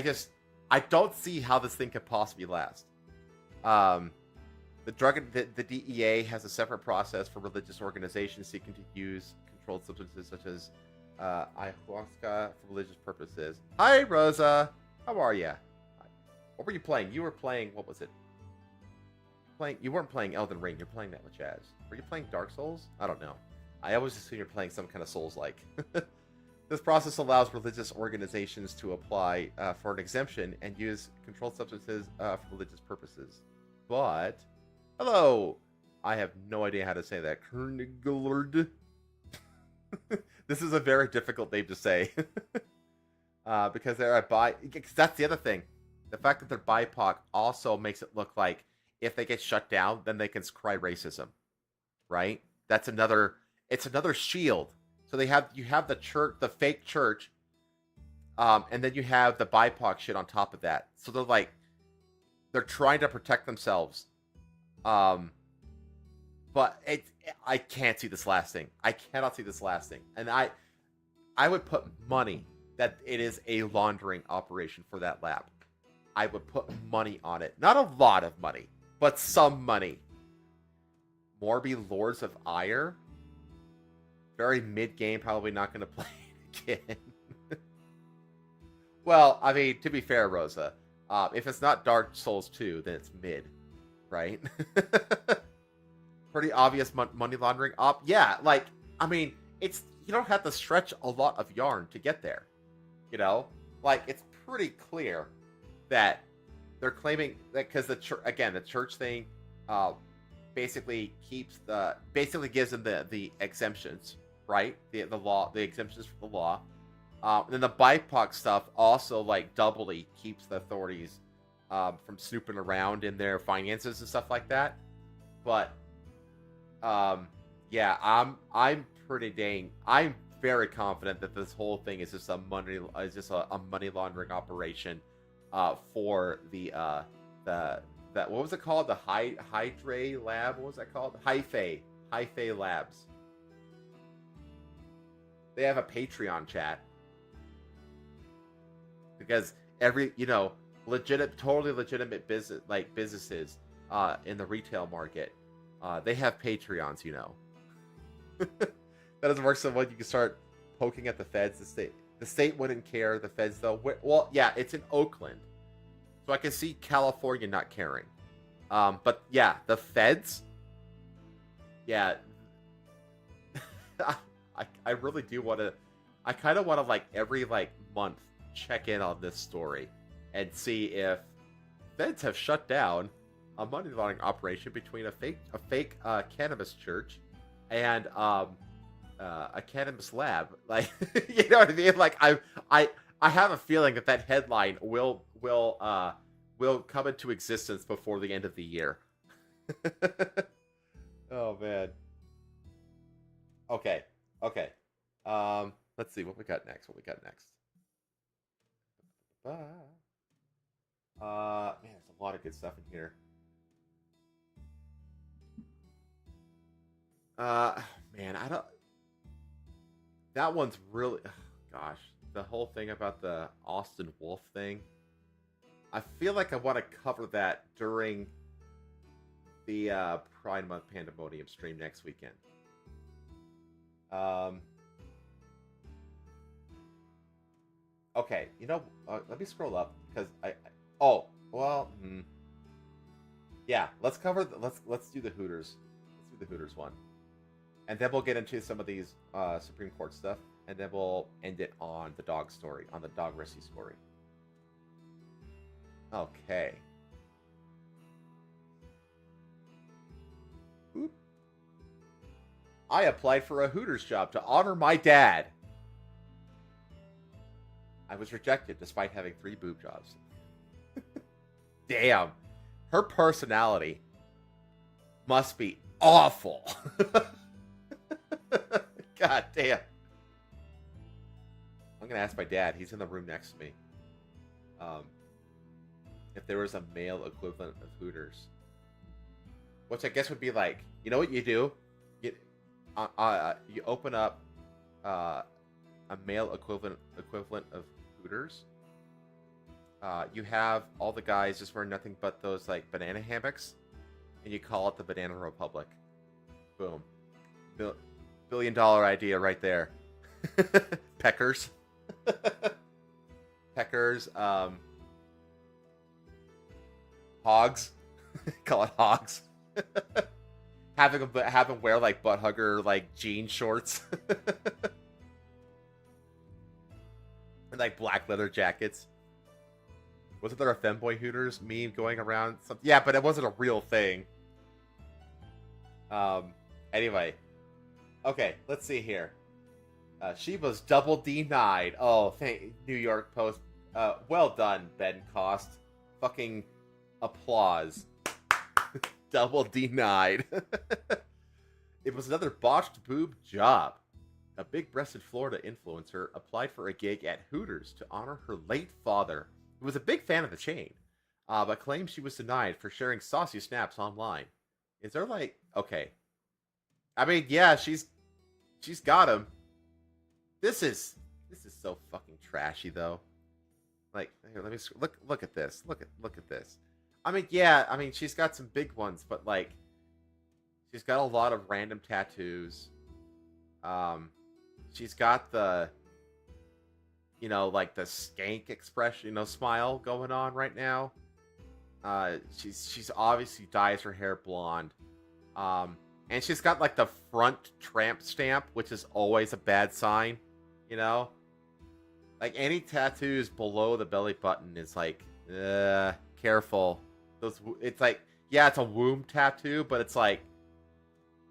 A: don't see how this thing could possibly last. The DEA has a separate process for religious organizations seeking to use controlled substances such as ayahuasca for religious purposes. Hi, Rosa. How are you? What were you playing? You were playing, what was it? You weren't playing Elden Ring. You're playing that with Chaz. Were you playing Dark Souls? I don't know. I always assume you're playing some kind of Souls-like. This process allows religious organizations to apply for an exemption and use controlled substances for religious purposes. But, hello! I have no idea how to say that. Kernigard. This is a very difficult name to say. Because they're because that's the other thing. The fact that they're BIPOC also makes it look like if they get shut down, then they can cry racism. Right? It's another shield. So you have the church, the fake church, and then you have the BIPOC shit on top of that. So they're trying to protect themselves. But I can't see this lasting. I cannot see this lasting. And I would put money that it is a laundering operation for that lab. I would put money on it. Not a lot of money, but some money. Morby Lords of Ire. Very mid-game, probably not going to play it again. Well, I mean, to be fair, Rosa, if it's not Dark Souls 2, then it's mid, right? Pretty obvious money laundering op. Yeah, I mean, you don't have to stretch a lot of yarn to get there. You know? It's pretty clear that they're claiming that because the church thing basically gives them the exemptions, right? The exemptions from the law. And then the BIPOC stuff also doubly keeps the authorities from snooping around in their finances and stuff like that. But yeah, I'm very confident that this whole thing is just a money laundering operation for what was it called? The Hydra Lab? What was that called? Hyphae Labs. They have a Patreon chat. because totally legitimate businesses in the retail market, they have Patreons. That doesn't work so well. You can start poking at the feds. The state wouldn't care. The feds, though. Well, yeah, it's in Oakland, so I can see California not caring. But yeah, the feds. Yeah, I really do want to. I kind of want to like every month check in on this story and see if feds have shut down a money laundering operation between a fake cannabis church and a cannabis lab. Like, you know what I mean? Like, I have a feeling that headline will come into existence before the end of the year. Oh man. Okay. Let's see what we got next. Man, there's a lot of good stuff in here. Man, I don't. That one's really. Gosh, the whole thing about the Austin Wolf thing. I feel like I want to cover that during the Pride Month Pandemonium stream next weekend. Okay, let me scroll up because yeah, let's do the Hooters. Let's do the Hooters one, and then we'll get into some of these Supreme Court stuff, and then we'll end it on the dog story, on the dog rescue story. Okay. Oop. I applied for a Hooters job to honor my dad. I was rejected despite having 3 boob jobs. Damn. Her personality must be awful. God damn. I'm going to ask my dad. He's in the room next to me. If there was a male equivalent of Hooters. Which I guess would be like, you know what you do? You open up a male equivalent of Hooters. You have all the guys just wearing nothing but those banana hammocks, and you call it the Banana Republic. Boom. $1 billion idea right there. Peckers. Peckers. Hogs. Call it hogs. have them wear butt hugger jean shorts. And black leather jackets. Wasn't there a femboy Hooters meme going around? Yeah, but it wasn't a real thing. Anyway. Okay, let's see here. She was double denied. Oh, thank New York Post. Well done, Ben Cost. Fucking applause. Double denied. It was another botched boob job. A big-breasted Florida influencer applied for a gig at Hooters to honor her late father, who was a big fan of the chain, but claimed she was denied for sharing saucy snaps online. Is there okay? I mean, yeah, she's got him. This is so fucking trashy though. Here, let me look at this. Look at this. I mean, yeah, I mean she's got some big ones, but she's got a lot of random tattoos. She's got the the skank expression, smile going on right now. She's obviously dyes her hair blonde. And she's got the front tramp stamp, which is always a bad sign, any tattoos below the belly button is careful. It's yeah, it's a womb tattoo, but it's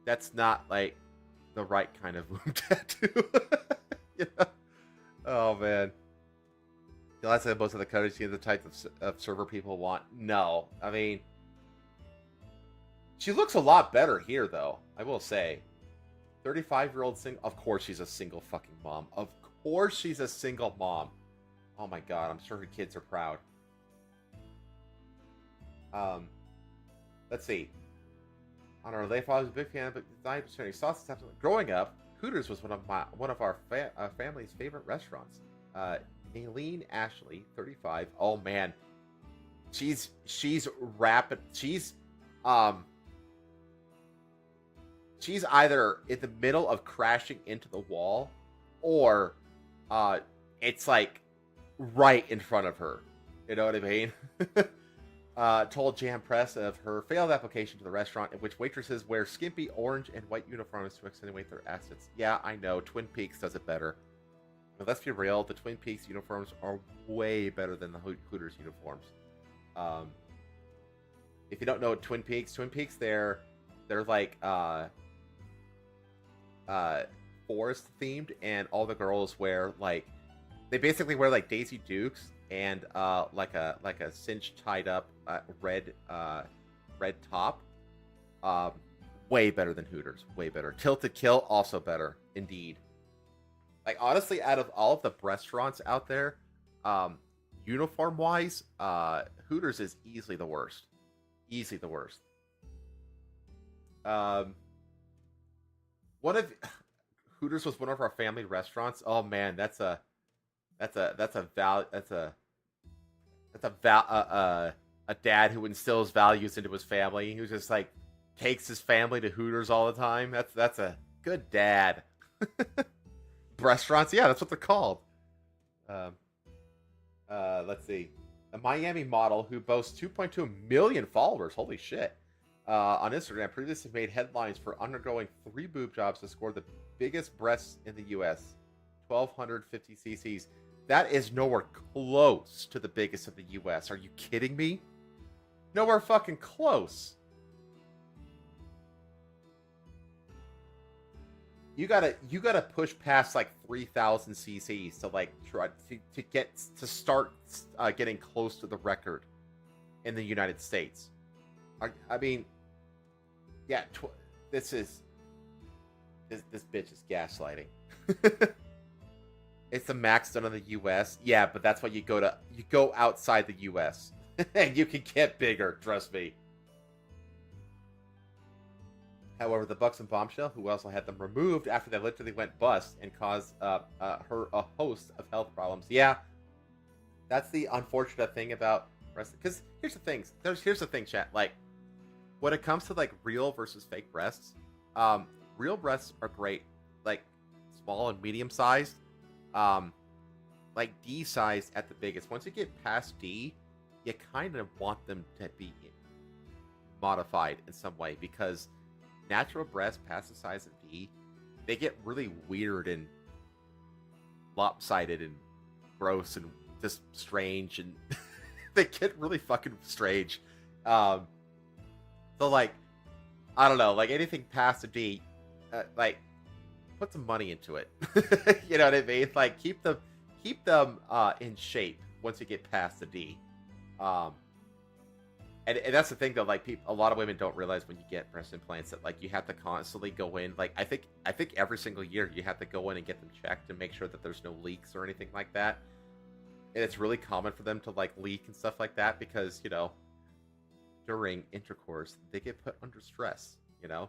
A: that's not the right kind of womb tattoo. Oh man. That's most of the courtesy of the type of server people want. No, I mean, she looks a lot better here, though. I will say, 35-year-old single. Of course, she's a single fucking mom. Of course, she's a single mom. Oh my god, I'm sure her kids are proud. Let's see. On our late father was a big fan of design concerning sauces. Growing up, Hooters was one of our family's favorite restaurants. Aileen Ashley, 35. Oh man, she's rapid. She's either in the middle of crashing into the wall, or it's like right in front of her. You know what I mean? Told Jam Press of her failed application to the restaurant in which waitresses wear skimpy orange and white uniforms to accentuate their assets. Yeah, I know. Twin Peaks does it better. But let's be real, the Twin Peaks uniforms are way better than the Hooters uniforms. If you don't know Twin Peaks, they're like forest themed, and all the girls wear like, they basically wear like Daisy Dukes and like a cinch tied up red top. Way better than Hooters. Way better. Tilted Kill also better, indeed. Like honestly, out of all of the restaurants out there, uniform wise, Hooters is easily the worst. Easily the worst. Hooters was one of our family restaurants. Oh man, that's a dad who instills values into his family. Who just like takes his family to Hooters all the time. That's a good dad. Restaurants, yeah, that's what they're called. Let's see. A Miami model who boasts 2.2 million followers. Holy shit. On Instagram, previously made headlines for undergoing 3 boob jobs to score the biggest breasts in the U.S. 1,250 cc's. That is nowhere close to the biggest of the U.S. Are you kidding me? Nowhere fucking close. You gotta push past like 3,000 cc's to like try to get to start getting close to the record in the United States. I mean, yeah, this bitch is gaslighting. It's the max done in the U.S. Yeah, but that's why you go outside the U.S. and you can get bigger. Trust me. However, the Bucks and Bombshell, who also had them removed after they literally went bust and caused her a host of health problems. Yeah, that's the unfortunate thing about breast. Because here's the thing. Here's the thing, chat. Like, when it comes to like real versus fake breasts, real breasts are great, like small and medium sized, like D sized at the biggest. Once you get past D, you kind of want them to be modified in some way, because natural breasts past the size of D, they get really weird and lopsided and gross and just strange, and they get really fucking strange. So like, I don't know, like anything past a D, like put some money into it. You know what I mean? Like keep them in shape once you get past the D. And that's the thing though, like a lot of women don't realize when you get breast implants that like you have to constantly go in. Like I think every single year you have to go in and get them checked to make sure that there's no leaks or anything like that. And it's really common for them to like leak and stuff like that because, you know, during intercourse they get put under stress, you know.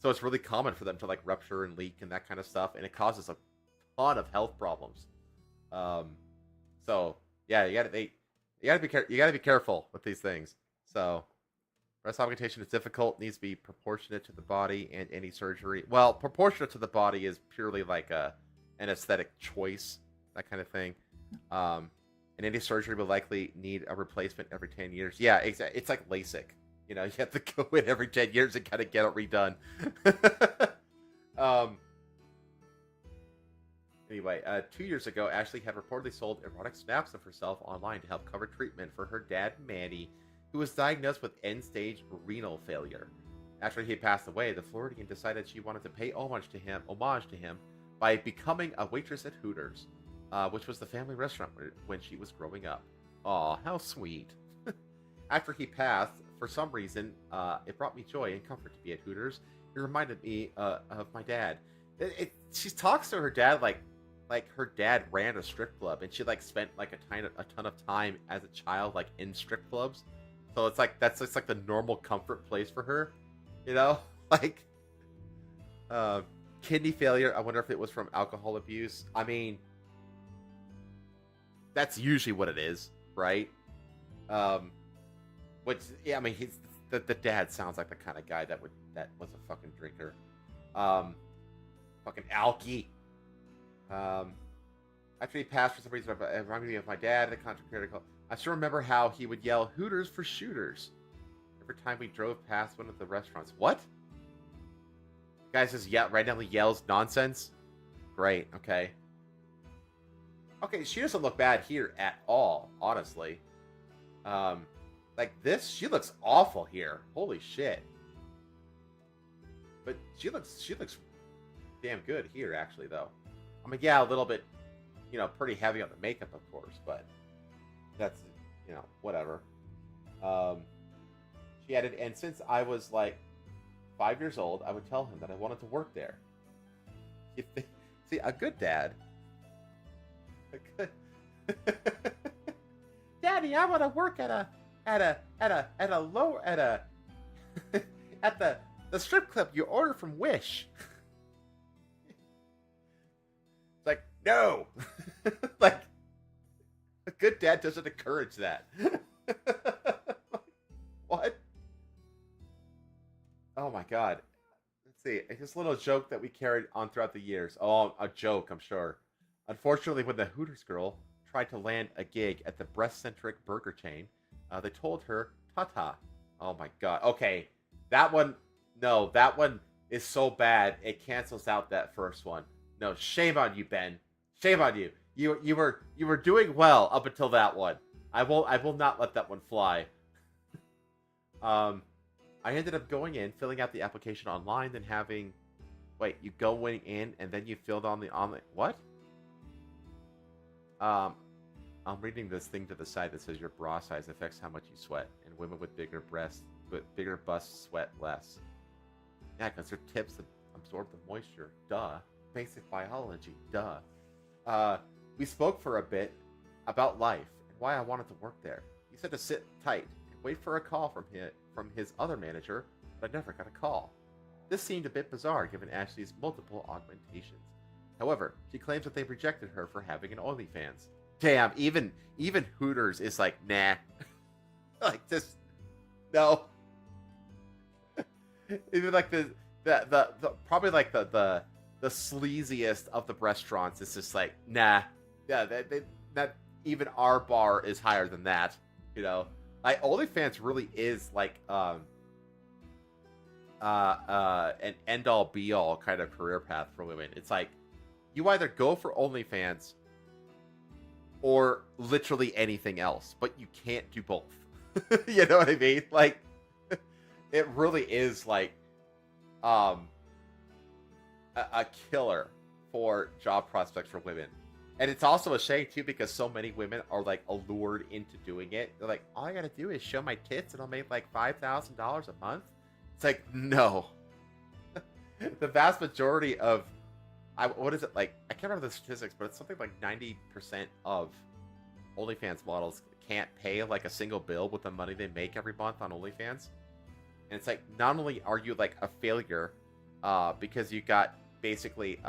A: So it's really common for them to like rupture and leak and that kind of stuff, and it causes a ton of health problems. So yeah, you gotta be careful with these things. So breast augmentation is difficult, needs to be proportionate to the body, and any surgery, well, proportionate to the body is purely like an aesthetic choice, that kind of thing. And any surgery will likely need a replacement every 10 years. Yeah, exactly. It's like LASIK. You know, you have to go in every 10 years and kind of get it redone. Anyway, 2 years ago, Ashley had reportedly sold erotic snaps of herself online to help cover treatment for her dad, Manny, who was diagnosed with end-stage renal failure. After he passed away, the Floridian decided she wanted to pay homage to him by becoming a waitress at Hooters, which was the family restaurant when she was growing up. Aw, how sweet. After he passed, for some reason, it brought me joy and comfort to be at Hooters. It reminded me of my dad. She talks to her dad like her dad ran a strip club, and she like spent like a ton of time as a child like in strip clubs. So it's like that's just like the normal comfort place for her, you know. Like kidney failure. I wonder if it was from alcohol abuse. I mean, that's usually what it is, right? Which, yeah, I mean, the dad sounds like the kind of guy that was a fucking drinker. Fucking alky. After he passed, for some reason, it reminded me of my dad, the content creator. I still remember how he would yell "Hooters for shooters" every time we drove past one of the restaurants. What? The guy just randomly yells nonsense. Great. Okay. Okay, she doesn't look bad here at all, honestly. Like this, she looks awful here. Holy shit. But she looks damn good here, actually, though. I mean, yeah, a little bit, pretty heavy on the makeup, of course, but that's, whatever. She added, and since I was like 5 years old, I would tell him that I wanted to work there. See, a good dad. Daddy, I want to work at the strip club you order from Wish. It's like, no. Like, a good dad doesn't encourage that. What? Oh my god. Let's see. It's this little joke that we carried on throughout the years. Oh, a joke, I'm sure. Unfortunately, when the Hooters girl tried to land a gig at the breast-centric burger chain, they told her, "Ta-ta." Oh my god. Okay, that one is so bad it cancels out that first one. No, shame on you, Ben. Shame on you. You were doing well up until that one. I will not let that one fly. I ended up going in, filling out the application online, then having... Wait, you going in and then you filled on the online... What? I'm reading this thing to the side that says your bra size affects how much you sweat, and women with bigger breasts, but bigger busts sweat less. Yeah, because their tips that absorb the moisture. Duh. Basic biology. Duh. We spoke for a bit about life and why I wanted to work there. He said to sit tight and wait for a call from his other manager, but I never got a call. This seemed a bit bizarre given Ashley's multiple augmentations. However, she claims that they rejected her for having an OnlyFans. Damn, even Hooters is like, nah. Like, just, no. Even like the probably like the sleaziest of the restaurants is just like, nah. Yeah, that even our bar is higher than that. Like OnlyFans really is like an end all be all kind of career path for women. It's like you either go for OnlyFans or literally anything else, but you can't do both. You know what I mean? Like, it really is like a killer for job prospects for women. And it's also a shame too, because so many women are like allured into doing it. They're like, all I gotta do is show my tits and I'll make like $5,000 a month. It's like, no. The vast majority of what is it like? I can't remember the statistics, but it's something like 90% of OnlyFans models can't pay like a single bill with the money they make every month on OnlyFans. And it's like, not only are you like a failure because you got basically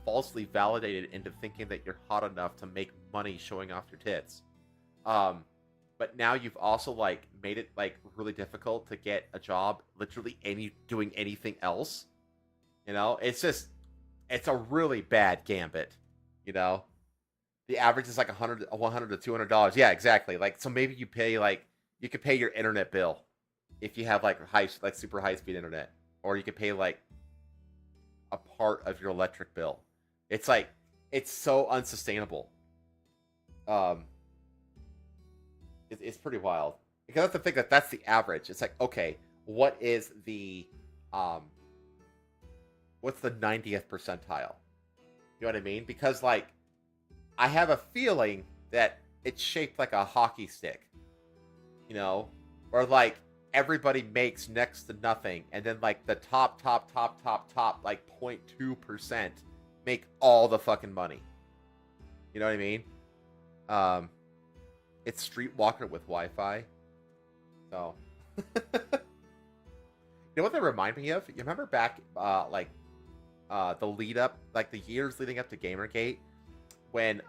A: falsely validated into thinking that you're hot enough to make money showing off your tits, but now you've also like made it like really difficult to get a job literally doing anything else. It's a really bad gambit. The average is like $100 to $200. Yeah, exactly. Like, so maybe you could pay your internet bill if you have like super high speed internet, or you could pay like a part of your electric bill. It's like, it's so unsustainable. It's pretty wild, because I have to think that that's the average. It's like, okay, what is what's the 90th percentile? You know what I mean? Because like, I have a feeling that it's shaped like a hockey stick, or like everybody makes next to nothing, and then like the top like 0.2% make all the fucking money. You know what I mean? It's Streetwalker with Wi-Fi. So, you know what they remind me of? You remember back, the lead up, like the years leading up to Gamergate, when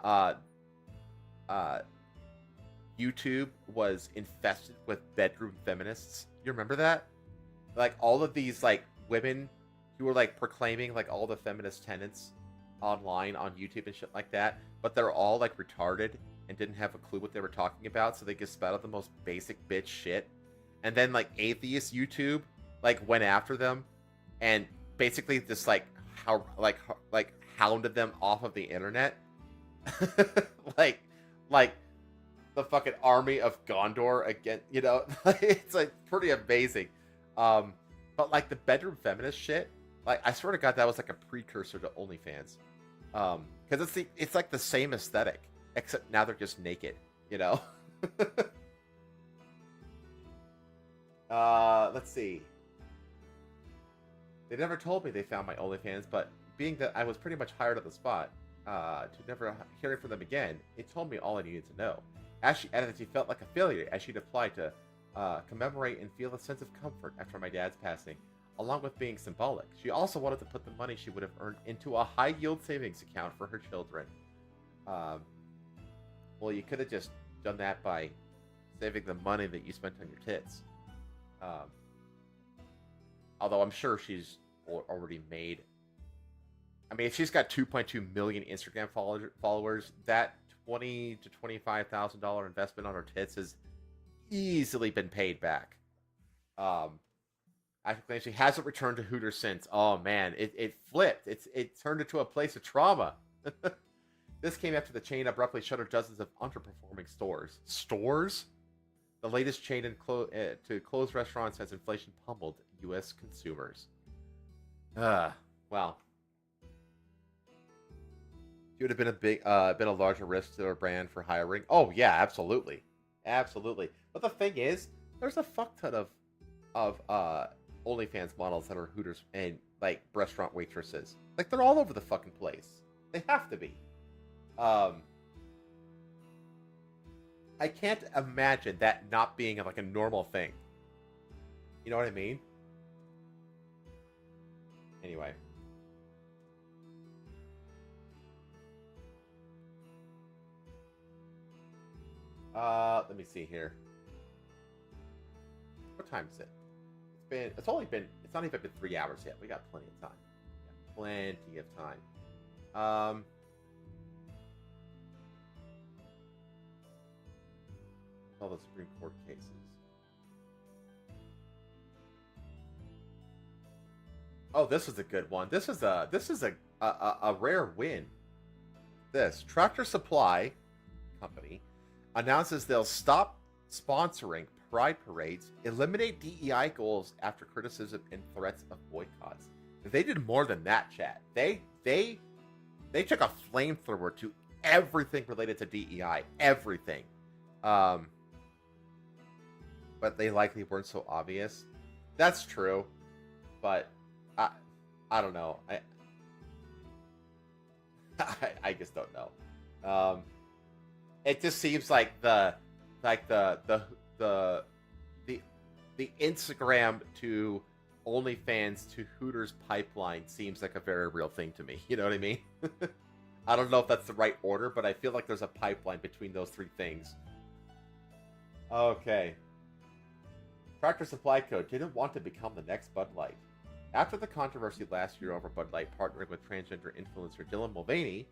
A: YouTube was infested with bedroom feminists. You remember that? Like all of these like women who were like proclaiming like all the feminist tenets online on YouTube and shit like that, but they're all like retarded and didn't have a clue what they were talking about, so they just spat out the most basic bitch shit. And then like atheist YouTube like went after them and basically just like hounded them off of the internet. like the fucking army of Gondor again, you know. It's like pretty amazing. But like the bedroom feminist shit, like I swear to God, that was like a precursor to OnlyFans. Because it's like the same aesthetic, except now they're just naked, you know. Let's see. They never told me they found my OnlyFans, but being that I was pretty much hired on the spot, to never hearing from them again, it told me all I needed to know. As she added that she felt like a failure as she'd applied to commemorate and feel a sense of comfort after my dad's passing, along with being symbolic. She also wanted to put the money she would have earned into a high-yield savings account for her children. Well, you could have just done that by saving the money that you spent on your tits. Although I'm sure she's already made... I mean, if she's got 2.2 million Instagram followers, that $20,000 to $25,000 investment on her tits has easily been paid back. Actually, she hasn't returned to Hooters since. Oh man, it flipped. It turned into a place of trauma. This came after the chain abruptly shuttered dozens of underperforming stores. Stores? The latest chain to close restaurants as inflation pummeled U.S. consumers. Well. It would have been been a larger risk to their brand for hiring. Oh yeah, absolutely, absolutely. But the thing is, there's a fuck ton of OnlyFans models that are Hooters and like restaurant waitresses. Like they're all over the fucking place. They have to be. I can't imagine that not being like a normal thing. You know what I mean? Anyway. Let me see here. What time is it? It's not even been 3 hours yet. We got plenty of time. Plenty of time. All the Supreme Court cases. Oh, this is a good one. This is a rare win. This Tractor Supply Company announces they'll stop sponsoring pride parades, eliminate DEI goals after criticism and threats of boycotts. They did more than that, chat. They took a flamethrower to everything related to DEI, everything. But they likely weren't so obvious. That's true, but I don't know. I just don't know. It just seems like the Instagram to OnlyFans to Hooters pipeline seems like a very real thing to me. You know what I mean? I don't know if that's the right order, but I feel like there's a pipeline between those three things. Okay. Tractor Supply Co. didn't want to become the next Bud Light. After the controversy last year over Bud Light partnering with transgender influencer Dylan Mulvaney,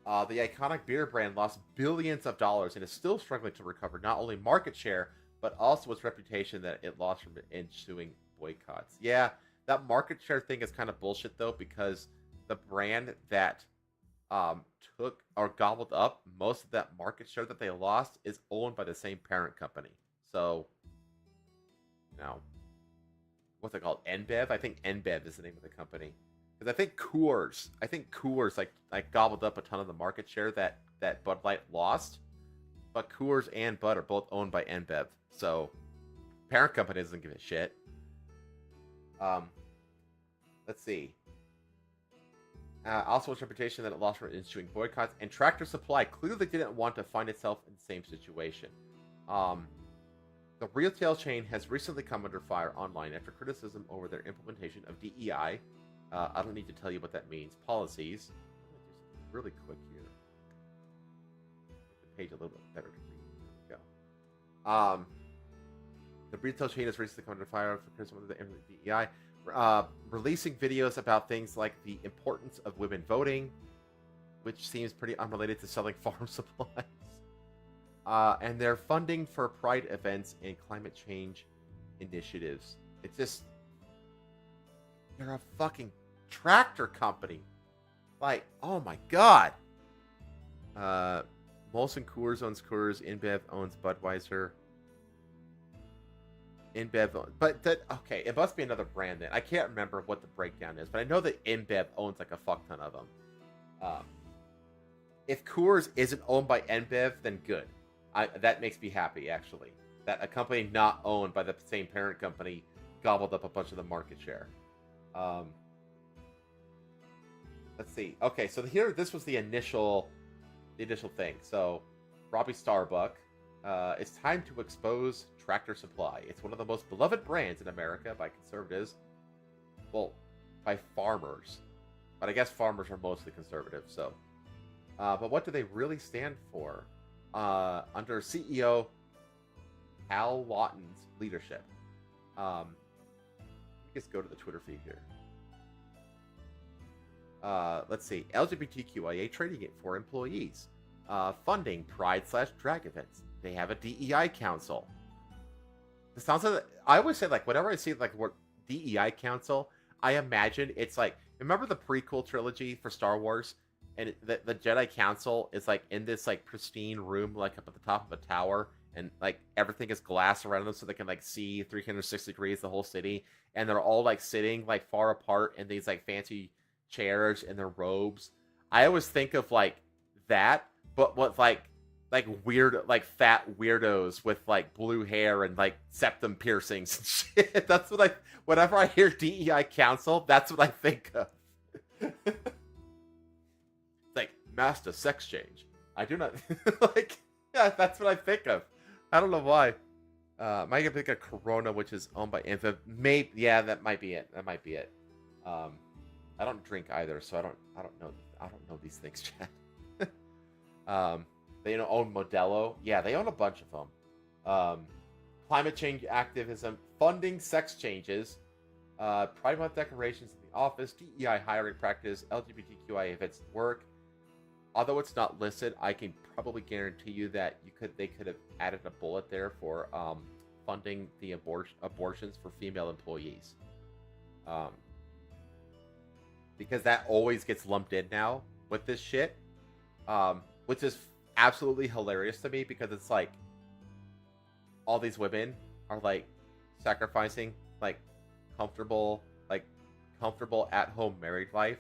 A: the iconic beer brand lost billions of dollars and is still struggling to recover not only market share, but also its reputation that it lost from ensuing boycotts. Yeah, that market share thing is kind of bullshit, though, because the brand that took or gobbled up most of that market share that they lost is owned by the same parent company. So, you know, what's it called? NBev? I think NBev is the name of the company. Because I think Coors like gobbled up a ton of the market share that Bud Light lost. But Coors and Bud are both owned by NBev. So, parent company doesn't give a shit. Let's see. Also, its reputation that it lost from ensuing boycotts. And Tractor Supply clearly didn't want to find itself in the same situation. The retail chain has recently come under fire online after criticism over their implementation of DEI. I don't need to tell you what that means. Policies. I'm going to do something really quick here. page a little bit better to read. There we go. The retail chain has recently come under fire for criticism of the DEI, releasing videos about things like the importance of women voting, which seems pretty unrelated to selling farm supplies. And their funding for pride events and climate change initiatives. It's just, you're a fucking tractor company. Like, oh my god. Molson Coors owns Coors. InBev owns Budweiser. InBev, but that, okay, it must be another brand then. I can't remember what the breakdown is, but I know that InBev owns like a fuck ton of them. If Coors isn't owned by InBev, then good. That makes me happy, actually. That a company not owned by the same parent company gobbled up a bunch of the market share. Let's see. Okay, so here, this was the initial thing. So, Robbie Starbuck. It's time to expose Tractor Supply. It's one of the most beloved brands in America by conservatives. Well, by farmers. But I guess farmers are mostly conservative, so. But what do they really stand for? Under CEO Hal Lawton's leadership. Just go to the Twitter feed here. Let's see. LGBTQIA training for employees. Funding Pride/drag events. They have a DEI council. It sounds like, I always say, like, whenever I see like word DEI council, I imagine it's like, remember the prequel trilogy for Star Wars, and the Jedi Council is like in this like pristine room, like up at the top of a tower, and like everything is glass around them, so they can like see 360 degrees the whole city, and they're all like sitting like far apart in these like fancy chairs in their robes. I always think of like that, but what like weird, like fat weirdos with like blue hair and like septum piercings and shit. That's what whenever I hear DEI council, that's what I think of. Like master sex change. I do not like, yeah, that's what I think of. I don't know why. Might think of Corona, which is owned by Infa. Maybe, yeah, that might be it. I don't drink either, so I don't know these things, Chad. They own Modelo. Yeah, they own a bunch of them. Climate change activism, funding sex changes, Pride Month decorations in the office, DEI hiring practice, LGBTQIA events work. Although it's not listed, I can probably guarantee you that they could have added a bullet there for funding the abortions for female employees. Because that always gets lumped in now with this shit, which is absolutely hilarious to me, because it's like all these women are like sacrificing like comfortable at-home married life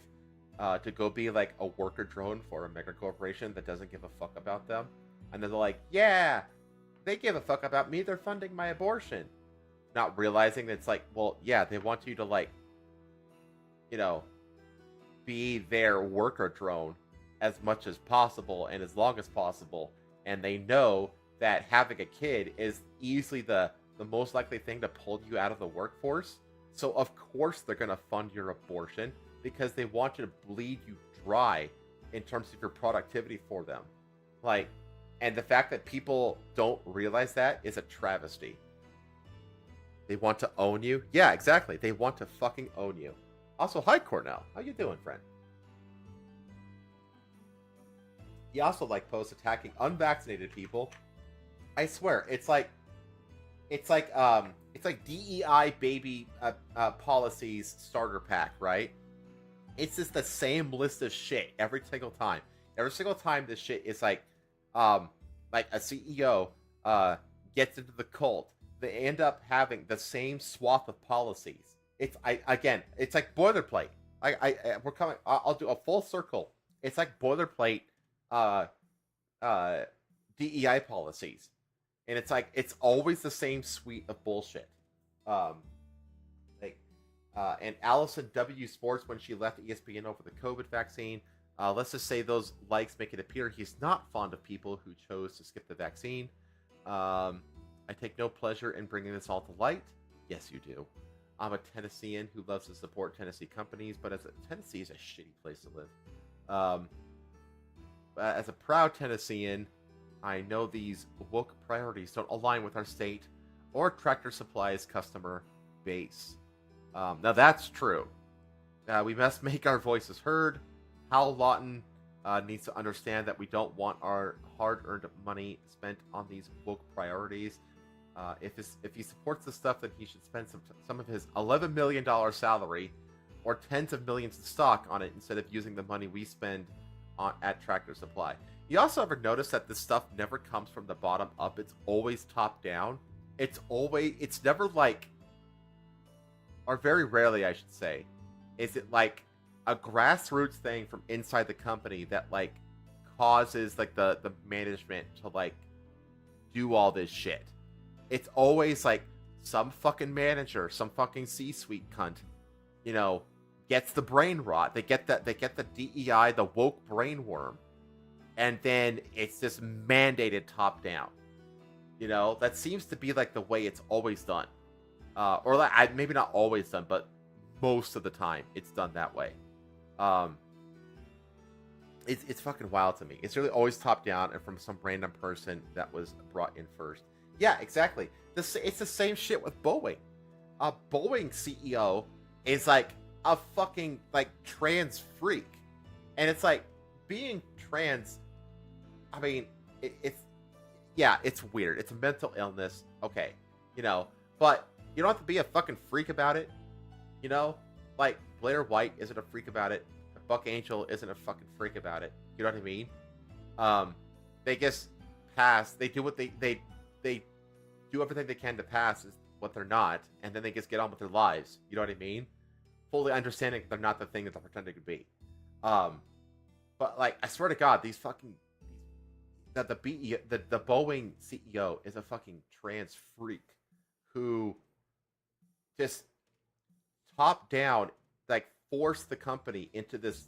A: to go be like a worker drone for a mega corporation that doesn't give a fuck about them, and they're like, yeah, they give a fuck about me, they're funding my abortion, not realizing that it's like, well, yeah, they want you to like, be their worker drone as much as possible and as long as possible, and they know that having a kid is easily the most likely thing to pull you out of the workforce. So of course they're going to fund your abortion, because they want you to bleed you dry in terms of your productivity for them. Like, and the fact that people don't realize that is a travesty. They want to own you. Yeah, exactly. They want to fucking own you. Also, hi Cornell. How you doing, friend? He also like posts attacking unvaccinated people. I swear, it's like DEI baby policies starter pack, right? It's just the same list of shit every single time. Every single time this shit is like a CEO gets into the cult, they end up having the same swath of policies. It's like boilerplate. I'll do a full circle. It's like boilerplate DEI policies, and it's like it's always the same suite of bullshit. And Allison W. Sports, when she left ESPN over the COVID vaccine, let's just say those likes make it appear he's not fond of people who chose to skip the vaccine. I take no pleasure in bringing this all to light. Yes, you do. I'm a Tennessean who loves to support Tennessee companies, but Tennessee is a shitty place to live. As a proud Tennessean, I know these woke priorities don't align with our state or Tractor Supply's customer base. Now that's true. We must make our voices heard. Hal Lawton needs to understand that we don't want our hard-earned money spent on these woke priorities. If he supports the stuff, then he should spend some of his $11 million salary or tens of millions in stock on it instead of using the money we spend at Tractor Supply. You also ever notice that this stuff never comes from the bottom up? It's always top down. It's never like, or very rarely, I should say, is it like a grassroots thing from inside the company that like causes like the management to like do all this shit. It's always like some fucking manager, some fucking C-suite cunt, you know, gets the brain rot. They get the DEI, the woke brain worm, and then it's just mandated top down. You know, that seems to be like the way it's always done, or like maybe not always done, but most of the time it's done that way. It's fucking wild to me. It's really always top down and from some random person that was brought in first. Yeah, exactly. It's the same shit with Boeing. Boeing CEO is like a fucking like trans freak, and it's like being trans. I mean, it's weird. It's a mental illness, okay, you know, but you don't have to be a fucking freak about it, you know. Like Blair White isn't a freak about it. Buck Angel isn't a fucking freak about it. You know what I mean? They just pass. They do what they do everything they can to pass is what they're not, and then they just get on with their lives. You know what I mean? Fully understanding they're not the thing that they're pretending to be. But like, I swear to God, these fucking the Boeing CEO is a fucking trans freak who just top down like forced the company into this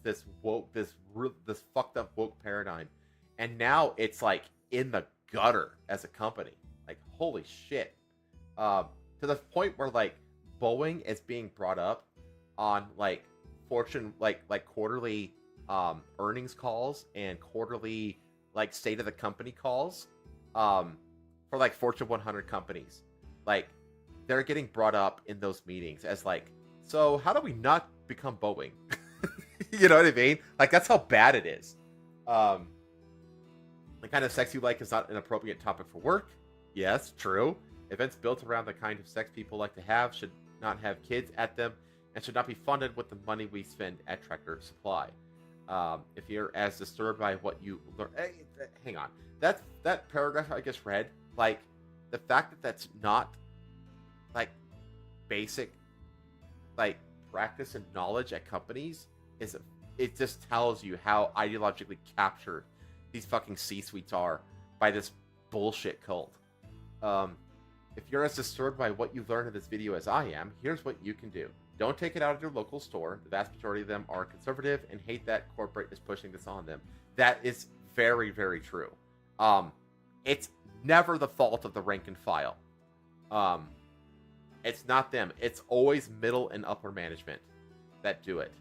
A: fucked up woke paradigm, and now it's like in the gutter as a company. Like, holy shit. To the point where like Boeing is being brought up on like Fortune like quarterly earnings calls and quarterly like state of the company calls for like Fortune 100 companies. Like, they're getting brought up in those meetings as like, so how do we not become Boeing? You know what I mean? Like, that's how bad it is. The kind of sex you like is not an appropriate topic for work. Yes, true. Events built around the kind of sex people like to have should not have kids at them and should not be funded with the money we spend at Tractor Supply. If you're as disturbed by what you learn, hang on. That paragraph I just read, like, the fact that that's not like basic like practice and knowledge at companies it just tells you how ideologically captured these fucking C-suites are by this bullshit cult. If you're as disturbed by what you learned in this video as I am, here's what you can do. Don't take it out of your local store. The vast majority of them are conservative and hate that corporate is pushing this on them. That is very, very true. It's never the fault of the rank and file. It's not them. It's always middle and upper management that do it.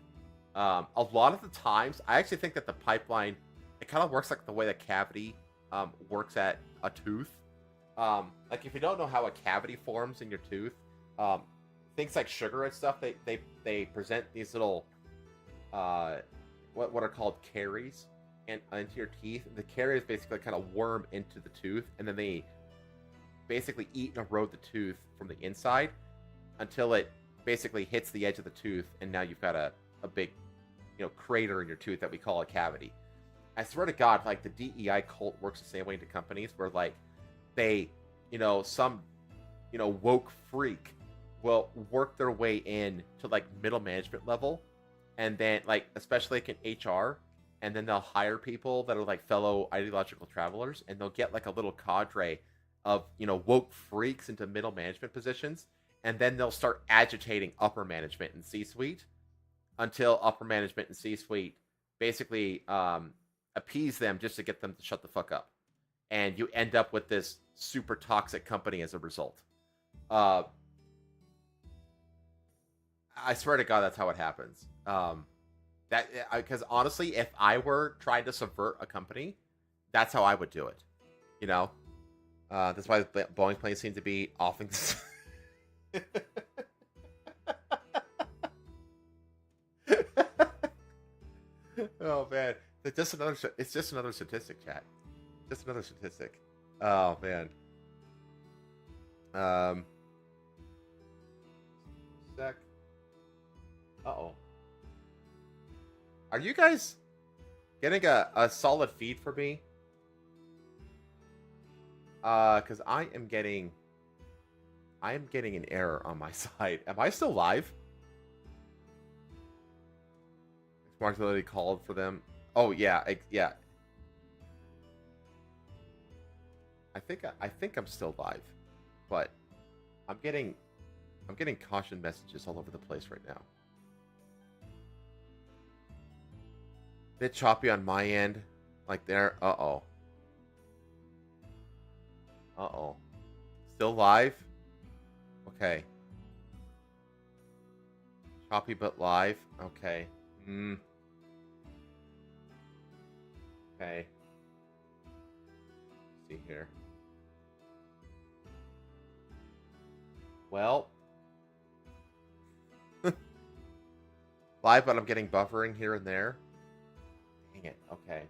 A: A lot of the times, I actually think that the pipeline, it kind of works like the way the cavity works at a tooth. Like, if you don't know how a cavity forms in your tooth, things like sugar and stuff, they present these little what are called caries into your teeth. The caries basically kind of worm into the tooth, and then they basically eat and erode the tooth from the inside until it basically hits the edge of the tooth, and now you've got a big, you know, crater in your tooth that we call a cavity. I swear to God, like, the DEI cult works the same way into companies where, like, they, you know, some, you know, woke freak will work their way in to like middle management level, and then like, especially like in HR, and then they'll hire people that are like fellow ideological travelers, and they'll get like a little cadre of, you know, woke freaks into middle management positions, and then they'll start agitating upper management and C-suite until upper management and C-suite basically appease them just to get them to shut the fuck up, and you end up with this super toxic company as a result. I swear to God, that's how it happens. Because honestly, if I were trying to subvert a company, that's how I would do it. You know, that's why the Boeing planes seem to be offing. Oh man, it's just another. It's just another statistic, chat. Just another statistic. Oh man. Sec. Uh-oh. Are you guys getting a solid feed for me? Because I am getting an error on my side. Am I still live? Mark literally called for them. Oh yeah, yeah. I think I'm still live, but I'm getting caution messages all over the place right now. Bit choppy on my end, like there. Uh oh. Still live? Okay. Choppy but live. Okay. Okay. Let's see here. Well. Live, but I'm getting buffering here and there. Dang it. Okay.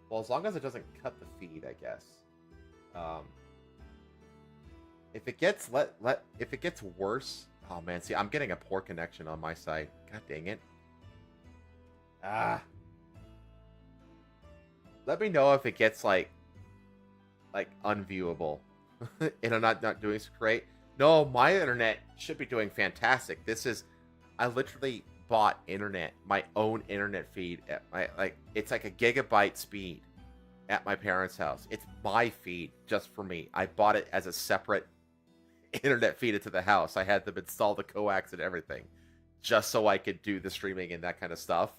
A: Well, as long as it doesn't cut the feed, I guess. If it gets if it gets worse, oh man, see, I'm getting a poor connection on my side. God dang it. Let me know if it gets like unviewable and I'm not doing so great. No, my internet should be doing fantastic. I literally bought internet, my own internet feed at it's like a gigabyte speed at my parents' house. It's my feed just for me. I bought it as a separate internet feed into the house. I had them install the coax and everything just so I could do the streaming and that kind of stuff.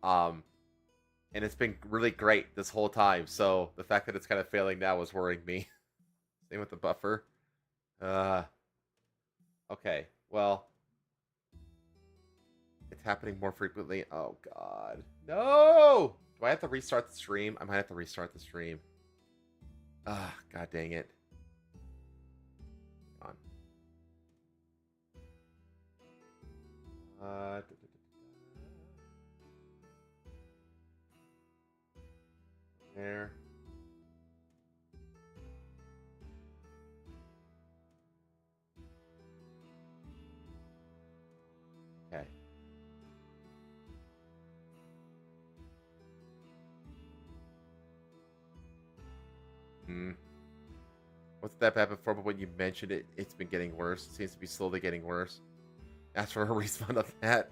A: And it's been really great this whole time. So the fact that it's kind of failing now is worrying me. Same with the buffer. Okay, well, it's happening more frequently. Oh God, no! Do I have to restart the stream? I might have to restart the stream. God dang it. Hang on. There. Okay. Wasn't that bad before, but when you mentioned it, it's been getting worse. It seems to be slowly getting worse. Ask for a respawn of that.